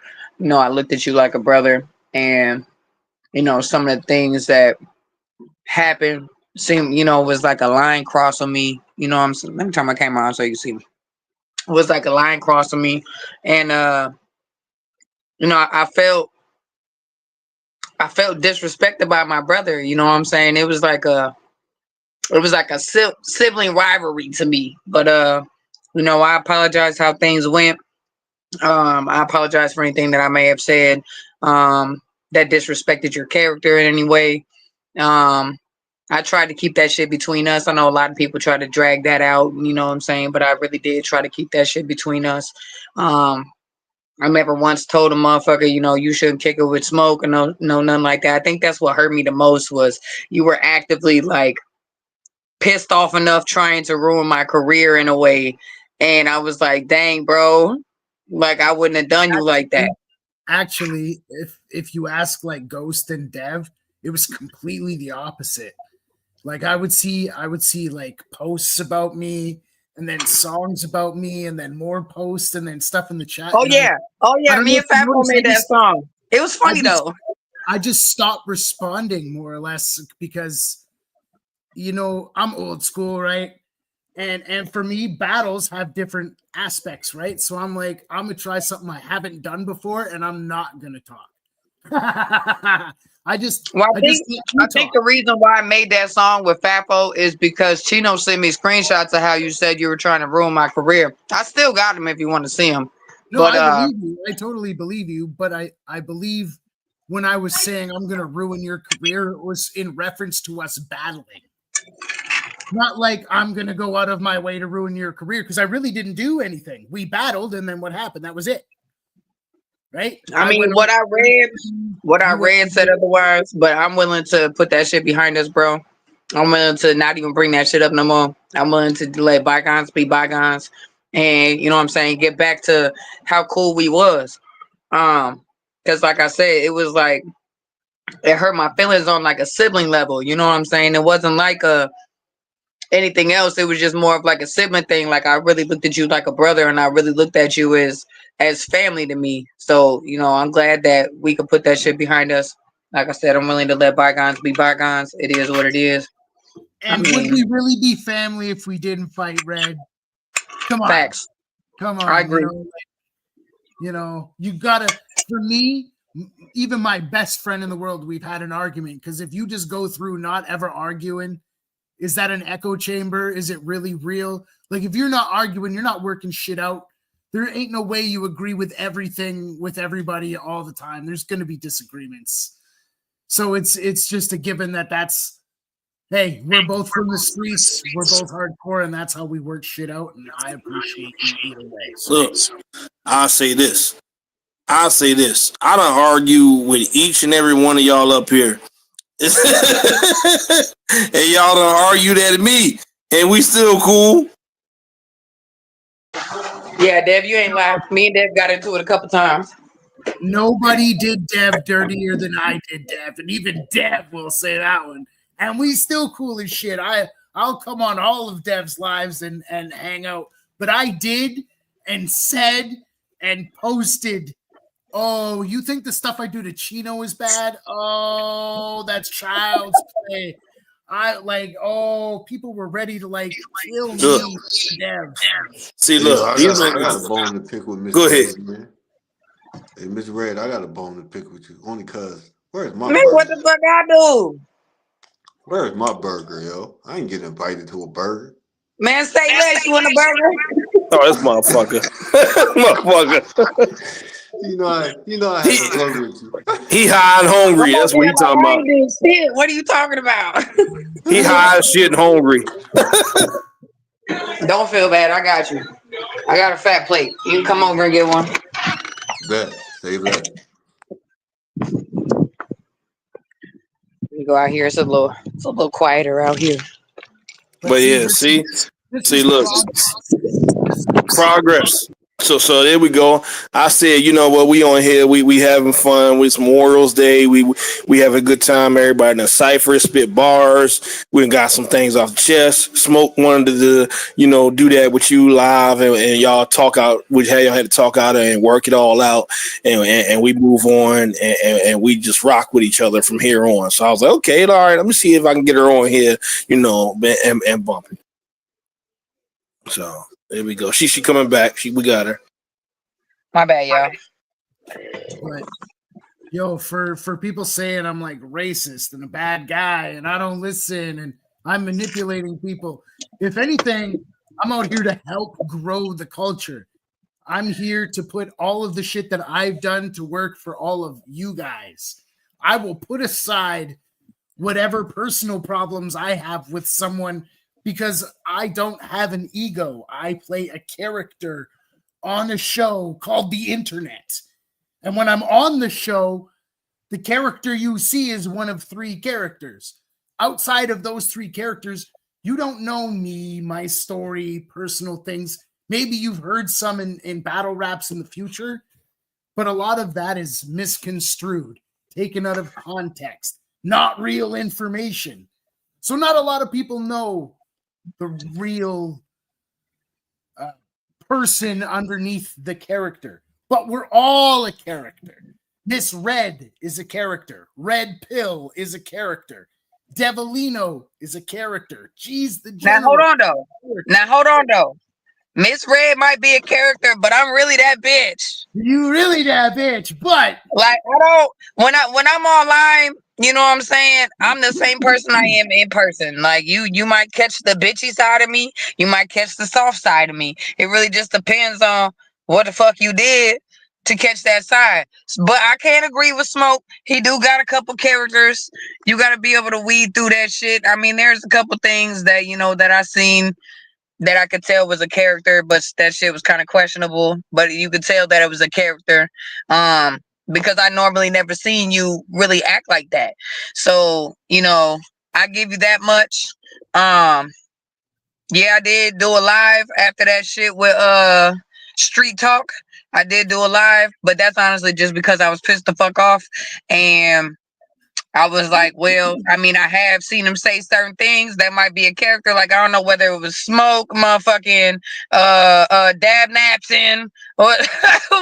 I looked at you like a brother, and some of the things that happened seemed, was like a line cross on me. Let me turn my camera on so you can see me. It was like a line cross on me, and I felt disrespected by my brother. You know what I'm saying? It was like a sibling rivalry to me. But I apologize how things went. I apologize for anything that I may have said that disrespected your character in any way. I tried to keep that shit between us. I know a lot of people try to drag that out, you know what I'm saying? But I really did try to keep that shit between us. I never once told a motherfucker, you shouldn't kick it with Smoke or no, nothing like that. I think that's what hurt me the most was you were actively like pissed off enough trying to ruin my career in a way. And I was like, dang, bro, like I wouldn't have done you like that. Actually, if you ask like Ghost and Dev, it was completely the opposite. Like I would see like posts about me and then songs about me and then more posts and then stuff in the chat. Oh yeah. Me and Fabo made that song. It was funny though. I just stopped responding more or less because I'm old school, right? And for me, battles have different aspects, right? So I'm like, I'm gonna try something I haven't done before, and I'm not gonna talk. I think the reason why I made that song with Fabo is because Chino sent me screenshots of how you said you were trying to ruin my career. I still got them if you want to see them. No, but I believe you. I totally believe you. But I believe when I was saying I'm gonna ruin your career, it was in reference to us battling. Not like I'm gonna go out of my way to ruin your career, because I really didn't do anything. We battled, and then what happened? That was it. Right? I mean, went what I over- read, what I you went- read said otherwise, but I'm willing to put that shit behind us, bro. I'm willing to not even bring that shit up no more. I'm willing to let bygones be bygones, and you know what I'm saying, get back to how cool we was. Because like I said, it was like it hurt my feelings on like a sibling level. You know what I'm saying? It wasn't like anything else. It was just more of like a sibling thing. Like I really looked at you like a brother, and I really looked at you as family to me. So you know, I'm glad that we could put that shit behind us. Like I said, I'm willing to let bygones be bygones. It is what it is. And would we really be family if we didn't fight, Red? Come on. Facts. Come on. I agree. You know, you gotta, for me, even my best friend in the world, we've had an argument. Because if you just go through not ever arguing, is that an echo chamber? Is it really real? Like, if you're not arguing, you're not working shit out. There ain't no way you agree with everything with everybody all the time. There's going to be disagreements. So it's just a given that's, hey, we're both from the streets, we're both hardcore, and that's how we work shit out. And I appreciate you either way. Look, I'll say this. I don't argue with each and every one of y'all up here. And y'all don't argue that at me. And we still cool. Yeah, Dev, you ain't lying. Me and Dev got into it a couple times. Nobody did Dev dirtier than I did Dev, and even Dev will say that one. And we still cool as shit. I'll come on all of Dev's lives and hang out. But I did and said and posted, oh, you think the stuff I do to Chino is bad? Oh, that's child's play. People were ready to like kill me for Dev. See, Hey, look, yo, I got a bone to pick with Miss Go ahead. Red, man. Hey, Miss Red, I got a bone to pick with you. Only cause where's my Man, burger? what the fuck I do? Where's my burger, yo? I ain't getting invited to a burger. Man, say less, you in the burger? Oh, this motherfucker. Motherfucker. You know I had to fuck with you. He high and hungry. That's what he talking I about. ain't doing shit. What are you talking about? He high as shit and hungry. Don't feel bad. I got you. I got a fat plate. You can come over and get one. Bet. Say that. You go out here. It's a little quieter out here. But yeah, see, look, progress. So there we go. I said, you know what, we on here, we having fun with Memorial's Day. We have a good time. Everybody in the cipher, spit bars. We got some things off the chest. Smoke wanted to, do that with you live, and y'all talk out. Y'all had to talk out and work it all out, and we move on, and we just rock with each other from here on. So I was like, okay, all right, let me see if I can get her on here, and bump it. So there we go. She coming back. We got her. My bad, y'all. But yo, for people saying I'm like racist and a bad guy and I don't listen and I'm manipulating people, if anything, I'm out here to help grow the culture. I'm here to put all of the shit that I've done to work for all of you guys. I will put aside whatever personal problems I have with someone, because I don't have an ego. I play a character on a show called The Internet. And when I'm on the show, the character you see is one of 3 characters. Outside of those 3 characters, you don't know me, my story, personal things. Maybe you've heard some in battle raps in the future, but a lot of that is misconstrued, taken out of context, not real information. So not a lot of people know the real person underneath the character, but we're all a character. Miss Red is a character. Red Pill is a character. Devilino is a character. Jeez, the Now hold on though. Miss Red might be a character, but I'm really that bitch. You really that bitch, but like I don't when I'm online, you know what I'm saying? I'm the same person I am in person. Like you might catch the bitchy side of me, you might catch the soft side of me. It really just depends on what the fuck you did. to catch that side. But I can't agree with Smoke. He do got a couple characters. You got to be able to weed through that shit. I mean, there's a couple things that that I seen that I could tell was a character, but that shit was kind of questionable. But you could tell that it was a character, because I normally never seen you really act like that. So I give you that much. Yeah, I did do a live after that shit with Street Talk. I did do a live, but that's honestly just because I was pissed the fuck off, and I was like, well, I mean, I have seen him say certain things that might be a character. Like, I don't know whether it was Smoke, motherfucking Dab Napson, or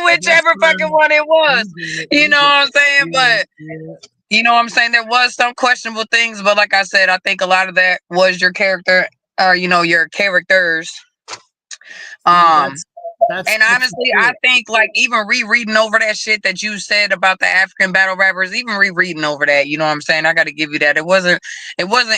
whichever fucking one it was. You know what I'm saying? But you know what I'm saying? There was some questionable things, but like I said, I think a lot of that was your character, or your characters. And honestly, I think like even rereading over that shit that you said about the African battle rappers, even rereading over that, you know what I'm saying? I got to give you that. It wasn't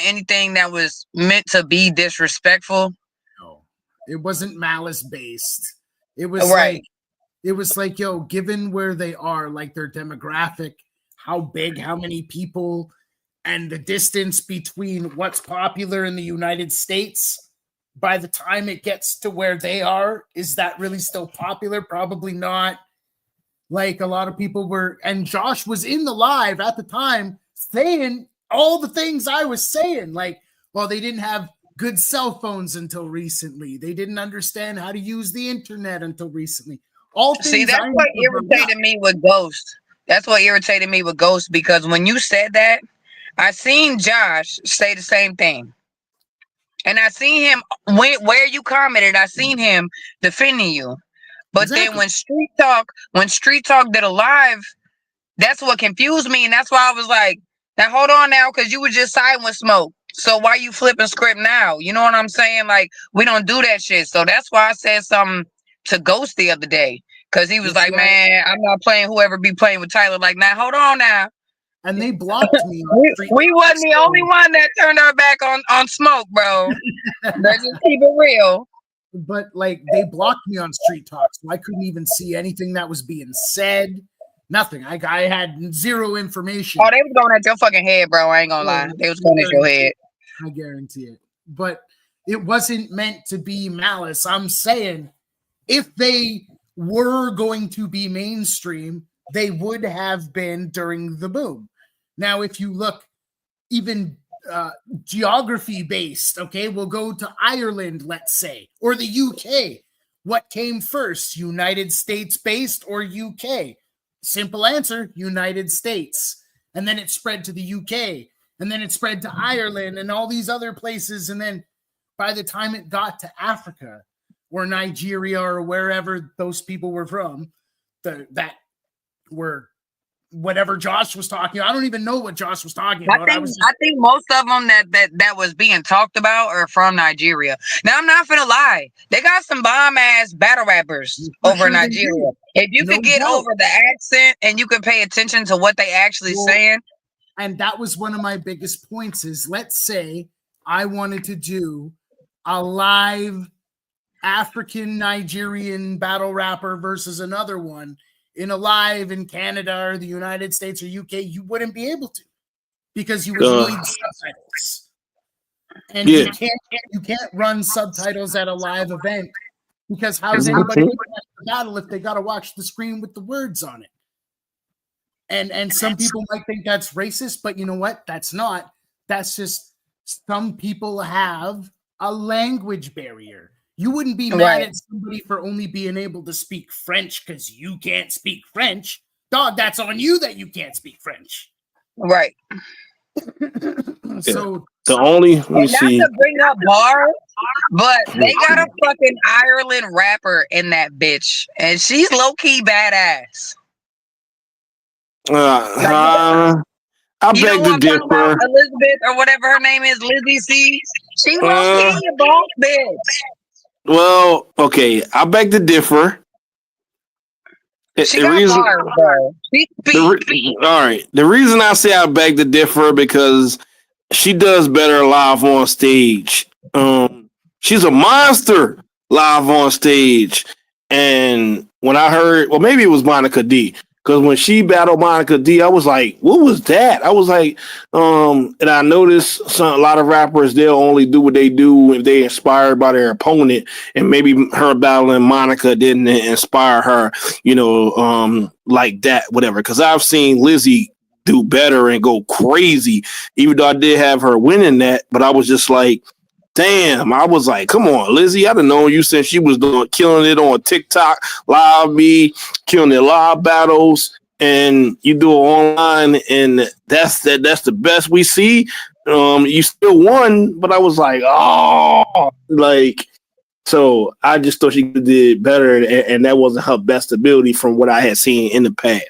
anything that was meant to be disrespectful. No, it wasn't malice based. It was like, yo, given where they are, like their demographic, how big, how many people, and the distance between what's popular in the United States. By the time it gets to where they are, is that really still popular? Probably not. Like a lot of people were, and Josh was in the live at the time saying all the things I was saying. Like, well, they didn't have good cell phones until recently. They didn't understand how to use the internet until recently. All things. See, that's what irritated me with Ghost. That's what irritated me with Ghost, because when you said that, I seen Josh say the same thing. And I seen him where you commented, I seen him defending you. But then when Street Talk did a live, that's what confused me. And that's why I was like, now hold on now, because you were just siding with Smoke. So why you flipping script now? You know what I'm saying? Like, we don't do that shit. So that's why I said something to Ghost the other day. Because he was like, man, I'm not playing whoever be playing with Tyler. Like, now hold on now. And they blocked me. we wasn't the only one that turned our back on Smoke, bro. Let's just keep it real. But like, they blocked me on Street Talk, so I couldn't even see anything that was being said. Nothing. I had zero information. Oh, they was going at your fucking head, bro. I ain't gonna lie. They was going at your head. I guarantee it. But it wasn't meant to be malice. I'm saying if they were going to be mainstream, they would have been during the boom. Now, if you look even geography based, okay, we'll go to Ireland, let's say, or the UK. What came first, United States based or UK? Simple answer, United States. And then it spread to the UK, and then it spread to Ireland and all these other places. And then by the time it got to Africa or Nigeria or wherever those people were from, that were whatever Josh was talking about. I don't even know what Josh was talking about. I think most of them that was being talked about are from Nigeria. Now, I'm not gonna lie. They got some bomb ass battle rappers over in Nigeria. If you could get over the accent and you could pay attention to what they actually saying. And that was one of my biggest points is, let's say I wanted to do a live African Nigerian battle rapper versus another one in a live in Canada or the United States or UK, you wouldn't be able to, because you would need subtitles. And you can't run subtitles at a live event, because how's anybody going to watch the battle if they got to watch the screen with the words on it? And some people might think that's racist, but you know what? That's not. That's just some people have a language barrier. You wouldn't be mad at somebody for only being able to speak French because you can't speak French. Dog, that's on you that you can't speak French. Right. So the only, let me see. Not to bring up bars, but they got a fucking Ireland rapper in that bitch, and she's low key badass. I beg to differ. Elizabeth or whatever her name is, Lizzie C. She low key a boss bitch. Well, okay, I beg to differ. She got bars, bro. All right. The reason I say I beg to differ because she does better live on stage. She's a monster live on stage, and when I heard, well, maybe it was Monica D. Because when she battled Monica D, I was like, what was that? I was like, and I noticed a lot of rappers, they'll only do what they do if they inspired by their opponent. And maybe her battling Monica didn't inspire her, like that, whatever. Because I've seen Lizzie do better and go crazy, even though I did have her winning that. But I was just like, damn, I was like, come on, Lizzie. I'd have known you since she was killing it on TikTok, Live Me, killing it live battles, and you do it online, and that's the best we see. You still won, but I was like, so I just thought she did better, and that wasn't her best ability from what I had seen in the past.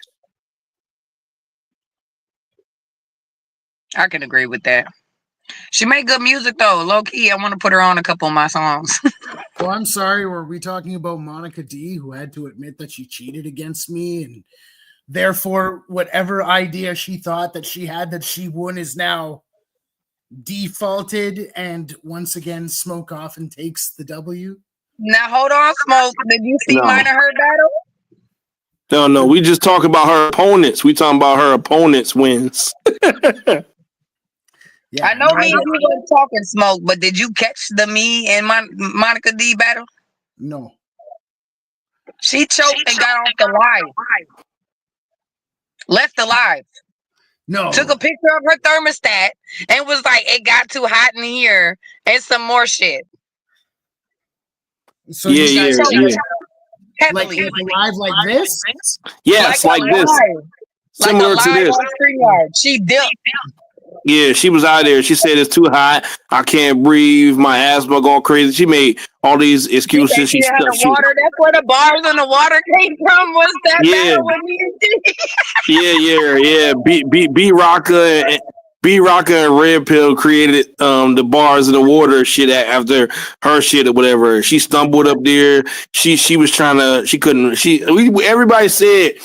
I can agree with that. She made good music though. Low key, I want to put her on a couple of my songs. Well, I'm sorry. Were we talking about Monica D, who had to admit that she cheated against me, and therefore, whatever idea she thought that she had that she won is now defaulted, and once again, Smoke Offen takes the W? Now hold on, Smoke. Did you see mine and her battle? No. We just talk about her opponents. We talking about her opponents' wins. Yeah, I know me and you weren't talking, Smoke, but did you catch the me and Monica D battle? No. She choked and got off the live. Left the live. No. Took a picture of her thermostat and was like, it got too hot in here and some more shit. So you guys heavily. Like live like this? Yes, like this. Similar to this. She dipped. Yeah, she was out there. She said it's too hot. I can't breathe. My asthma going crazy. She made all these excuses. She had the water. That's where the bars and the water came from. Was that battle with me and yeah. B Rocka and Red Pill created the bars and the water shit after her shit or whatever. She stumbled up there. She was trying to. She couldn't. Everybody said.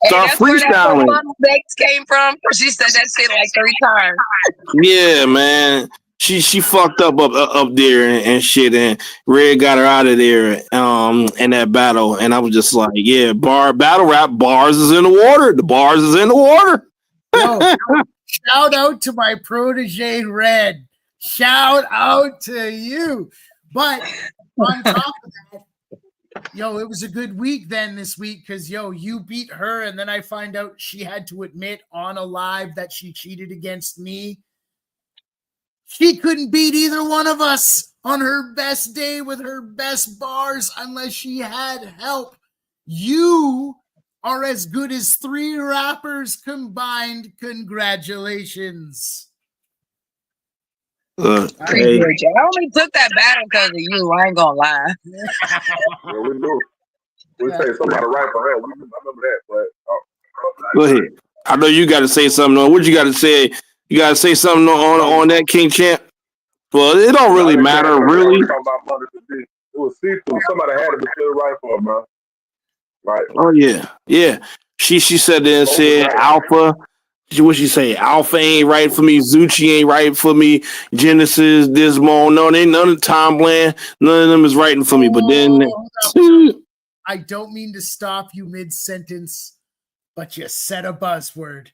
Start freestyling. Where came from? She said that shit like 3 times. Yeah, man. She fucked up there and shit, and Red got her out of there in that battle, and I was just like, yeah, battle rap bars is in the water. The bars is in the water. Yo, shout out to my protege Red. Shout out to you. But on top of that, yo, it was a good week then this week because, yo, you beat her and then I find out she had to admit on a live that she cheated against me. She couldn't beat either one of us on her best day with her best bars unless she had help. You are as good as 3 rappers combined. Congratulations. Hey. I only took that battle because of you. I ain't gonna lie. Yeah, we do. We say somebody right for her. I remember that. But go ahead. I know you got to say something. What you got to say? You got to say something on that King Champ. Well, it don't really matter, really. It was see-through. Somebody had to be clear right for her, man. Right. Oh yeah. She said that and said Alpha. What she say? Alpha ain't right for me. Zucci ain't right for me. Genesis, Dismo, no, they none of Tom Bland. None of them is writing for me. But then, I don't mean to stop you mid-sentence, but you said a buzzword.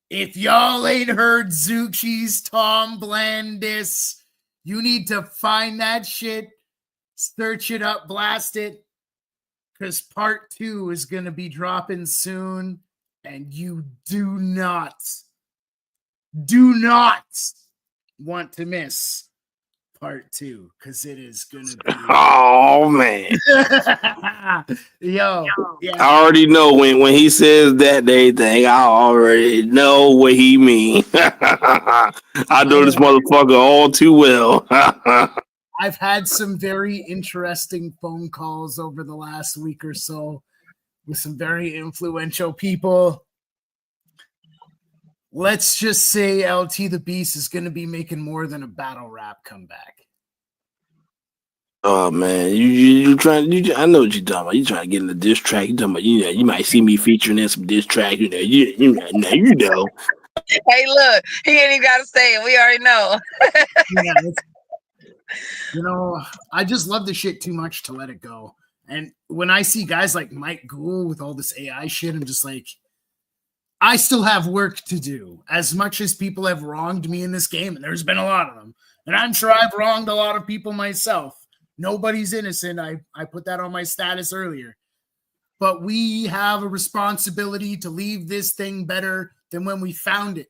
If y'all ain't heard Zucci's Tom Blandis, you need to find that shit, search it up, blast it, because part 2 is gonna be dropping soon. And you do not want to miss part 2 because it is gonna be. Oh man, yo, yeah. I already know when he says that they think I already know what he mean. I know this motherfucker all too well. I've had some very interesting phone calls over the last week or so with some very influential people. Let's just say LT the Beast is going to be making more than a battle rap comeback. Oh man, you trying? I know what you're talking about. You trying to get in the diss track? You talking about? You might see me featuring in some diss track. You know. Hey, look, he ain't even got to say it. We already know. Yeah, I just love the shit too much to let it go. And when I see guys like Mike Gould with all this AI shit, I'm just like, I still have work to do. As much as people have wronged me in this game, and there's been a lot of them, and I'm sure I've wronged a lot of people myself. Nobody's innocent. I put that on my status earlier. But we have a responsibility to leave this thing better than when we found it.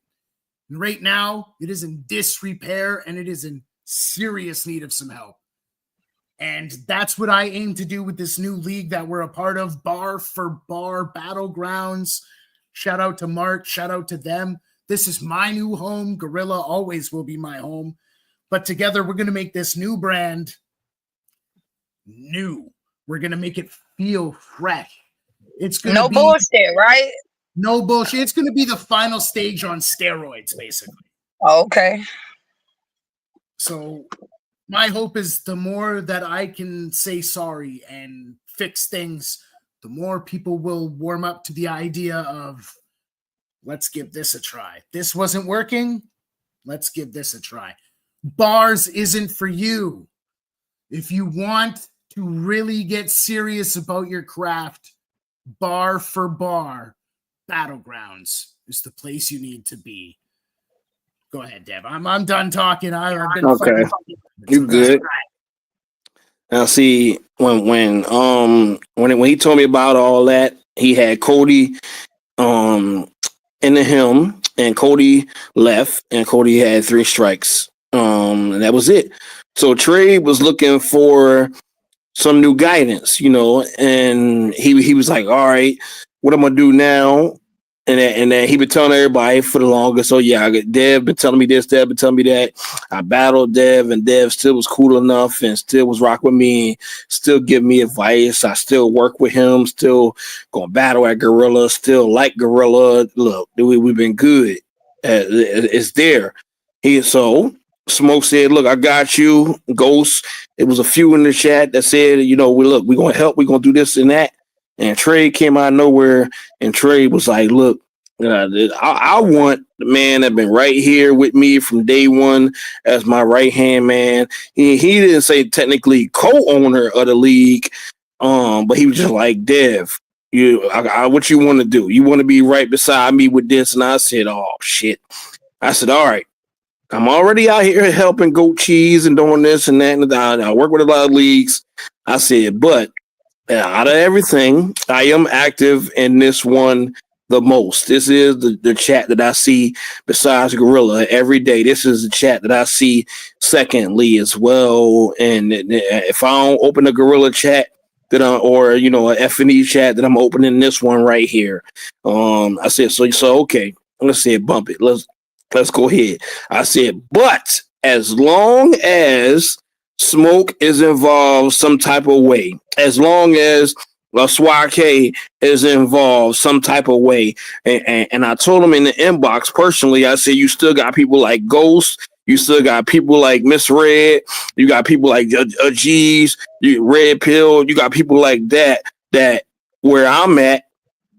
And right now, it is in disrepair and it is in serious need of some help. And that's what I aim to do with this new league that we're a part of, Bar for Bar Battlegrounds. Shout out to Mark. Shout out to them. This is my new home. Gorilla always will be my home. But together, we're going to make this new brand new. We're going to make it feel fresh. It's going to be bullshit, right? No bullshit. It's going to be the final stage on steroids, basically. Okay. So my hope is the more that I can say sorry and fix things, the more people will warm up to the idea of, let's give this a try. This wasn't working. Let's give this a try. Bars isn't for you. If you want to really get serious about your craft, Bar for Bar Battlegrounds is the place you need to be. Go ahead, Dev. I'm done talking. I've been okay. You good? Now, see, when he told me about all that, he had Cody into him, and Cody left, and Cody had 3 strikes. And that was it. So Trey was looking for some new guidance, and he was like, all right, what I'm gonna do now? And then he been telling everybody for the longest. So yeah, Dev been telling me this, Dev been telling me that. I battled Dev, and Dev still was cool enough and still was rock with me, still give me advice. I still work with him, still going battle at Gorilla, still like Gorilla. Look, we've been good. It's there. So Smoke said, look, I got you. Ghost. It was a few in the chat that said, we're going to help. We're going to do this and that. And Trey came out of nowhere, and Trey was like, look, I want the man that been right here with me from day one as my right-hand man. He didn't say technically co-owner of the league, but he was just like, Dev, what you want to do? You want to be right beside me with this? And I said, oh, shit. I said, all right. I'm already out here helping Goat Cheese and doing this and that. And I work with a lot of leagues. I said, but out of everything, I am active in this one the most. This is the chat that I see besides Gorilla every day. This is the chat that I see secondly as well. And if I don't open a Gorilla chat, or a F&E chat, that I'm opening this one right here. I said, so okay. Let's say bump it. Let's go ahead. I said, but as long as Smoke is involved some type of way, as long as Swag K is involved some type of way, and I told him in the inbox personally, I said, you still got people like Ghost, you still got people like Miss Red, you got people like G's, Red Pill, you got people like that where I'm at,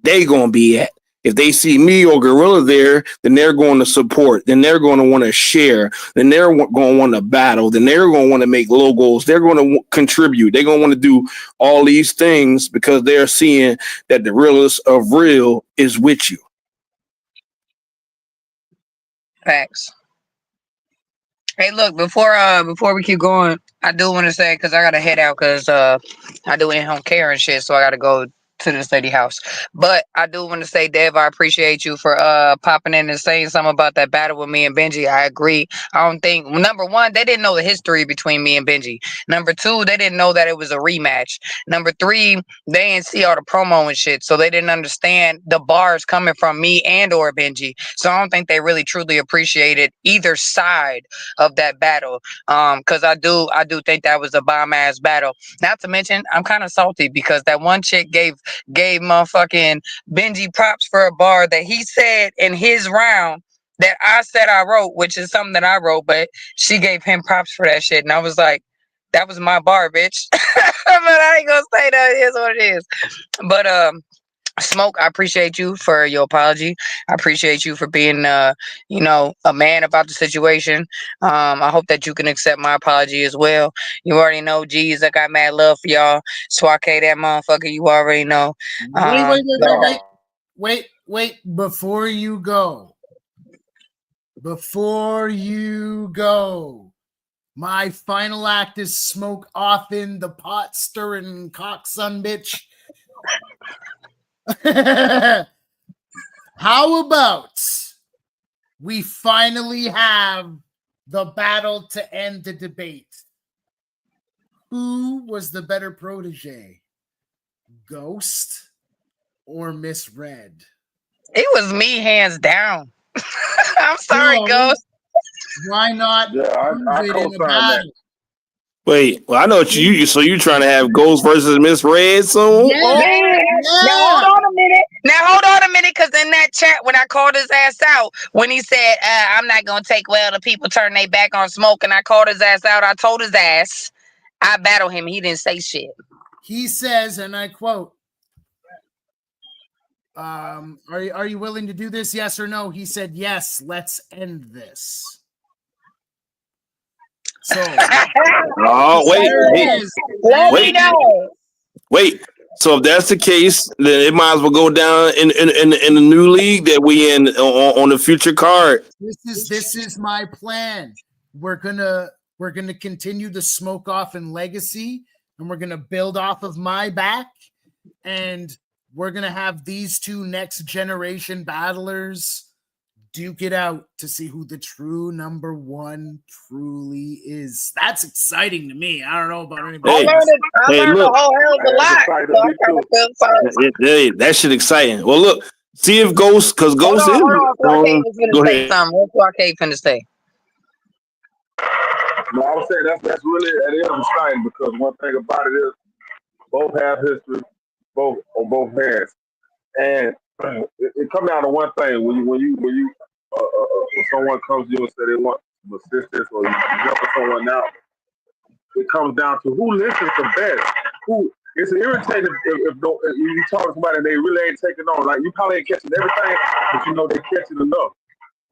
they gonna be at. If they see me or Gorilla there, then they're going to support. Then they're going to want to share. Then they're going to want to battle. Then they're going to want to make logos. They're going to contribute. They're going to want to do all these things because they're seeing that the realest of real is with you. Facts. Hey, look, before we keep going, I do want to say, because I got to head out because I do in-home care and shit, so I got to go to this lady house. But I do want to say, Dev, I appreciate you for popping in and saying something about that battle with me and Benji. I agree. I don't think, number one, they didn't know the history between me and Benji. Number two, they didn't know that it was a rematch. Number three, they didn't see all the promo and shit, so they didn't understand the bars coming from me and or Benji. So I don't think they really truly appreciated either side of that battle. Because I do think that was a bomb ass battle. Not to mention, I'm kind of salty because that one chick gave motherfucking Benji props for a bar that he said in his round that I said I wrote, which is something that I wrote, but she gave him props for that shit. And I was like, that was my bar, bitch. But I ain't gonna say that. It is what it is. But Smoke, I appreciate you for your apology. I appreciate you for being, you know, a man about the situation. I hope that you can accept my apology as well. You already know, geez, I got mad love for y'all. Swake that motherfucker, you already know. Wait. Before you go, my final act is Smoke Offen, the pot stirring cockson bitch. How about we finally have the battle to end the debate? Who was the better protege, Ghost or Miss Red? It was me, hands down. I'm sorry, No. Ghost. Why not Yeah, I prove it in a co-sign that. battle? Wait, well, I know what you so you trying to have Ghost versus Miss Red soon? Yeah. Now hold on a minute, because in that chat when I called his ass out, when he said, "I'm not gonna take well the people turn their back on Smoke," and I called his ass out, I told his ass I battle him. He didn't say shit. He says, and I quote, "Are you willing to do this? Yes or no?" He said, "Yes. Let's end this." So, Oh, Let me know. Wait. So if that's the case, then it might as well go down in the new league that we in on the future card. This is my plan. We're gonna continue the Smoke Offen legacy, and we're gonna build off of my back, and we're gonna have these two next generation battlers duke it out to see who the true number one truly is. That's exciting to me. I don't know about anybody. I learned a whole hell of a lot. Hey, that shit exciting. Well, look, see if Ghost, because Ghost Hold on. Go ahead. What's Swake finna say? No, I was saying that's really that is exciting because one thing about it is both have history, both on both hands, and it comes down to one thing when someone comes to you and say they want some assistance or you helping someone out, it comes down to who listens the best. Who it's irritating if you talk to somebody and they really ain't taking on. Like you probably ain't catching everything, but you know they're catching enough.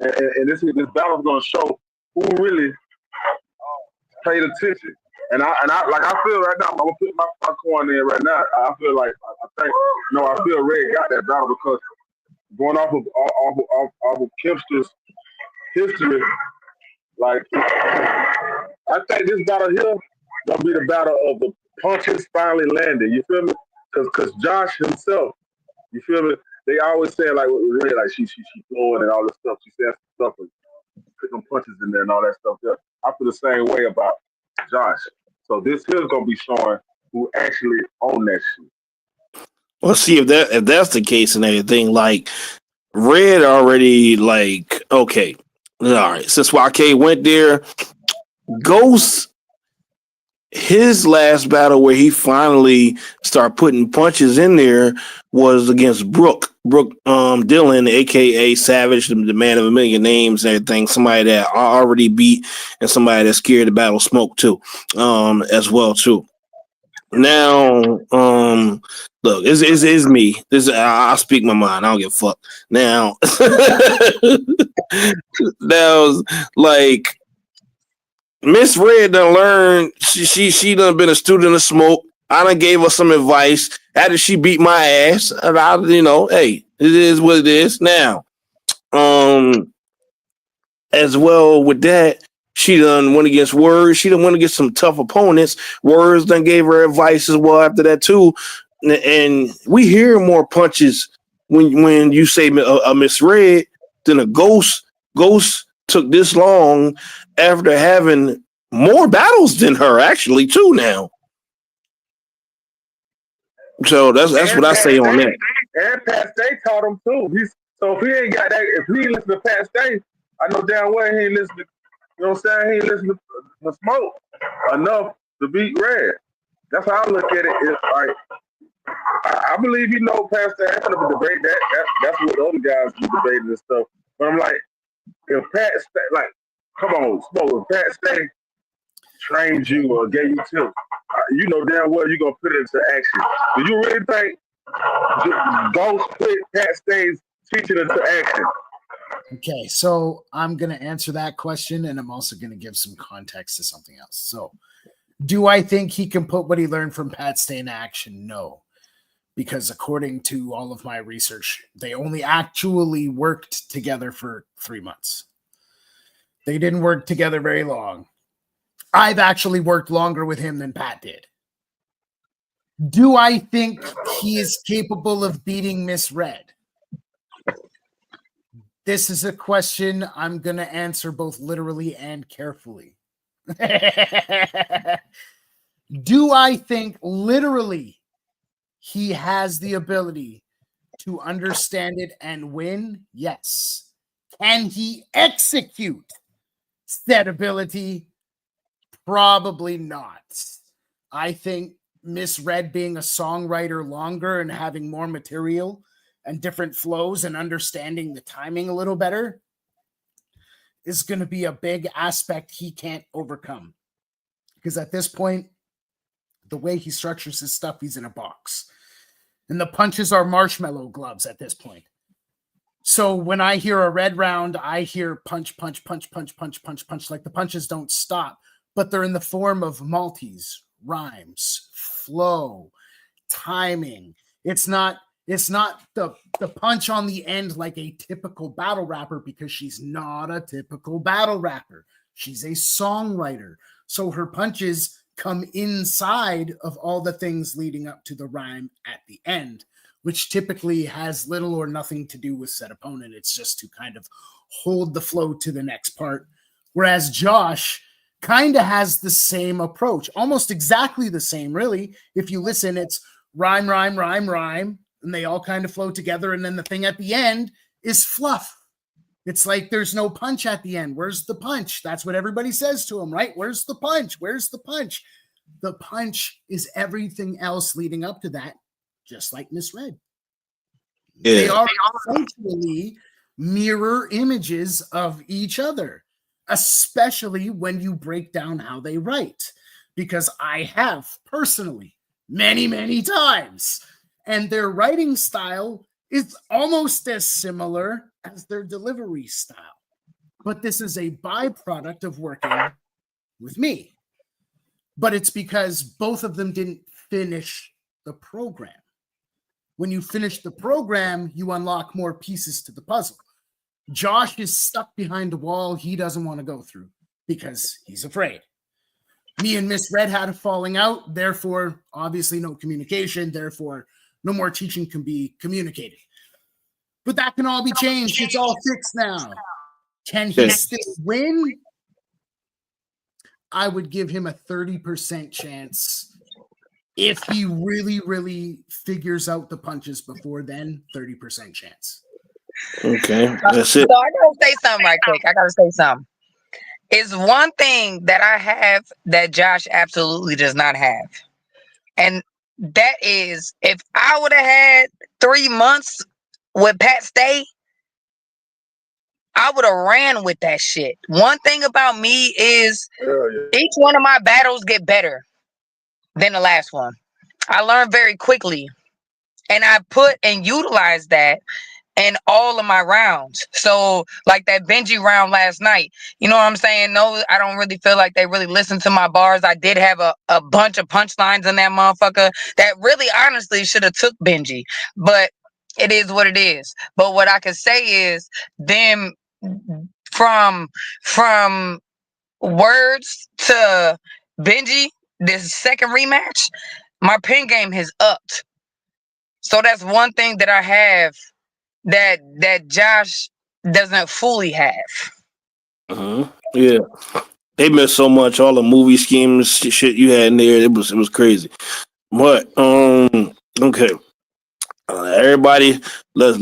And this battle's gonna show who really paid attention. And I like I feel right now, I'm gonna put my coin in right now. I feel like I feel Red got that battle because going off of Kempster's history, like I think this battle here gonna be the battle of the punches finally landing. You feel me? Because Josh himself, you feel me? They always say like Red, like she flowing and all this stuff. She says stuff and put some punches in there and all that stuff. There. I feel the same way about Josh. So this here's gonna be showing who actually own that shit. Well, see if that's the case and everything. Like Red already like okay, all right. Since Swake went there, Ghost. His last battle where he finally started putting punches in there was against Brooke Dillon, aka Savage, the man of a million names and everything. Somebody that I already beat and somebody that's scared to battle Smoke too, as well too. Now, look, it's me. I speak my mind. I don't give a fuck. Now, like. Miss Red done learned she done been a student of Smoke. I done gave her some advice after she beat my ass. And I, hey, it is what it is. Now, as well with that, she done went against Words. She done went against some tough opponents. Words done gave her advice as well after that too. And we hear more punches when you say a Miss Red than a Ghost. Ghost took this long after having more battles than her, actually, too, now. So that's what I say on that. And Pat Stay taught him, too. So if he ain't got that, if he ain't listen to Pat Stay, I know damn well he ain't listen to, you know what I'm saying? He ain't listen to Smoke enough to beat Red. That's how I look at it. It's like, I believe he know Pat Stay. I'm going to debate that. That's what the other guys be debating and stuff. But I'm like, if Pat Stay, like, come on, Smoke, if Pat Stay trained you or gave you tips, you know damn well you're going to put it into action. Do you really think Ghost put Pat Stay's teaching into action. Okay, so I'm going to answer that question, and I'm also going to give some context to something else. So, do I think he can put what he learned from Pat Stay in action? No, because according to all of my research, they only actually worked together for 3 months. They didn't work together very long. I've actually worked longer with him than Pat did. Do I think he is capable of beating Misread? This is a question I'm going to answer both literally and carefully. Do I think literally he has the ability to understand it and win? Yes. Can he execute said ability? Probably not. I think Misread being a songwriter longer and having more material and different flows and understanding the timing a little better is going to be a big aspect he can't overcome. Because at this point, the way he structures his stuff, he's in a box. And the punches are marshmallow gloves at this point. So when I hear a red round, I hear punch, punch, punch, punch, punch, punch, punch. Like the punches don't stop, but they're in the form of multis, rhymes, flow, timing. It's not the punch on the end like a typical battle rapper, because she's not a typical battle rapper. She's a songwriter. So her punches come inside of all the things leading up to the rhyme at the end, which typically has little or nothing to do with said opponent. It's just to kind of hold the flow to the next part. Whereas Josh kind of has the same approach, almost exactly the same, really. If you listen, it's rhyme, rhyme, rhyme, rhyme, and they all kind of flow together. And then the thing at the end is fluff. It's like there's no punch at the end. Where's the punch? That's what everybody says to him, right? Where's the punch? Where's the punch? The punch is everything else leading up to that, just like Misread. Yeah. They are essentially mirror images of each other, especially when you break down how they write, because I have personally many, many times, and their writing style is almost as similar as their delivery style. But this is a byproduct of working with me. But it's because both of them didn't finish the program. When you finish the program, you unlock more pieces to the puzzle. Josh is stuck behind a wall he doesn't want to go through because he's afraid. Me and Misread had a falling out, therefore, obviously no communication, therefore, no more teaching can be communicated. But that can all be changed. It's all fixed now. Can he still win? I would give him a 30% chance. If he really, really figures out the punches before then, 30% chance. Okay, that's it. So I gotta say something right quick. I gotta say something. It's one thing that I have that Josh absolutely does not have. And that is, if I would have had 3 months with Pat Stay, I would have ran with that shit. One thing about me is each one of my battles get better than the last one. I learned very quickly, and I put and utilize that in all of my rounds. So like that Benji round last night, you know what I'm saying? No, I don't really feel like they really listened to my bars. I did have a bunch of punchlines in that motherfucker that really honestly should have took Benji, but it is what it is. But what I can say is them from words to Benji, this second rematch, my pen game has upped. So that's one thing that I have that Josh doesn't fully have. Yeah, they missed so much. All the movie schemes, shit you had in there, it was crazy. But okay, everybody Let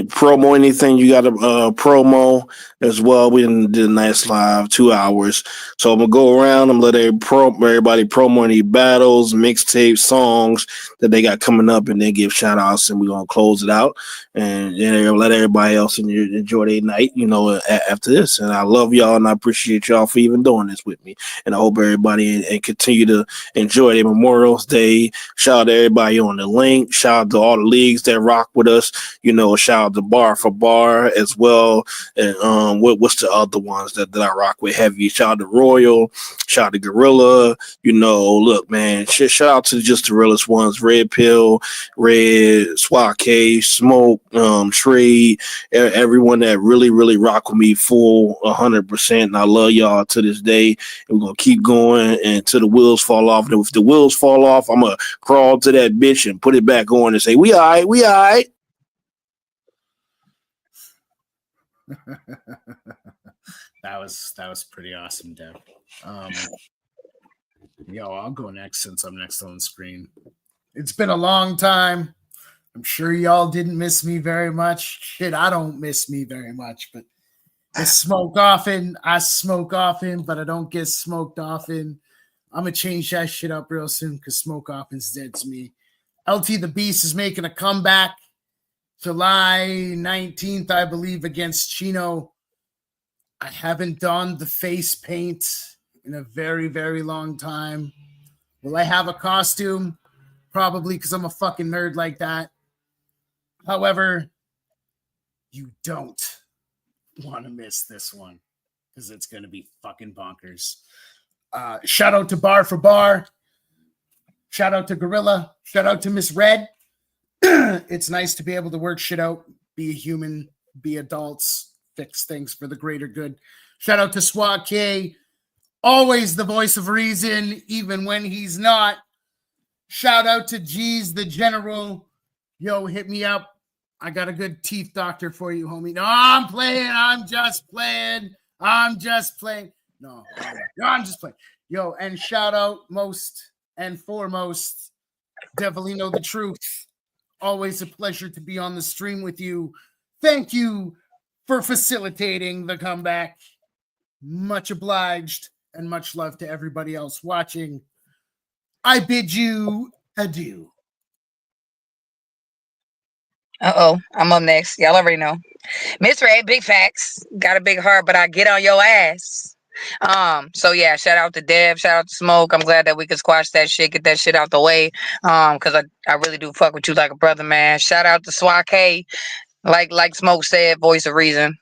promo anything you got to promo as well. We did a nice live 2 hours, so I'm gonna go around. I'm gonna let everybody promo any battles, mixtapes, songs that they got coming up, and then give shout outs, and we're gonna close it out and let everybody else enjoy their night. After this, and I love y'all and I appreciate y'all for even doing this with me, and I hope everybody and continue to enjoy their Memorial Day. Shout out to everybody on the link. Shout out to all the leagues that rock with us. Shout out to Bar for Bar as well. And what's the other ones that I rock with heavy? Shout out to Royal. Shout out to Gorilla. Look, man, shout out to just the realest ones. Red Pill, Red, SWAT K, Smoke, Trade, everyone that really, really rock with me full 100%. And I love y'all to this day. And we're going to keep going until the wheels fall off. And if the wheels fall off, I'm going to crawl to that bitch and put it back on and say, we all right, we all right. That was pretty awesome, Dev. I'll go next since I'm next on the screen. It's been a long time. I'm sure y'all didn't miss me very much. Shit, I don't miss me very much, but I smoke often, but I don't get smoked often. I'm going to change that shit up real soon because smoke often's dead to me. LT the Beast is making a comeback July 19th, I believe, against Chino. I haven't donned the face paint in a very, very long time. Will I have a costume? Probably, because I'm a fucking nerd like that. However, you don't want to miss this one because it's going to be fucking bonkers. Shout out to Bar for Bar. Shout out to Gorilla. Shout out to Miss Red. It's nice to be able to work shit out, be a human, be adults, fix things for the greater good. Shout out to SWAT K. Always the voice of reason, even when he's not. Shout out to G's the General. Yo, hit me up. I got a good teeth doctor for you, homie. No, I'm playing. I'm just playing. No, I'm just playing. Yo, and shout out most and foremost, Devilino the Truth. Always a pleasure to be on the stream with you. Thank you for facilitating the comeback. Much obliged, and much love to everybody else watching. I bid you adieu. I'm up next. Y'all already know. Miss Red, big facts. Got a big heart, but I get on your ass. So yeah, shout out to Dev, shout out to Smoke. I'm glad that we could squash that shit, get that shit out the way. Because I really do fuck with you like a brother, man. Shout out to Swak K. Like Smoke said, voice of reason.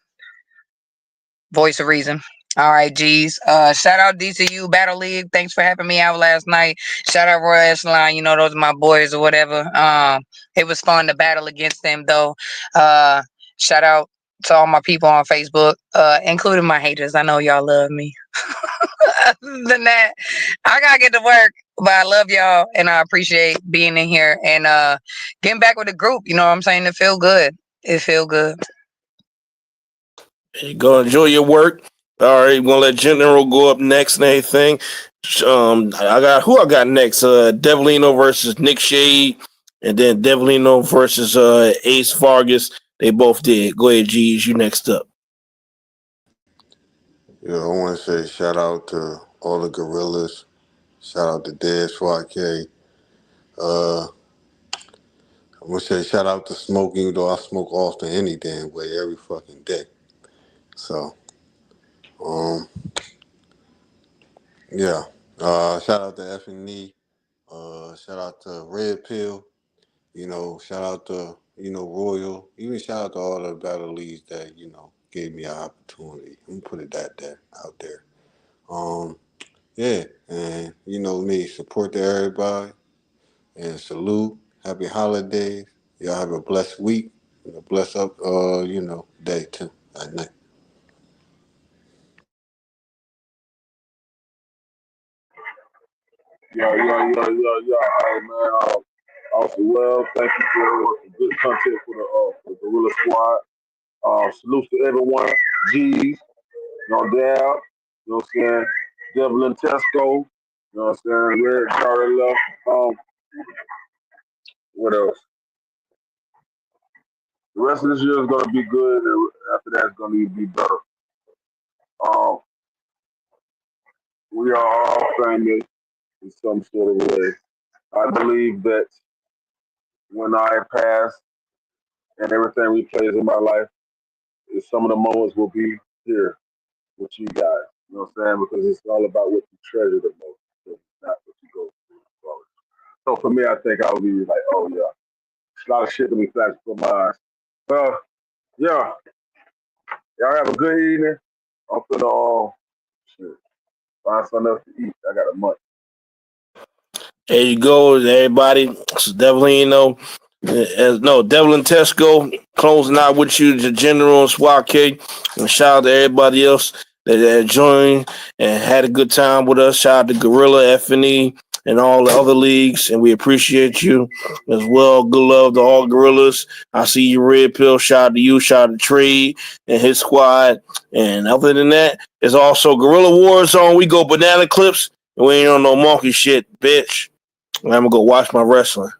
Voice of reason. All right, G's. Shout out DCU Battle League. Thanks for having me out last night. Shout out Royal Echelon. Those are my boys or whatever. It was fun to battle against them though. Shout out to all my people on Facebook, including my haters. I know y'all love me. Other than that, I gotta get to work. But I love y'all and I appreciate being in here and getting back with the group. You know what I'm saying? It feel good. It feel good. Hey, go enjoy your work. All right, we're gonna let General go up next and everything. I got next. Devilino versus Nick Shade, and then Devilino versus Ace Vargas. They both did. Go ahead, G's. You next up. I want to say shout out to all the gorillas. Shout out to Dead SWAT K. I'm gonna say shout out to Smoke, even though I smoke often any damn way, every fucking day. So, yeah. Shout out to F&E. Shout out to Red Pill. Shout out to, Royal. Even shout out to all the battle leads that, gave me an opportunity. Let me put it out there. Yeah, and me, support to everybody and salute. Happy holidays. Y'all have a blessed week and a blessed up day too at night. Yeah. All right, man. Also, well, thank you for the good content for the Gorilla Squad. Salutes to everyone. G's, no doubt. You know what I'm saying? Devil and Tesco. You know what I'm saying? Red Charlie left. What else? The rest of this year is going to be good, and after that, it's going to be better. We are all family in some sort of way. I believe that when I pass and everything replays in my life, is some of the moments will be here with you guys. You know what I'm saying? Because it's all about what you treasure the most, not what you go through. So for me, I think I'll be like, oh yeah, a lot of shit to be flashed before my eyes. Well, yeah, y'all have a good evening. I'm finna shit, find something else to eat. I got a month. There you go, everybody. So definitely, Devlin Tesco closing out with you, the General and SWAT K. And shout out to everybody else that joined and had a good time with us. Shout out to Gorilla, FNE, and all the other leagues. And we appreciate you as well. Good love to all Gorillas. I see you, Red Pill. Shout out to you. Shout out to Trade and his squad. And other than that, it's also Gorilla Warzone. We go banana clips. And we ain't on no monkey shit, bitch. I'm gonna go watch my wrestling.